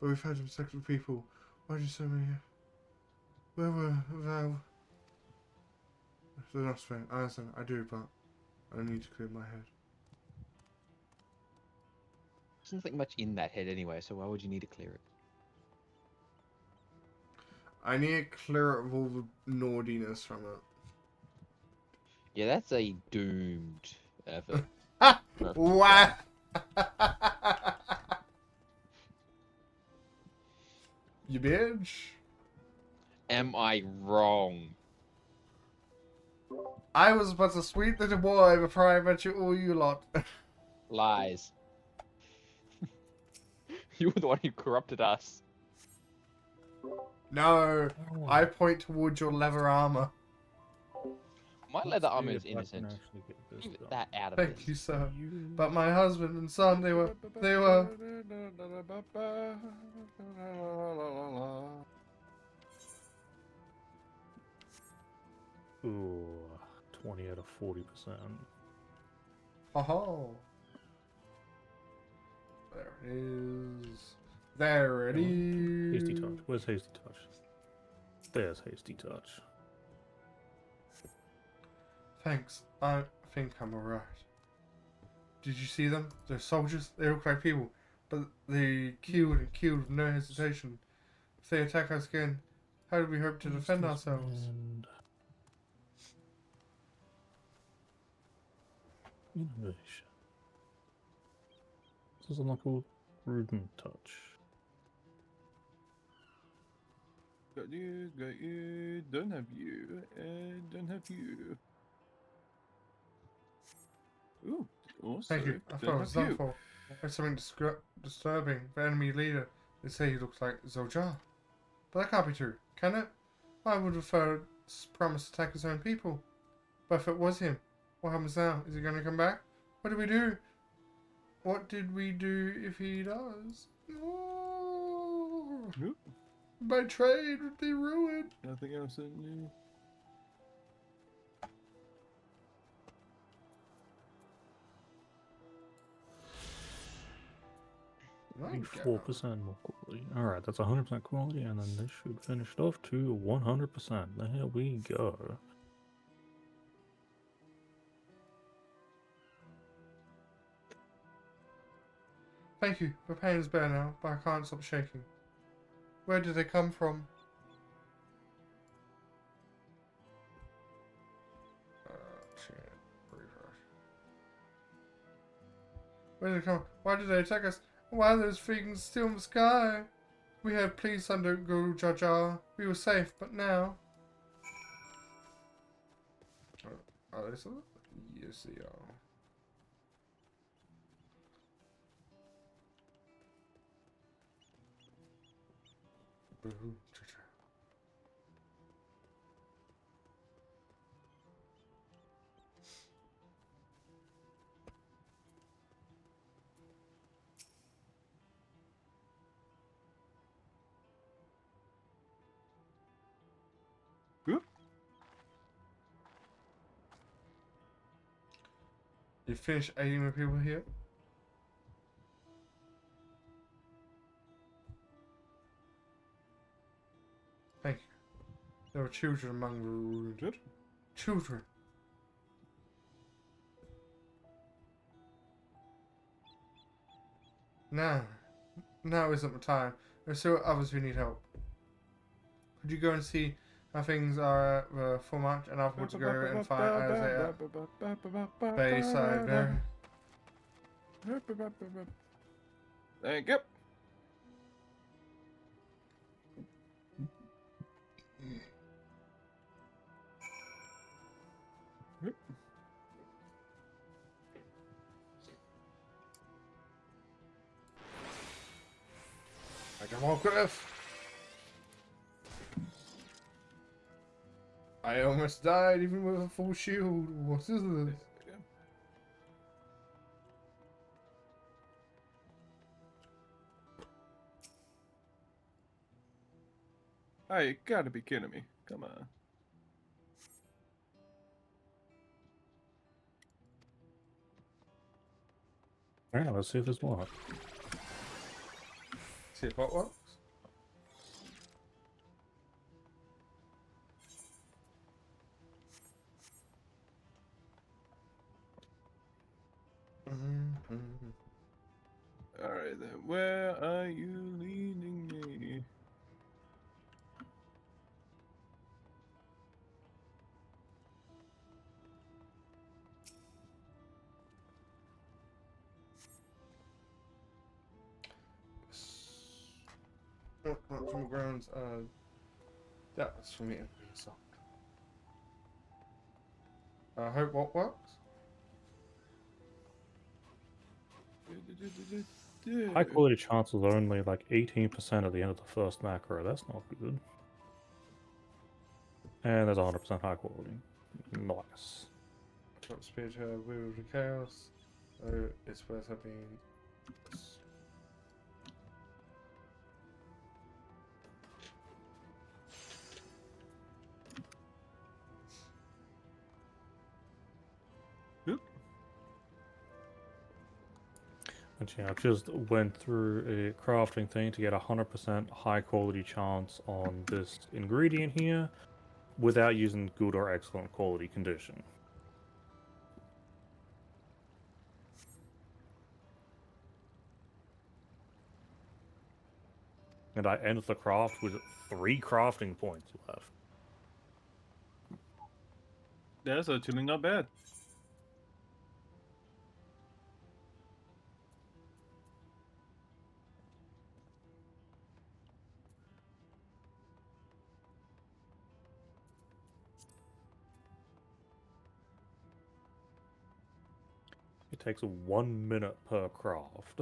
But we've had some sexual people. Why'd you send me here? Where were Val? That's fair. I understand. I do, but I need to clear my head. There's nothing much in that head anyway, so why would you need to clear it? I need to clear it of all the naughtiness from it. Yeah, that's a doomed effort. Wow! You bitch? Am I wrong? I was but a sweet little boy before I met you all you lot. Lies. You were the one who corrupted us. No, Oh, I point towards your leather armor. My let's leather see armor if is I can innocent. actually get this Leave done. that out of Thank this. you, sir. You- But my husband and son, they were. Ooh, 20 out of 40%. Oh. There it is. There it Hasty is. touch. Where's hasty touch? There's hasty touch. Thanks. I think I'm alright. Did you see them? They're soldiers. They look like people. But they killed and killed with no hesitation. If they attack us again, how do we hope to defend ourselves? And... Innovation. This is not called Rudent Touch. Got you, don't have you, and don't have you. Ooh, also, Thank you. I thought don't it was have done you. for. There's something disturbing. The enemy leader. They say he looks like Zojar. But that can't be true, can it? I would have promised to attack his own people. But if it was him, what happens now? Is he going to come back? What do we do? What did we do if he does? Oh, Nope. my trade would be ruined. Nothing else in you. There you go. 4% more quality. Alright, that's 100% quality, and then this should finish it off to 100%. There we go. Thank you. The pain is better now, but I can't stop shaking. Where did they come from? Shit. Refresh. Where did they come? Why did they attack us? Why are those things still in the sky? We had peace under Guru Jaja. We were safe, but now... Are they still? Yes, they are. Guru Jaja. Whoop. You finished aiding the people here? Thank you. There were children among the wounded. Children. Now isn't the time. There are still others who need help. Could you go and see how things are at the format and afterwards go and find Isaiah Bayside there? Thank you. I can walk with. I almost died even with a full shield. What is this? Oh, you gotta be kidding me. Come on. Alright, let's see if this works. See if what works. Alright then, where are you leading me? From grounds, that was for me and so. I hope what works. High quality chances are only like 18% at the end of the first macro. That's not good. And there's 100% high quality. Nice. Top speed to Wheel of the Chaos. So it's worth having. And yeah, I just went through a crafting thing to get a 100% high quality chance on this ingredient here without using good or excellent quality condition. And I ended the craft with 3 crafting points left. That's actually not bad. It takes 1 minute per craft.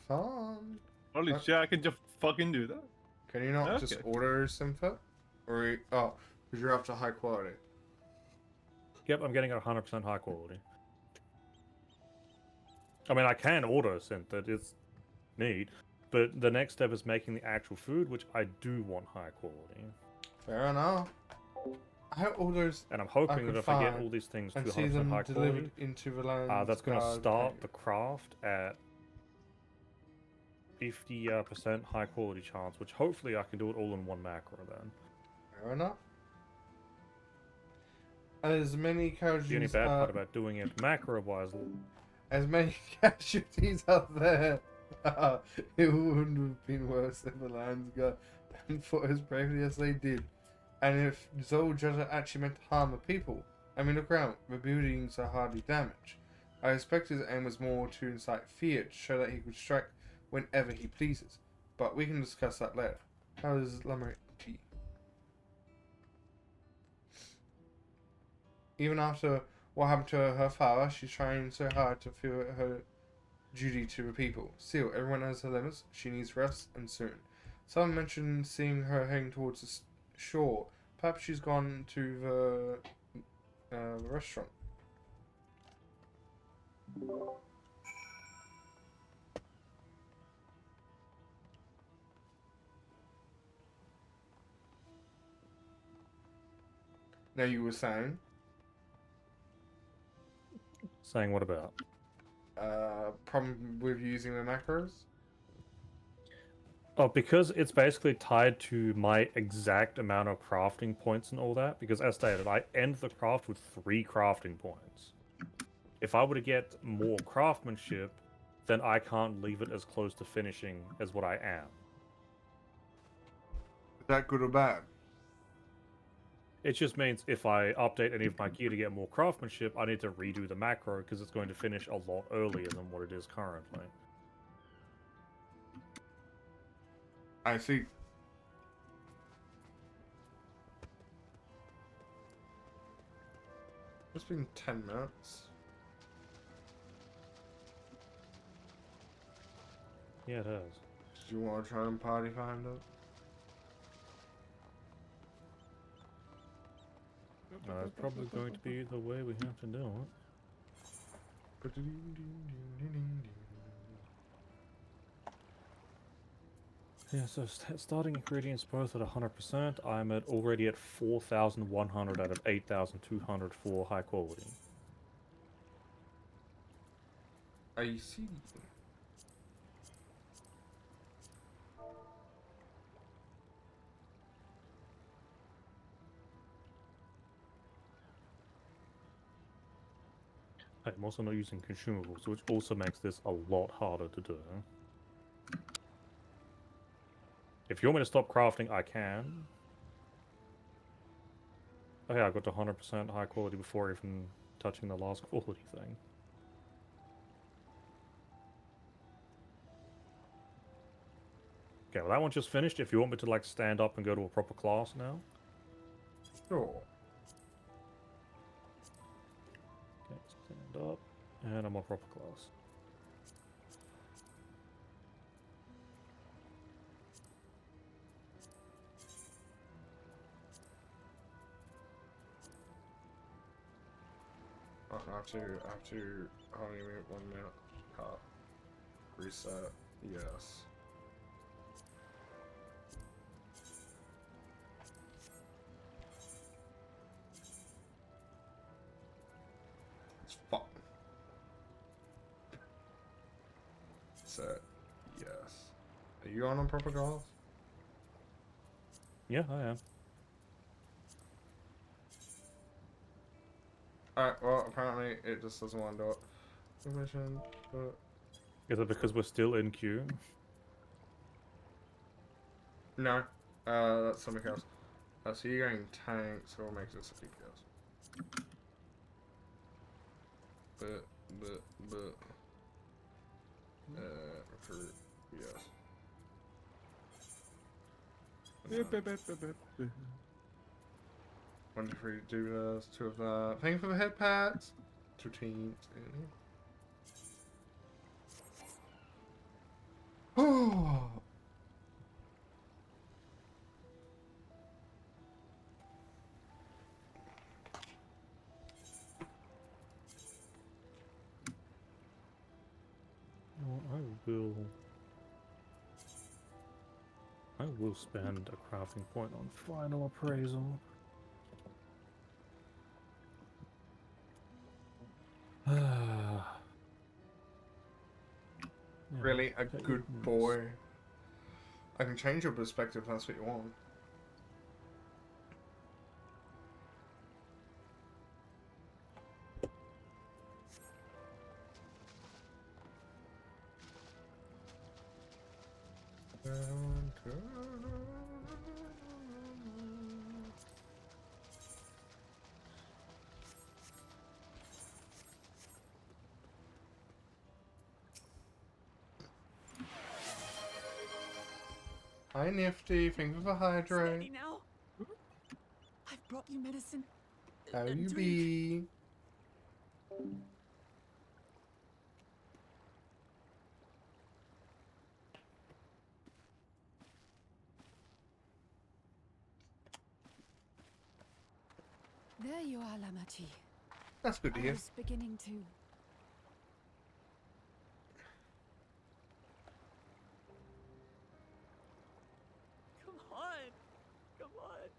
Fun. Holy shit, I can just fucking do that. Can you not just order Sephirot? Or oh, because you're after high quality. Yep, I'm getting a 100% high quality. I mean, I can auto synth it, it's neat, but the next step is making the actual food, which I do want high quality. Fair enough. I hope all those. And I'm hoping that if I get all these things to 100% high quality, into the lands, that's going to start the craft at 50% high quality chance, which hopefully I can do it all in one macro then. Fair enough. As many casualties. The only bad part about doing it macro wise. As many casualties out there. It wouldn't have been worse if the lands got and fought as bravely as they did. And if soldiers are actually meant to harm the people, I mean, look around, the buildings are hardly damaged. I expect his aim was more to incite fear to show that he could strike whenever he pleases. But we can discuss that later. How is Lamaric? Even after what happened to her father, she's trying so hard to feel her duty to the people. Still, everyone has her limits. She needs rest, and soon. Someone mentioned seeing her heading towards the shore. Perhaps she's gone to the restaurant. Now you were saying? Saying what about? Problem with using the macros? Oh, because it's basically tied to my exact amount of crafting points and all that. Because as stated, I end the craft with 3 crafting points. If I were to get more craftsmanship, then I can't leave it as close to finishing as what I am. Is that good or bad? It just means if I update any of my gear to get more craftsmanship, I need to redo the macro because it's going to finish a lot earlier than what it is currently. I see. It's been 10 minutes. Yeah, it has. Do you want to try and party find it? It's probably going to be the way we have to do it. Yeah, so starting ingredients both at 100%, I'm already at 4,100 out of 8,200 for high quality. I see. I'm also not using consumables, which also makes this a lot harder to do. If you want me to stop crafting, I can. Oh yeah, I got to 100% high quality before even touching the last quality thing. Okay, well that one just finished. If you want me to like stand up and go to a proper class now. Sure. Okay, stand up, and I'm on proper class. I have to, hold on, give me 1 minute. Cut. Reset. Yes. It's fun. Set. Yes. Are you on proper golf? Yeah, I am. Alright, well, apparently it just doesn't want to do it. Permission, but... Is it because we're still in queue? No. That's something else. So you're going tank, so we'll make this a DPS. But... recruit, yes. One, 2, 3, do this, 2 of that. Thank you for the head pats. 2 teams. Oh. I will spend a crafting point on final appraisal. Really, a good boy. I can change your perspective if that's what you want. Hi, Nifty. Thank you for hydrate. Steady now. I've brought you medicine. How you Drink. be? There you are, Lamachi. That's good to I hear. was beginning to. Come on. Come on.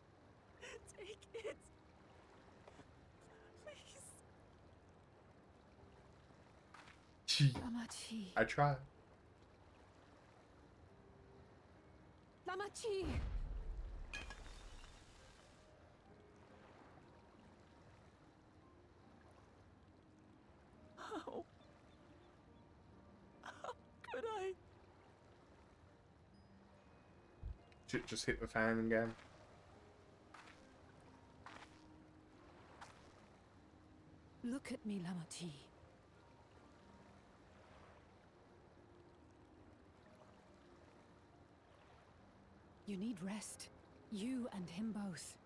Take it. Please. Lamachi. I tried. Lamachi! How could I? Just hit the fan again. Look at me, Lamachi. You need rest. You and him both.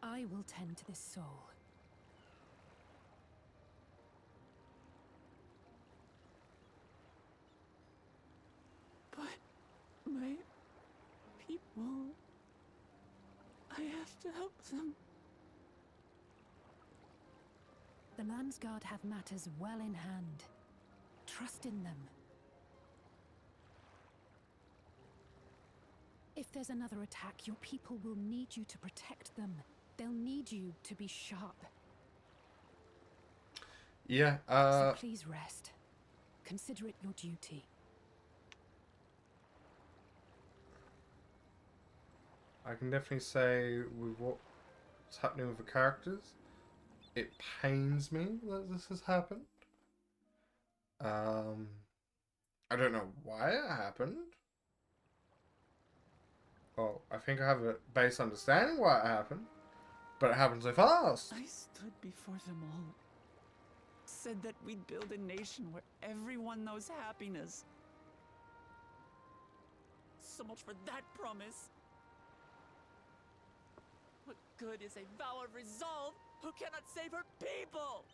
I will tend to this soul. But my people, I have to help them. The Landsguard have matters well in hand. Trust in them. If there's another attack, your people will need you to protect them. They'll need you to be sharp. Yeah, So please rest. Consider it your duty. I can definitely say with what's happening with the characters, it pains me that this has happened. I don't know why it happened. Well, I think I have a base understanding why it happened, but it happened so fast. I stood before them all. Said that we'd build a nation where everyone knows happiness. So much for that promise. What good is a vow of resolve who cannot save her people?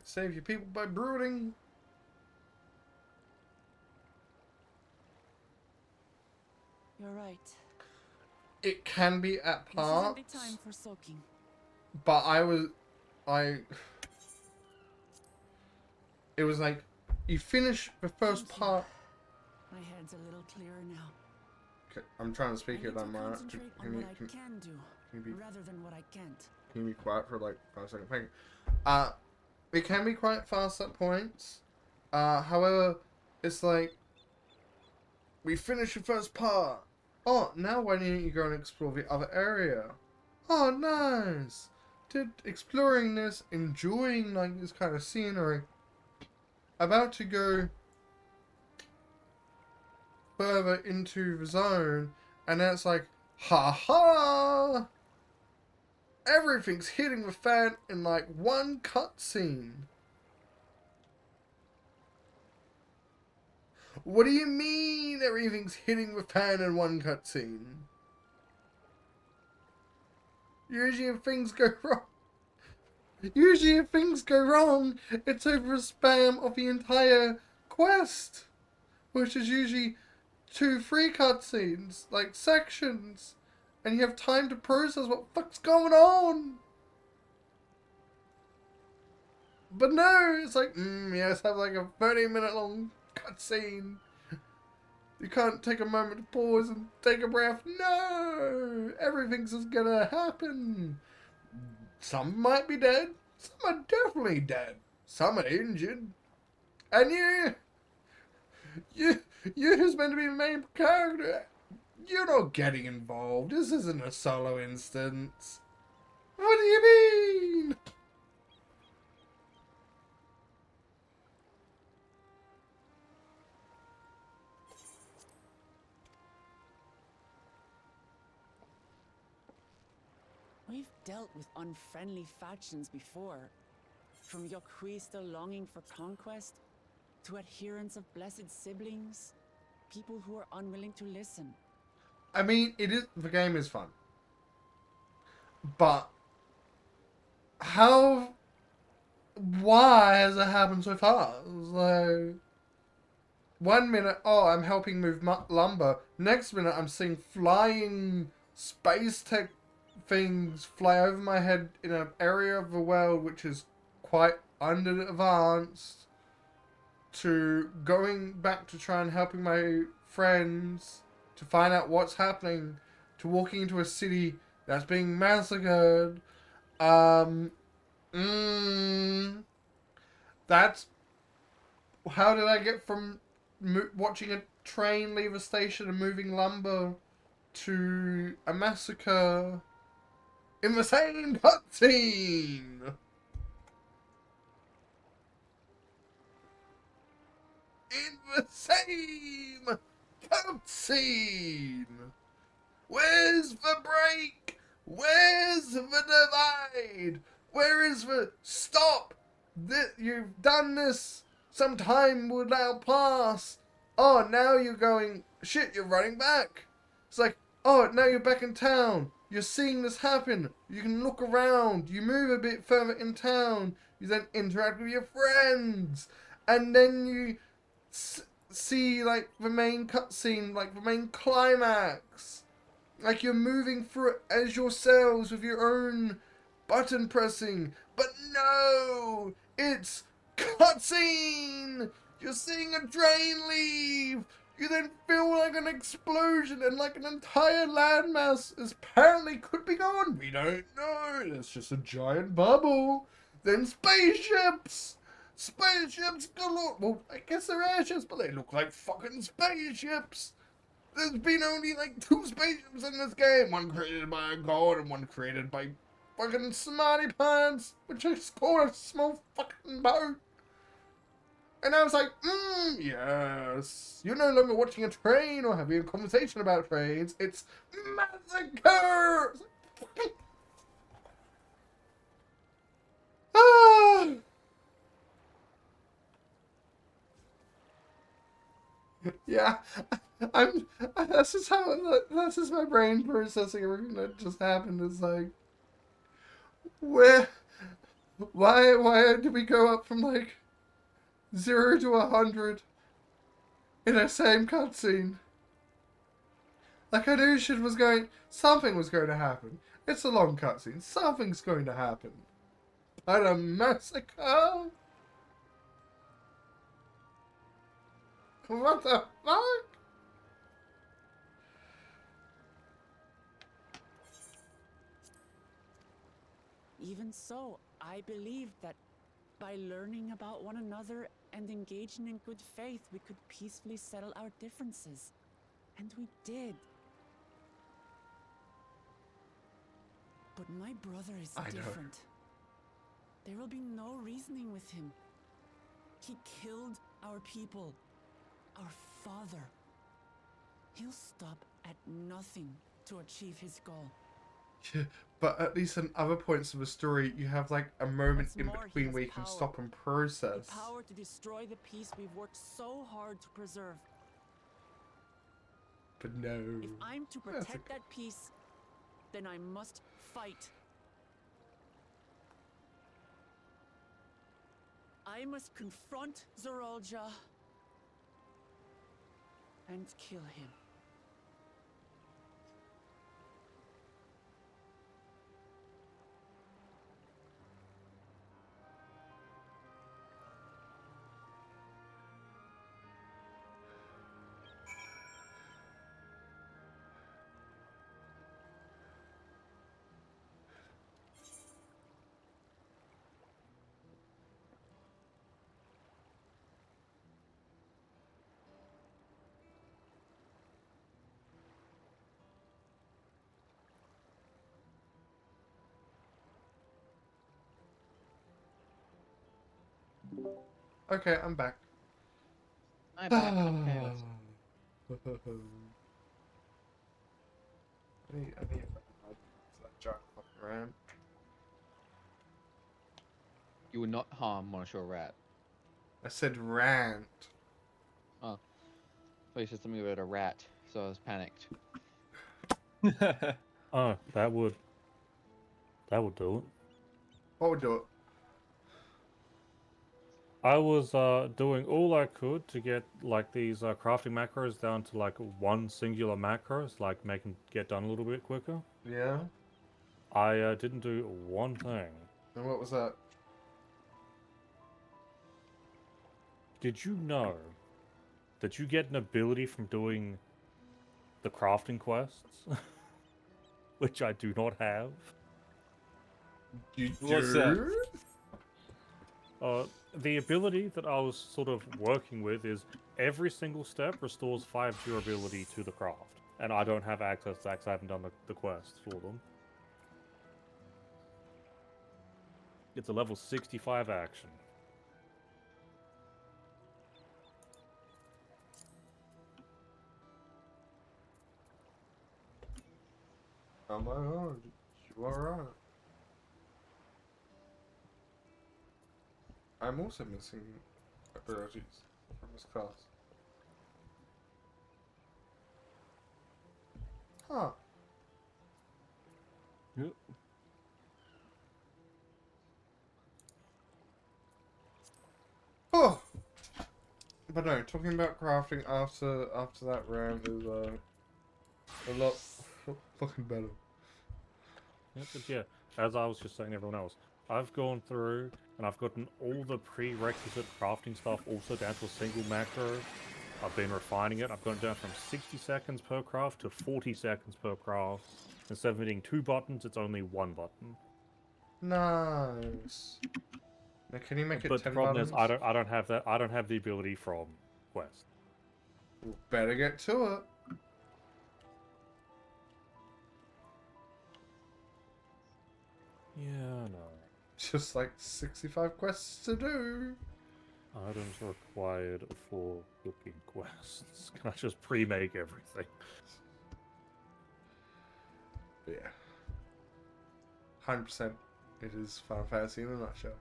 Save your people by brooding. You're right. It can be at This parts. isn't the time for sulking. But it was like, you finish the first part. My head's a little clearer now. Okay, I'm trying to speak I here, need to Dhamma. concentrate on what I can do, rather than what I can't. Can you be quiet for like 5 seconds? Thank you. It can be quite fast at points. However, it's like, we finished the first part. Oh, now why don't you go and explore the other area? Oh, nice. Did exploring this, enjoying like this kind of scenery. About to go further into the zone, and then it's like, ha ha! Everything's hitting the fan in like one cutscene. What do you mean everything's hitting the fan in one cutscene? Usually if things go wrong, it's over a spam of the entire quest. Which is usually 2-3 cutscenes, like sections. And you have time to process what the fuck's going on. But no, it's like, yes, have like a 30-minute long cutscene. You can't take a moment to pause and take a breath. No! Everything's just gonna happen. Some might be dead. Some are definitely dead. Some are injured. And you who's meant to be the main character, you're not getting involved. This isn't a solo instance. What do you mean? We've dealt with unfriendly factions before. From Yokwista longing for conquest, to adherents of blessed siblings, people who are unwilling to listen. I mean, the game is fun. But why has it happened so fast? Like, 1 minute, oh, I'm helping move lumber. Next minute, I'm seeing flying space tech things fly over my head in an area of the world which is quite under-advanced, to going back to try and helping my friends to find out what's happening, to walking into a city that's being massacred. That's... How did I get from watching a train leave a station and moving lumber to a massacre in the same cutscene? In the same cutscene! Where's the break? Where's the divide? Where is the stop? You've done this. Some time will now pass. Oh, now you're going, shit, you're running back. It's like, oh, now you're back in town. You're seeing this happen. You can look around. You move a bit further in town. You then interact with your friends. And then you see, like, the main cutscene, like, the main climax. Like, you're moving through it as yourselves with your own button pressing. But no! It's cutscene! You're seeing a train leave! You then feel like an explosion and like an entire landmass is apparently could be gone. We don't know. It's just a giant bubble. Then spaceships! Spaceships galore! Well, I guess they're airships, but they look like fucking spaceships! There's been only like 2 spaceships in this game. One created by a god and one created by fucking smarty pants, which is called a small fucking boat. And I was like, yes. You're no longer watching a train or having a conversation about trains. It's massacre! Ah! Yeah, that's just my brain processing everything that just happened. Is like, where Why did we go up from like 0 to 100 in the same cutscene? Like, I knew something was going to happen. It's a long cutscene. Something's going to happen. But a massacre? What the fuck? Even so, I believed that by learning about one another and engaging in good faith, we could peacefully settle our differences. And we did. But my brother is different. There will be no reasoning with him. He killed our people, our father. He'll stop at nothing to achieve his goal. Yeah, but at least in other points of the story, you have like a moment in between where you can stop and process. The power to destroy the peace we've worked so hard to preserve. But no. If I'm to protect that peace, then I must fight. I must confront Zorolja and kill him. Okay, I'm back. I'm back. Okay, I need that giant fucking ram. You will not harm Monsieur Rat. I said rant. Oh. I thought you said something about a rat, so I was panicked. Oh, that would do it. What would do it? I was doing all I could to get like these crafting macros down to like one singular macro, so, like get done a little bit quicker. Yeah. I didn't do one thing. And what was that? Did you know that you get an ability from doing the crafting quests, which I do not have? You What's do? The ability that I was sort of working with is every single step restores 5 durability to the craft. And I don't have access to that because I haven't done the quest for them. It's a level 65 action. Oh my god, you are right. I'm also missing abilities from this class. Huh. Yep. Oh! But no, talking about crafting after that round is a lot fucking better. Yeah, but yeah, as I was just saying to everyone else, I've gone through and I've gotten all the prerequisite crafting stuff also down to a single macro. I've been refining it. I've gone down from 60 seconds per craft to 40 seconds per craft. Instead of hitting 2 buttons, it's only 1 button. Nice. Now, can you make it 10 buttons? But the problem is, I don't have that. I don't have the ability from Quest. Well, better get to it. Yeah, I know. Just like 65 quests to do. Items required for booking quests. Can I just pre-make everything? But yeah. 100%. It is Final Fantasy in a nutshell.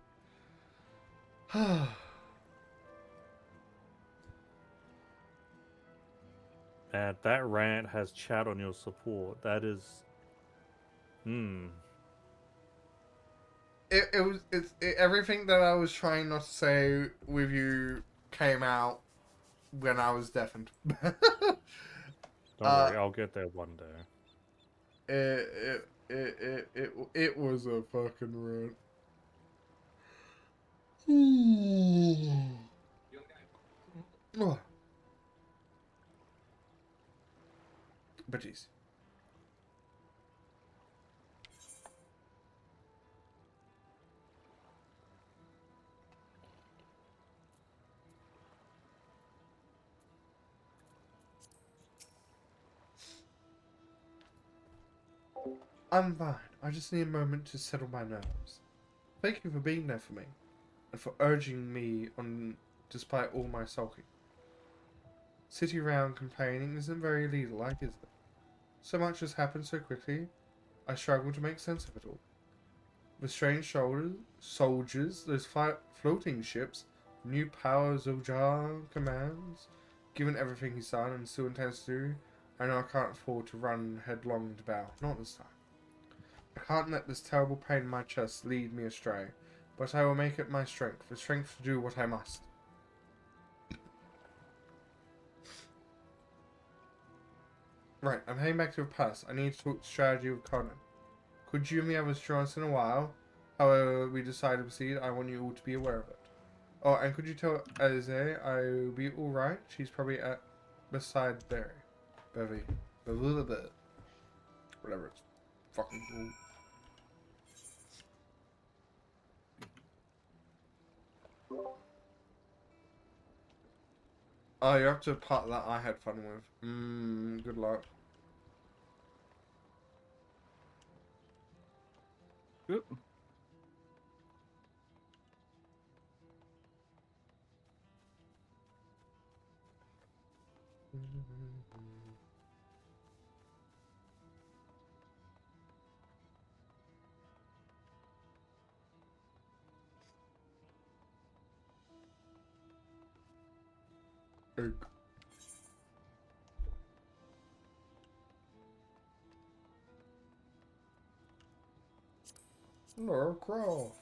And that rant has chat on your support. That is... everything that I was trying not to say with you came out when I was deafened. Don't worry, I'll get there one day. It was a fucking run. Oh. But geez. I'm fine. I just need a moment to settle my nerves. Thank you for being there for me, and for urging me on despite all my sulking. Sitting around complaining isn't very leader-like, is it? So much has happened so quickly, I struggle to make sense of it all. The strange soldiers, those floating ships, new powers Zoljar commands, given everything he's done and still intends to do, I know I can't afford to run headlong into battle. Not this time. I can't let this terrible pain in my chest lead me astray, but I will make it my strength, the strength to do what I must. Right, I'm heading back to the palace. I need to talk strategy with Conan. Could you and the others join us in a while? However we decide to proceed, I want you all to be aware of it. Oh, and could you tell Alize I'll be alright? She's probably beside Bevy. Whatever it's fucking cool. Oh, you're up to a part that I had fun with. Good luck. Good. Egg. Lara Croft.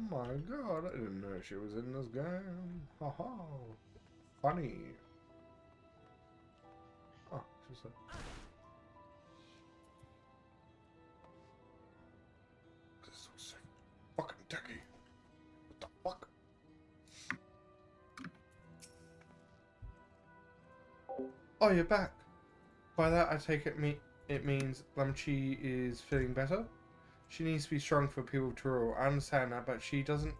My god, I didn't know she was in this game. Haha. Funny. Oh, she's a... This was so fucking techy. What the fuck? Oh, you're back. By that, I take it means Lamchi is feeling better? She needs to be strong for people to rule. I understand that, but she doesn't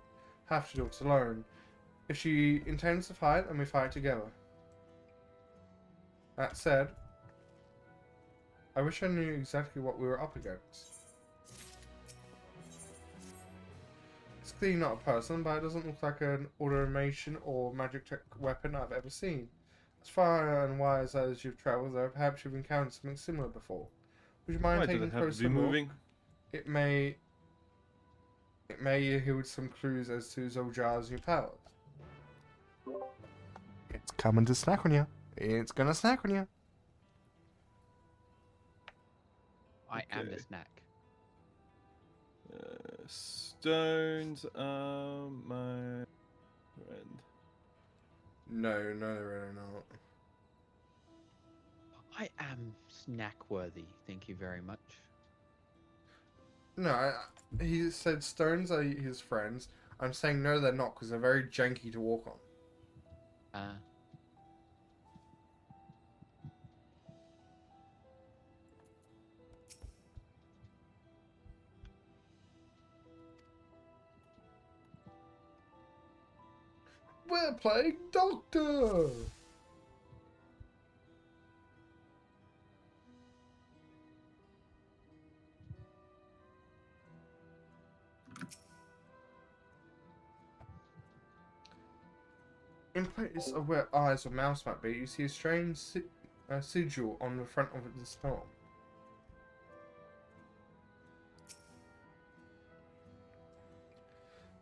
have to do it alone. If she intends to fight, then we fight together. That said, I wish I knew exactly what we were up against. It's clearly not a person, but it doesn't look like an automation or magic tech weapon I've ever seen. As far and wise as you've travelled, though, perhaps you've encountered something similar before. Would you mind taking a closer look? It may yield some clues as to Zoljar's new powers. It's coming to snack on you. It's gonna snack on you. I am the snack. Stones are my friend. No, they're really not. I am snack worthy. Thank you very much. No, he said stones are his friends. I'm saying no, they're not, because they're very janky to walk on. We're playing Doctor! In place of where eyes or mouths might be, you see a strange sigil on the front of the stone.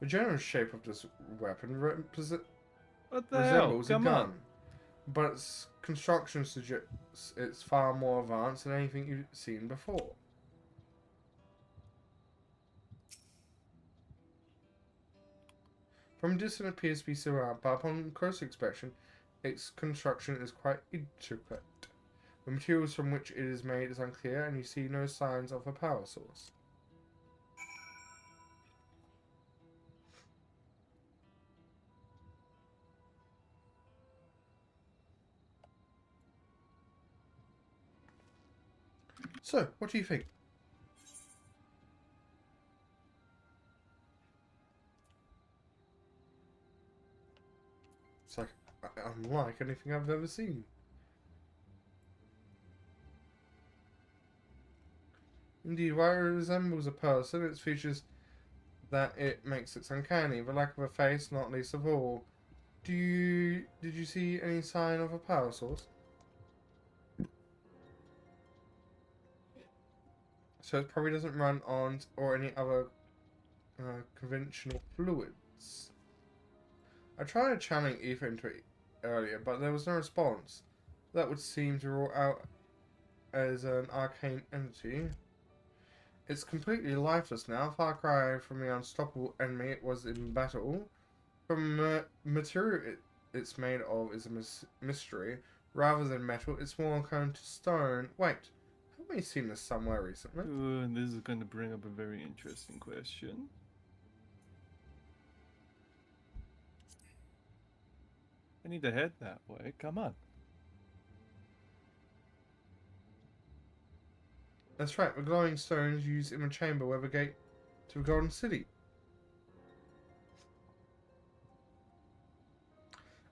The general shape of this weapon resembles a gun. but its construction suggests it's far more advanced than anything you've seen before. From a distance it appears to be surrounded, but upon close inspection, its construction is quite intricate. The materials from which it is made is unclear, and you see no signs of a power source. So, what do you think? It's like unlike anything I've ever seen. Indeed, while it resembles a person, its features that it makes it uncanny. The lack of a face, not least of all. Did you see any sign of a power source? So it probably doesn't run on or any other conventional fluids. I tried channeling ether into it earlier, but there was no response. That would seem to rule out as an arcane entity. It's completely lifeless now, far cry from the unstoppable enemy it was in battle. From material it's made of is a mystery. Rather than metal, it's more akin to stone. Wait, haven't we seen this somewhere recently? Ooh, this is going to bring up a very interesting question. I need to head that way. Come on. That's right, the glowing stones used in the chamber were the gate to the Golden City.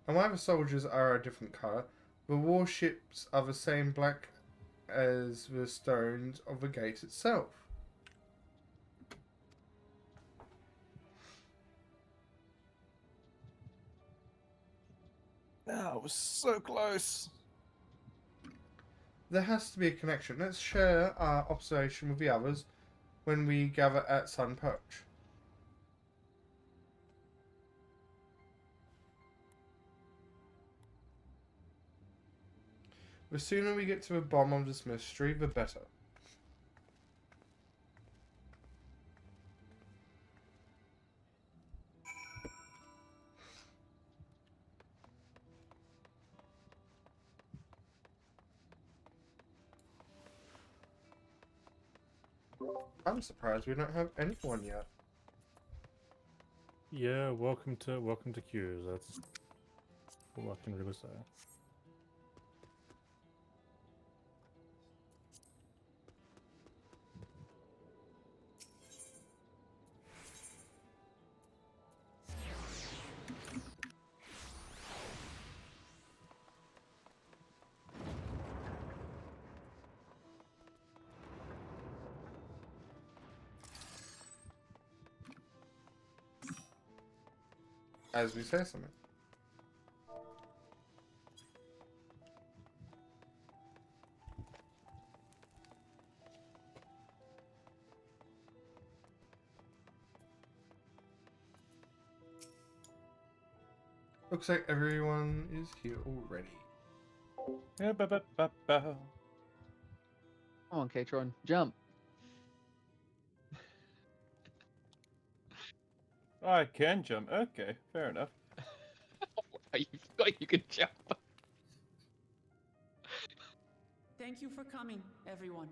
And while the soldiers are a different colour, the warships are the same black as the stones of the gate itself. That was so close. There has to be a connection. Let's share our observation with the others when we gather at Sun Perch. The sooner we get to the bottom of this mystery, the better. I'm surprised we don't have anyone yet. Yeah, welcome to Q's. That's all I can really say. As we say something. Looks like everyone is here already. Come on, Katron, jump. I can jump. Okay, fair enough. You forgot you could jump. Thank you for coming, everyone.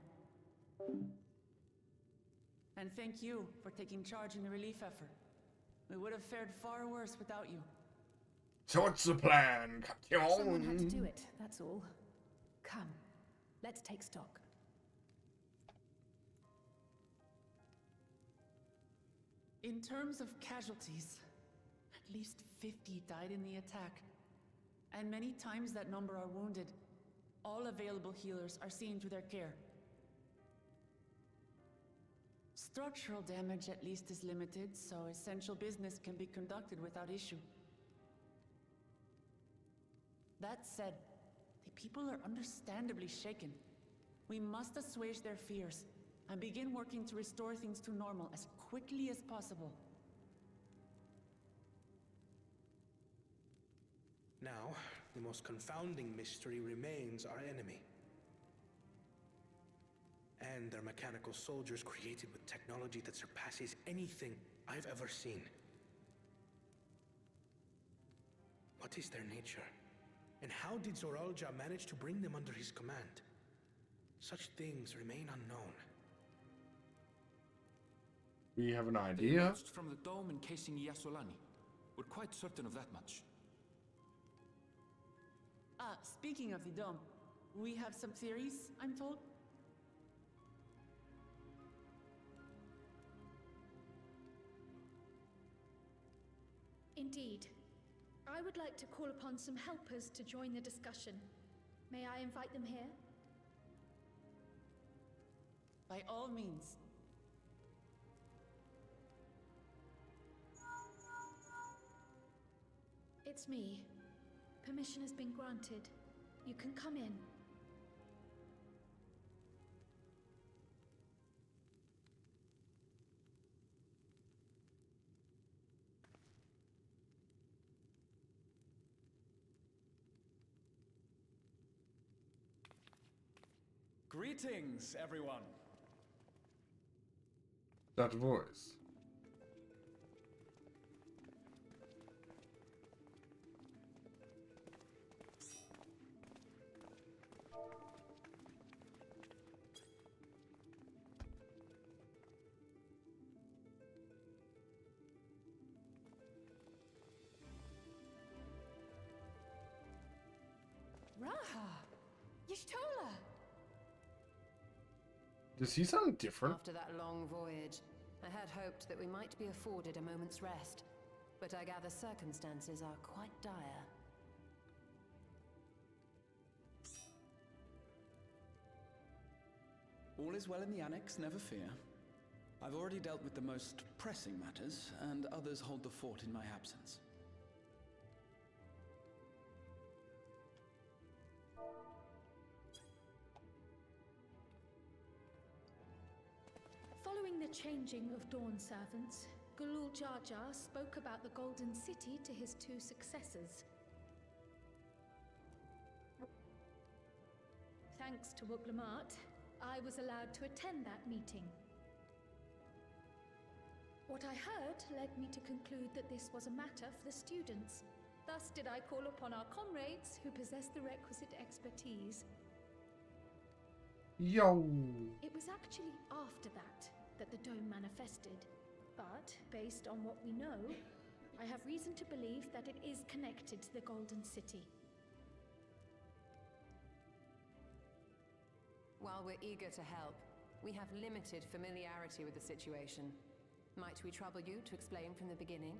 And thank you for taking charge in the relief effort. We would have fared far worse without you. So what's the plan? Someone had to do it, that's all. Come, let's take stock. In terms of casualties, at least 50 died in the attack. And many times that number are wounded. All available healers are seen to their care. Structural damage at least is limited, so essential business can be conducted without issue. That said, the people are understandably shaken. We must assuage their fears and begin working to restore things to normal as quickly as possible. Now, the most confounding mystery remains our enemy. And their mechanical soldiers created with technology that surpasses anything I've ever seen. What is their nature? And how did Zoralja manage to bring them under his command? Such things remain unknown. We have an They idea. emerged from the dome encasing Yasolani. We're quite certain of that much. Speaking of the dome, we have some theories, I'm told. Indeed. I would like to call upon some helpers to join the discussion. May I invite them here? By all means. It's me. Permission has been granted. You can come in. Greetings, everyone. That voice. Raha! Y'shtola! Does he sound different? After that long voyage, I had hoped that we might be afforded a moment's rest, but I gather circumstances are quite dire. All is well in the Annex, never fear. I've already dealt with the most pressing matters, and others hold the fort in my absence. Following the changing of Dawn servants, Gulul Jar Jar spoke about the Golden City to his two successors. Thanks to Wuglamat, I was allowed to attend that meeting. What I heard led me to conclude that this was a matter for the students. Thus did I call upon our comrades who possess the requisite expertise. Yo! It was actually after that the dome manifested. But, based on what we know, I have reason to believe that it is connected to the Golden City. While we're eager to help, we have limited familiarity with the situation. Might we trouble you to explain from the beginning?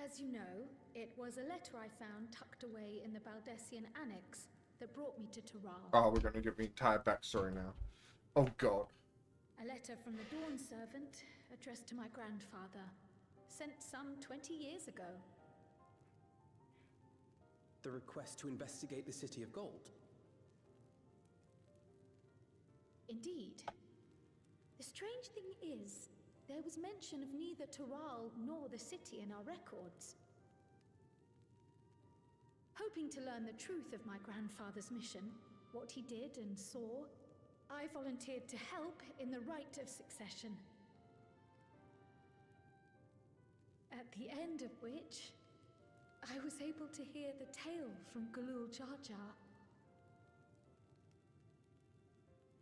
As you know, it was a letter I found tucked away in the Baldessian Annex that brought me to Tural. Oh, we're gonna give me entire backstory now. Oh god. A letter from the Dawn servant addressed to my grandfather, sent some 20 years ago. The request to investigate the City of Gold. Indeed. The strange thing is, there was mention of neither Tural nor the city in our records. Hoping to learn the truth of my grandfather's mission, what he did and saw, I volunteered to help in the rite of succession. At the end of which, I was able to hear the tale from Gulul Jar Jar.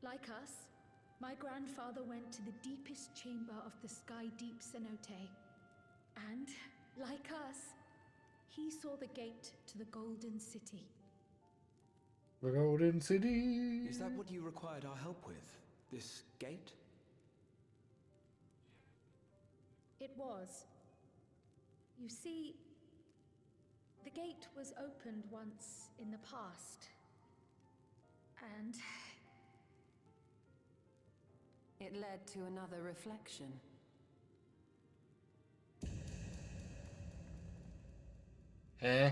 Like us, my grandfather went to the deepest chamber of the Sky Deep cenote. And, like us, he saw the gate to the Golden City. The Golden City! Is that what you required our help with? This gate? It was. You see, the gate was opened once in the past. And it led to another reflection. Eh?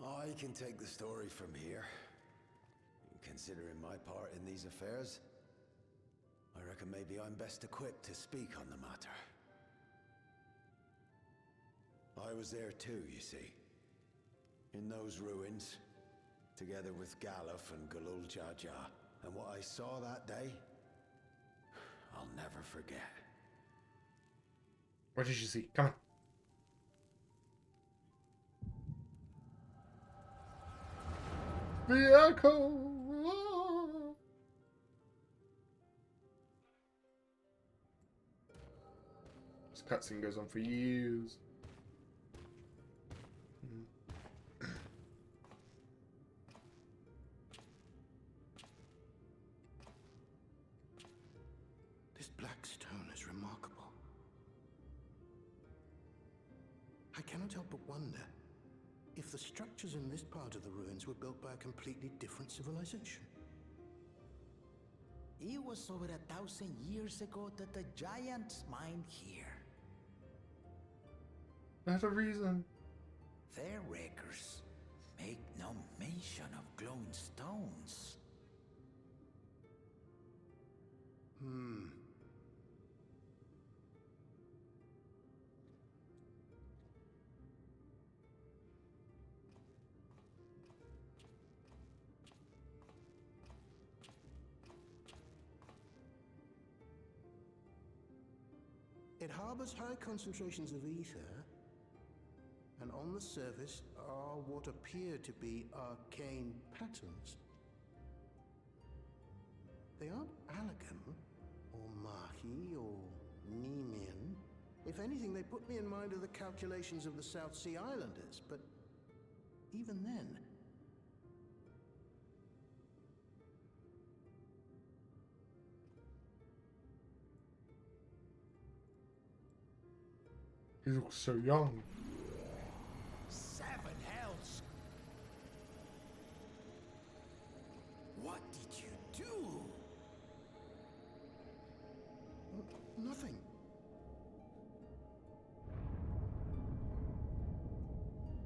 I I can take the story from here. Considering my part in these affairs, I reckon maybe I'm best equipped to speak on the matter. I was there too, you see. In those ruins, together with Galuf and Galul Jaja. And what I saw that day, I'll never forget. What did you see? Come on. Vehicle! This cutscene goes on for years. This black stone is remarkable. I cannot help but wonder if the structures in this part of the ruins were built by a completely different civilization. It was over 1,000 years ago that the giants mined here. That's a reason. Their records make no mention of glowing stones. It harbors high concentrations of ether, and on the surface are what appear to be arcane patterns. They aren't Allegan, or Mahi, or Nemean. If anything, they put me in mind of the calculations of the South Sea Islanders, but even then... He looks so young. 7 hells! What did you do? Nothing.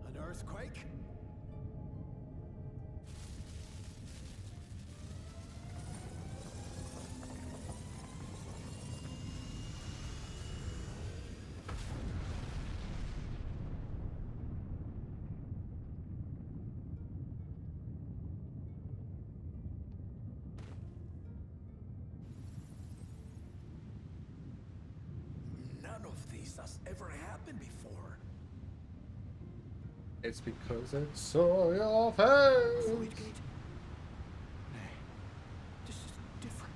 An earthquake? None of this has ever happened before. It's because I saw your face. Voidgate? Nay, this is different.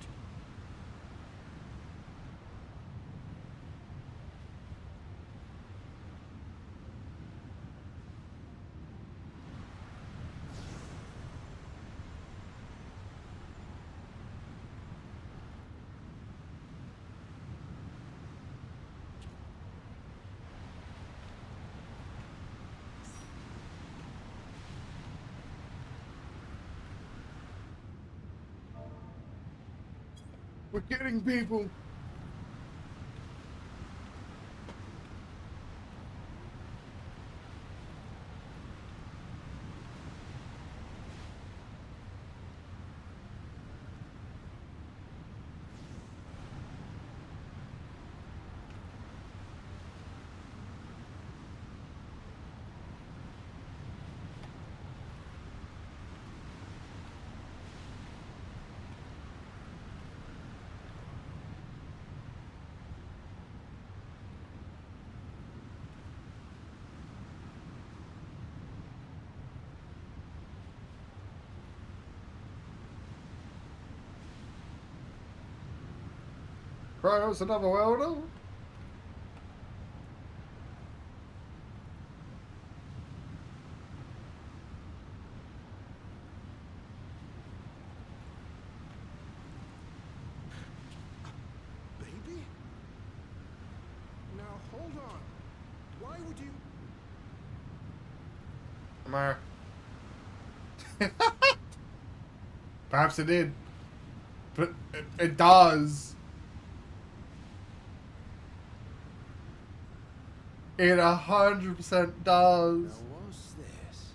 We're getting people. Cryo's another welder. Baby? Now hold on. Why would you... Amara. Perhaps it did. But it does. It 100% does. Now what's this?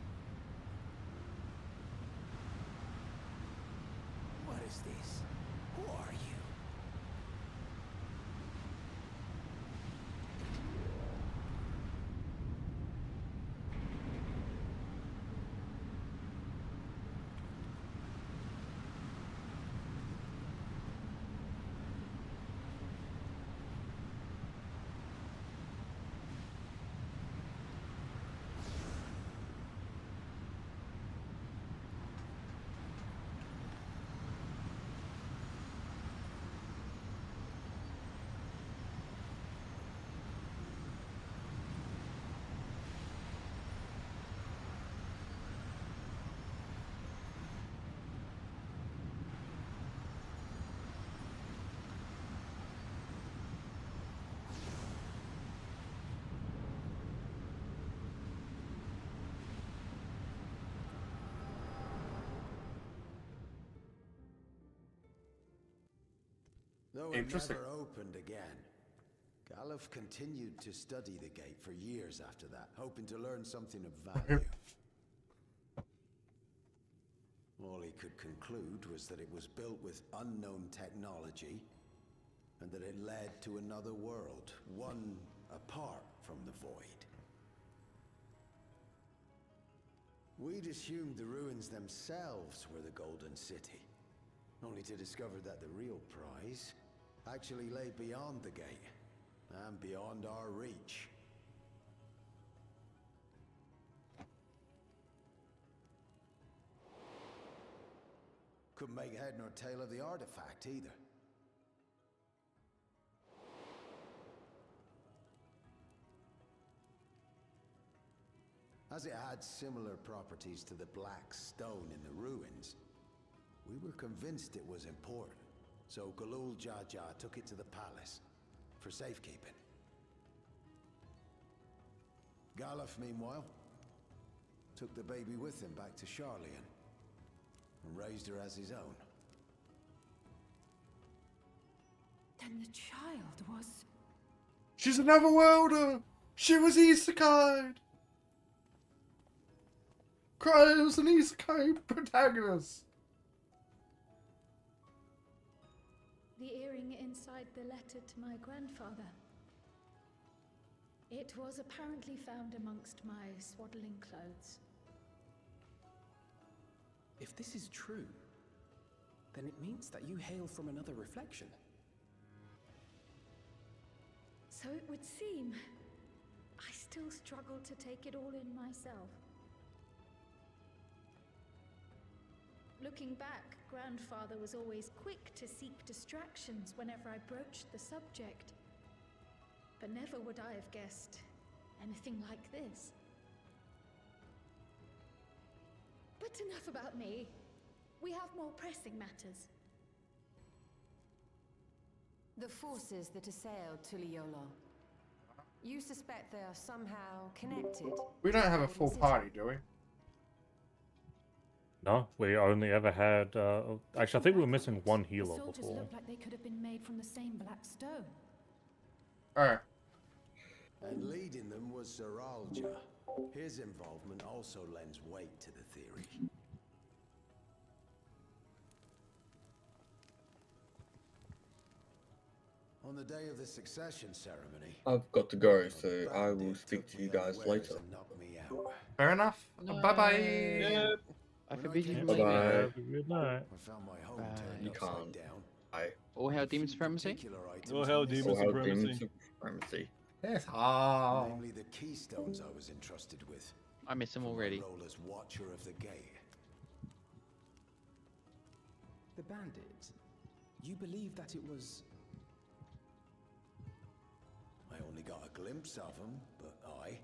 Though it Interesting. never opened again, Galuf continued to study the gate for years after that, hoping to learn something of value. All he could conclude was that it was built with unknown technology, and that it led to another world, one apart from the Void. We'd assumed the ruins themselves were the Golden City, only to discover that the real prize actually lay beyond the gate, and beyond our reach. Couldn't make head nor tail of the artifact either. As it had similar properties to the black stone in the ruins, we were convinced it was important. So Galul Jaja took it to the palace for safekeeping. Galuf, meanwhile, took the baby with him back to Charlian and raised her as his own. Then the child was... She's another worlder! She was isekai'd! Cry was an isekai protagonist! The earring inside the letter to my grandfather. It was apparently found amongst my swaddling clothes. If this is true, then it means that you hail from another reflection. So it would seem. I still struggle to take it all in myself. Looking back, Grandfather was always quick to seek distractions whenever I broached the subject. But never would I have guessed anything like this. But enough about me. We have more pressing matters. The forces that assailed Tuliyola. You suspect they are somehow connected? We don't have a full party, do we? No, we only ever had. Actually, I think we were missing one healer The soldiers before. look like they could have been made from the same black stone. Alright. And leading them was Zeralja. His involvement also lends weight to the theory. On the day of the succession ceremony, I've got to go, so I will speak to you guys later. Fair enough. Bye-bye. Yeah. I forbid you from Bye leaving. bye. Good night. I found my home turned You upside can't. down. Bye. All hail demon supremacy. All hail demon Or how supremacy. demon supremacy. Yes. Ah. Namely the keystones I was entrusted with. I miss them for my already. role as Watcher of the Gate. The bandit. You believe that it was... I only got a glimpse of him, but I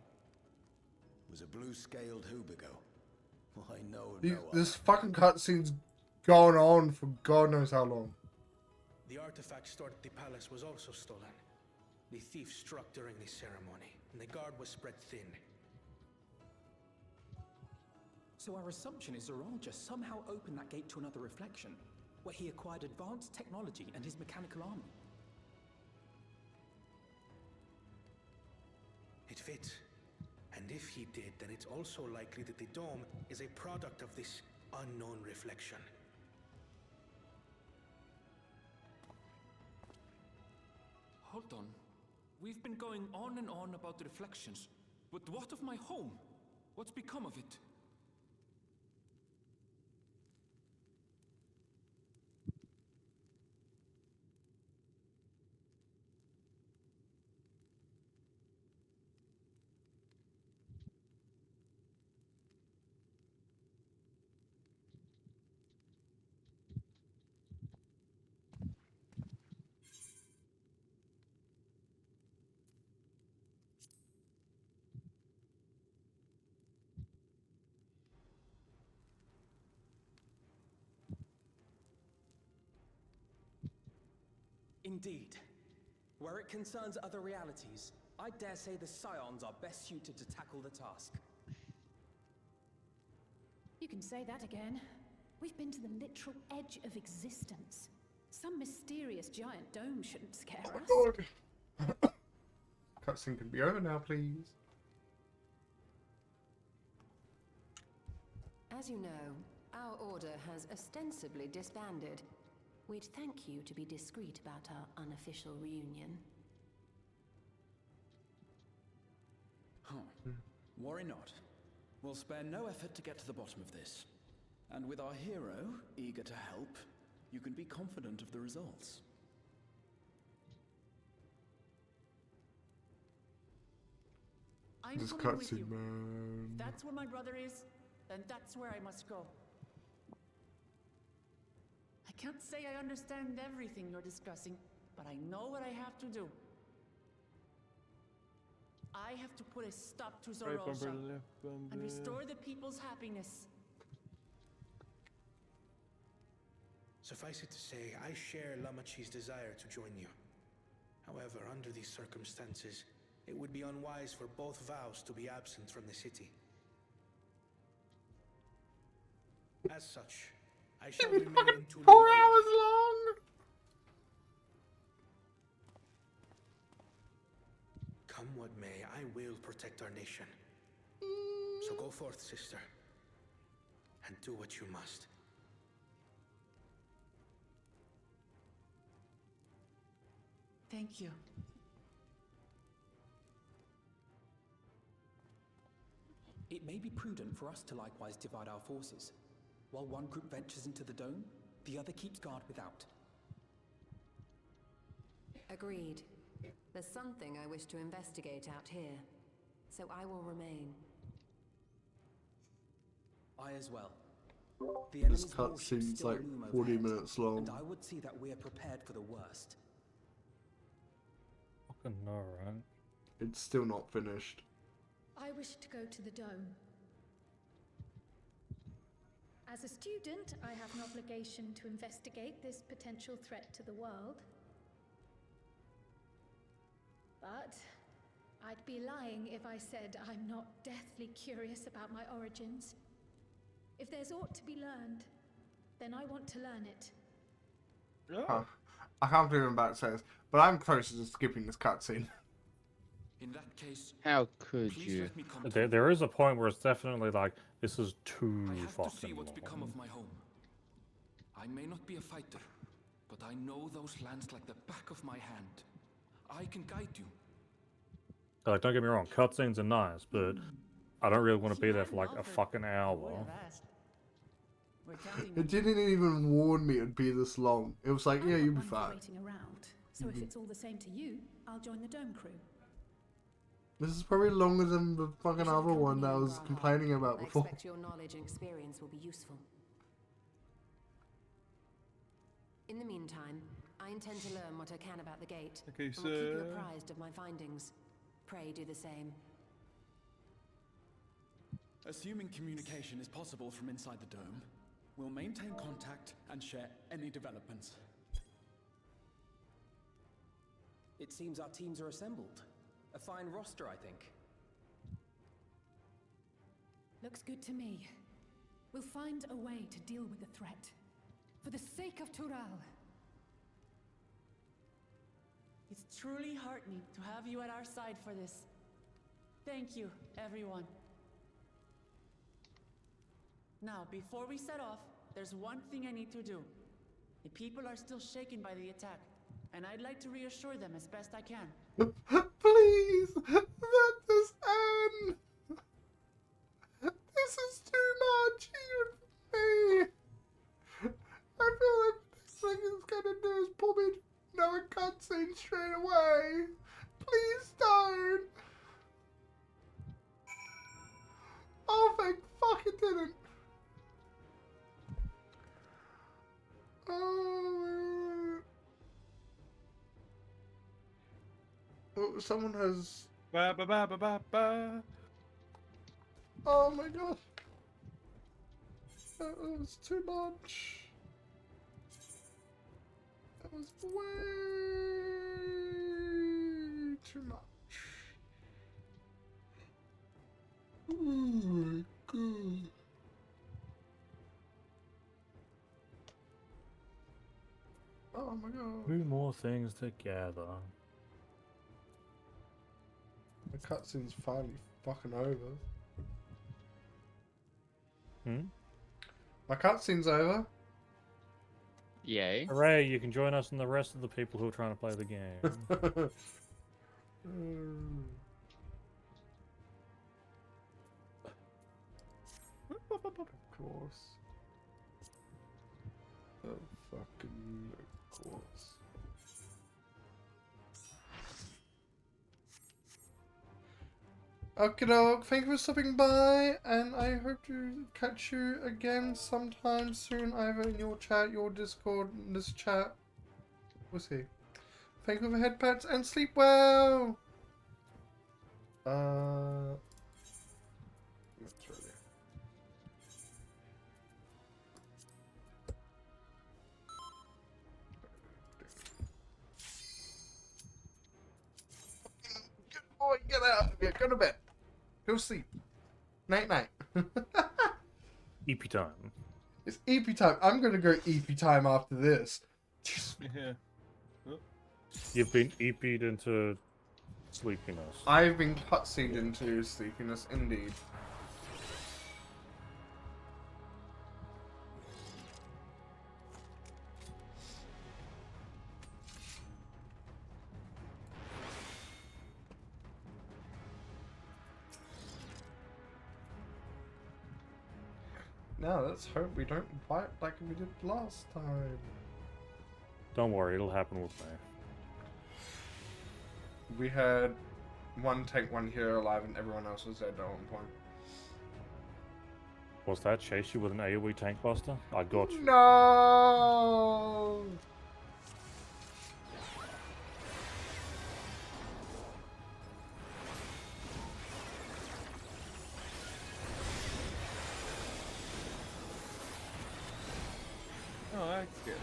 was a blue-scaled Hubigo. I know no This fucking cutscene's going on for God knows how long. The artifact stored at the palace was also stolen. The thief struck during the ceremony, and the guard was spread thin. So our assumption is Zeralja somehow opened that gate to another reflection, where he acquired advanced technology and his mechanical army. It fits. And if he did, then it's also likely that the dome is a product of this unknown reflection. Hold on. We've been going on and on about the reflections. But what of my home? What's become of it? Indeed. Where it concerns other realities, I dare say the Scions are best suited to tackle the task. You can say that again. We've been to the literal edge of existence. Some mysterious giant dome shouldn't scare us. Oh my god. Cutscene can be over now, please. As you know, our order has ostensibly disbanded. We'd thank you to be discreet about our unofficial reunion. Huh. Worry not. We'll spare no effort to get to the bottom of this. And with our hero eager to help, you can be confident of the results. I'm This coming with you. cutscene, man. If that's where my brother is, then that's where I must go. I can't say I understand everything you're discussing, but I know what I have to do. I have to put a stop to Right bumper, Zorosha left bumper. and restore the people's happiness. Suffice it to say, I share Lamachi's desire to join you. However, under these circumstances, it would be unwise for both vows to be absent from the city. As such, I shall remain in 4 hours long! Come what may, I will protect our nation. So go forth, sister, and do what you must. Thank you. It may be prudent for us to likewise divide our forces. While one group ventures into the dome, the other keeps guard without. Agreed. There's something I wish to investigate out here, so I will remain. I as well. The This enemy's cutscene's warships still like loom 40 overhead, minutes long. and I would see that we are prepared for the worst. Fucking no, right? It's still not finished. I wish to go to the dome. As a student, I have an obligation to investigate this potential threat to the world. But I'd be lying if I said I'm not deathly curious about my origins. If there's aught to be learned, then I want to learn it. Huh. I can't believe I'm about to say this, but I'm closer to skipping this cutscene. In that case, How could please you? let me come There is a point where it's definitely like, this is too I have fucking to see what's long. become of my home. I may not be a fighter, but I know those lands like the back of my hand. I can guide you. Like, don't get me wrong, cutscenes are nice, but I don't really want to be there for like a fucking hour. It didn't even warn me it'd be this long. It was like, yeah, you'll be One for fine. waiting around. So if it's all the same to you, I'll join the dome crew. This is probably longer than the fucking other one that I was complaining about I before. expect your knowledge and experience will be useful. In the meantime, I intend to learn what I can about the gate, Okay, and will keep you so- apprised of my findings. Pray do the same. Assuming communication is possible from inside the dome, we'll maintain contact and share any developments. It seems our teams are assembled. A fine roster, I think. Looks good to me. We'll find a way to deal with the threat. For the sake of Tural. It's truly heartening to have you at our side for this. Thank you, everyone. Now, before we set off, there's one thing I need to do. The people are still shaken by the attack, and I'd like to reassure them as best I can. Please, let this end. This is too much even for me. I feel like the next thing it's gonna do is pull me to another cutscene straight away. Please don't. Oh, thank fuck it didn't. Oh, someone has. Ba ba ba ba ba ba. Oh my god. That was too much. That was way too much. Oh my god. Oh Two more things to gather. The cutscene's finally fucking over. My cutscene's over. Yay. Hooray, you can join us and the rest of the people who are trying to play the game. Of course. Of fucking course. Okay, dog. Thank you for stopping by, and I hope to catch you again sometime soon, either in your chat, your Discord, this chat. We'll see. Thank you for head pats and sleep well. That's really. Good boy, get out of here. Go to bed. Go sleep. Night night. EP time. It's EP time. I'm gonna go EP time after this. Yeah. You've been EP'd into sleepiness. I've been cutscened into sleepiness, indeed. Now let's hope we don't fight like we did last time. Don't worry, it'll happen with me. We had one tank, one hero alive, and everyone else was dead at one point. Was that chase you with an AoE tank buster? I got you. No! Oh, that's good.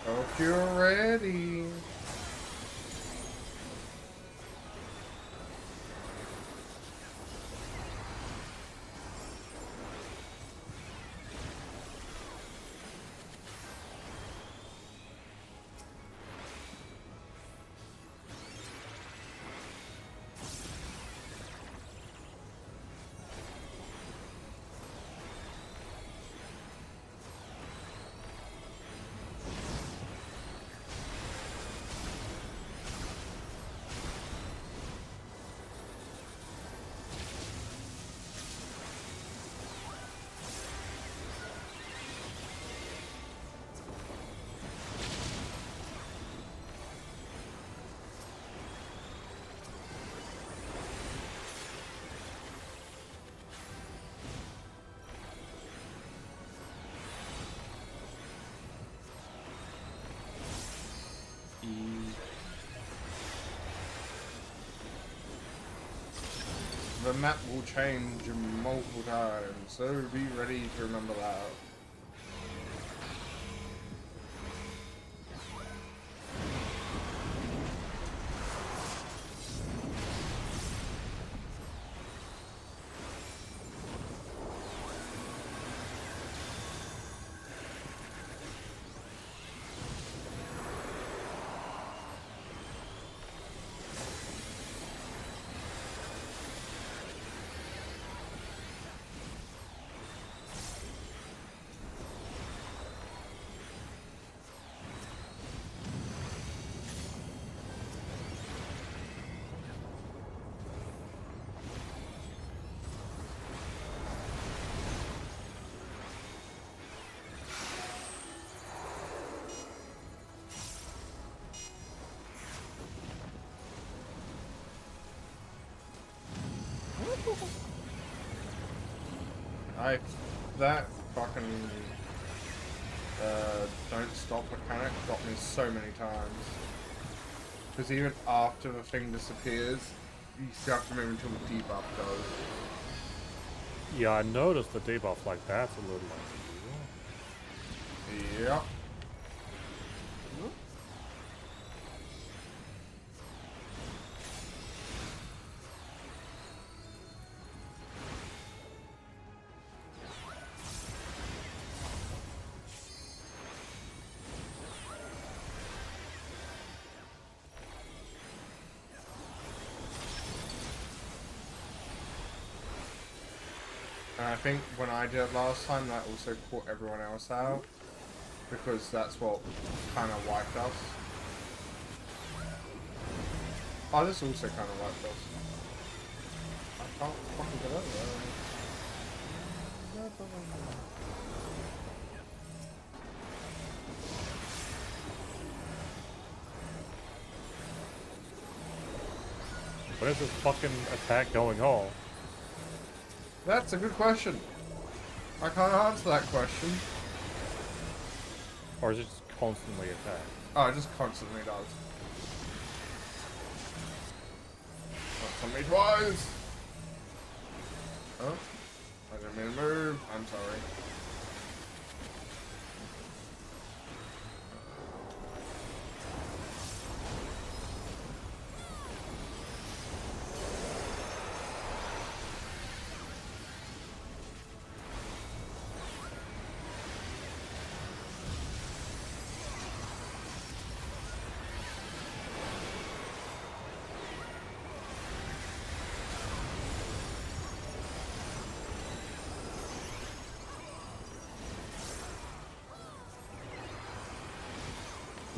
Hope you're ready. The map will change multiple times, so be ready to remember that. That fucking don't stop mechanic got me so many times. Because even after the thing disappears, you still have to move until the debuff goes. Yeah, I noticed the debuff like that's a little unusual. Yep. And I think when I did it last time, that also caught everyone else out, because that's what kind of wiped us. Oh, this also kind of wiped us. I can't fucking get over there. What is this fucking attack going on? That's a good question. I can't answer that question. Or is it just constantly attack? Oh, it just constantly does. Not me twice! Oh, I didn't mean to move. I'm sorry.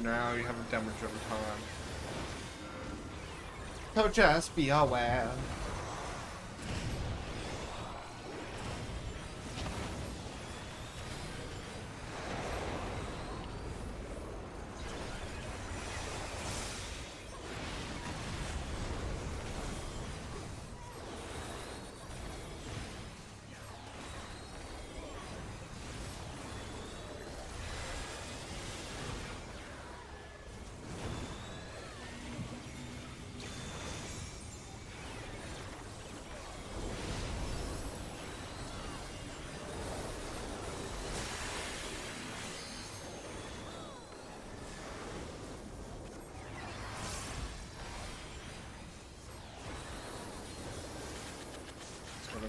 Now you have a damage on time. So just be aware.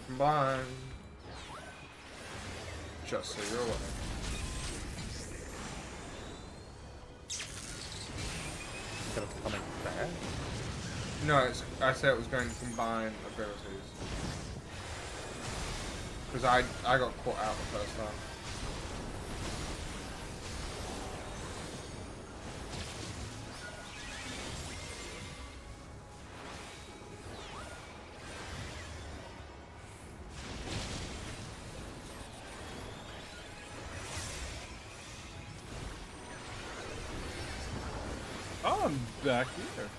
Combine. Just so you're aware. Is it coming back? No, I said it was going to combine abilities. Because I got caught out the first time. Oh, I'm back here.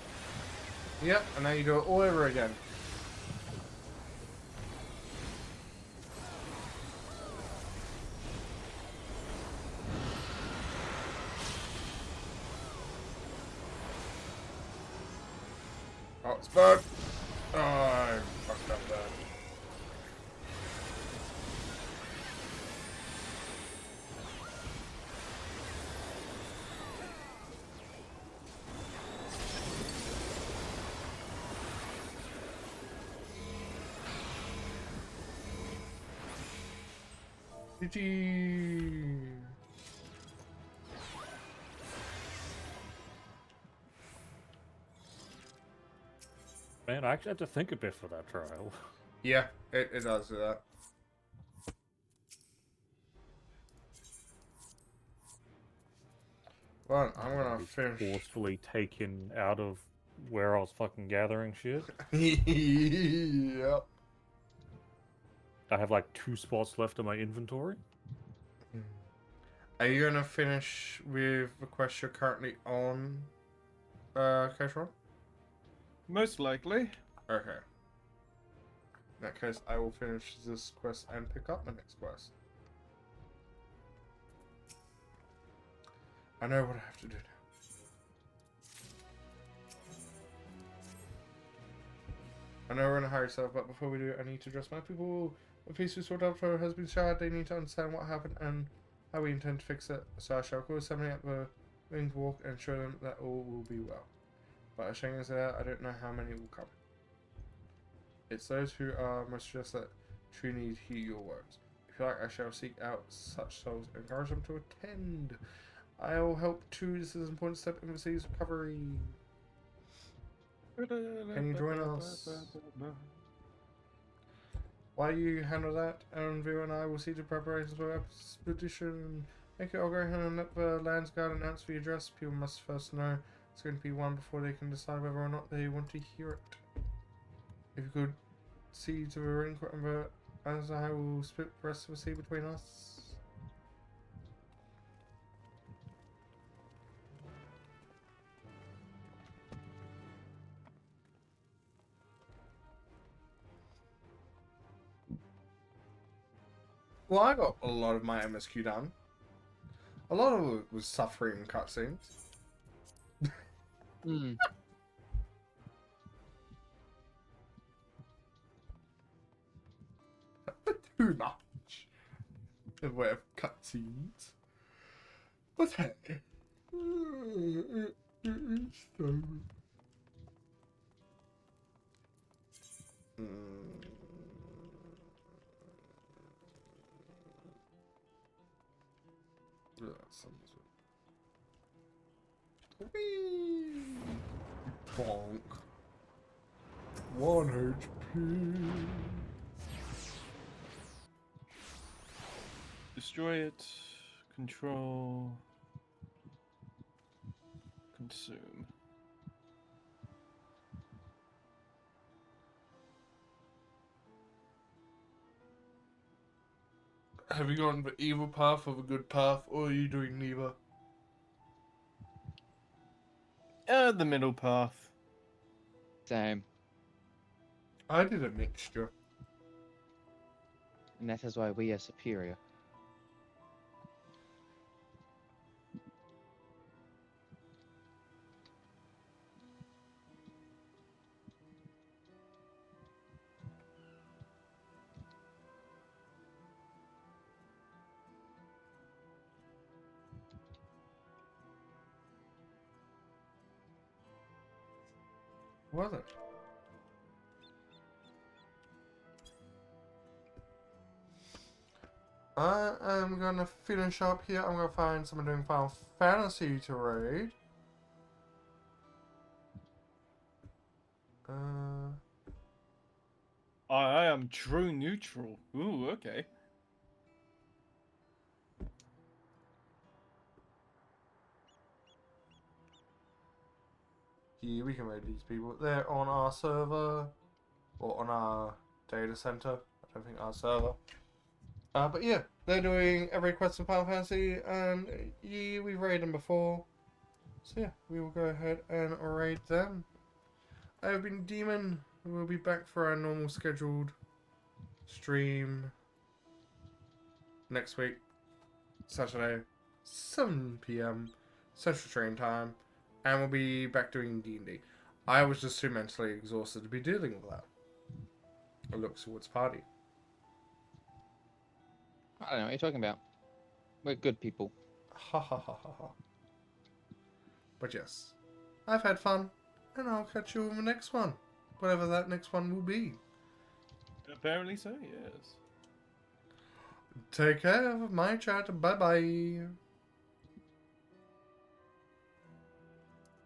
Yep, and now you do it all over again. Oh, it's bad. Oh, I fucked up there. GG. Man, I actually had to think a bit for that trial. Yeah, it does do that. Well, I'm gonna finish. Forcefully taken out of where I was fucking gathering shit. Yep. I have like 2 spots left in my inventory. Are you gonna finish with the quest you're currently on, Keshron? Most likely. Okay. In that case, I will finish this quest and pick up my next quest. I know what I have to do now. I know we're in a hurry, so, but before we do, I need to address my people. The piece who saw Dawntrail has been shared. They need to understand what happened and how we intend to fix it. So I shall call somebody at the winged walk and show them that all will be well. But as Shane is there, I don't know how many will come. It's those who are most stressed that truly need to hear your words. If you like, I shall seek out such souls and encourage them to attend. I will help too. This is an important step in the city's recovery. Can you join us? While you handle that, Aaron, View and I will see to preparations for expedition. Make it all go ahead and let the Lands Guard announce the address. People must first know it's going to be one before they can decide whether or not they want to hear it. If you could see to the ring, as I will split the rest of the sea between us. Well, I got a lot of my MSQ done. A lot of it was suffering cutscenes. Too much in the way of cutscenes. But hey, it's so... Bonk. 1 HP. Destroy it. Control. Consume. Have you gone the evil path or the good path, or are you doing neither? The middle path. Same. I did a mixture. And that is why we are superior. Was it? I am gonna finish up here. I'm gonna find someone doing Final Fantasy to raid. I am true neutral. Ooh, okay. Yeah, we can raid these people. They're on our server, or on our data center. I don't think our server. But yeah, they're doing every quest in Final Fantasy, and yeah, we've raided them before. So yeah, we will go ahead and raid them. I have been Demon. We'll be back for our normal scheduled stream next week, Saturday, 7 PM Central Train Time, and we'll be back doing D&D. I was just too mentally exhausted to be dealing with that. I look towards party. I don't know what you're talking about. We're good people. Ha ha ha ha ha. But yes, I've had fun, and I'll catch you in the next one. Whatever that next one will be. Apparently so, yes. Take care of my chat. Bye bye.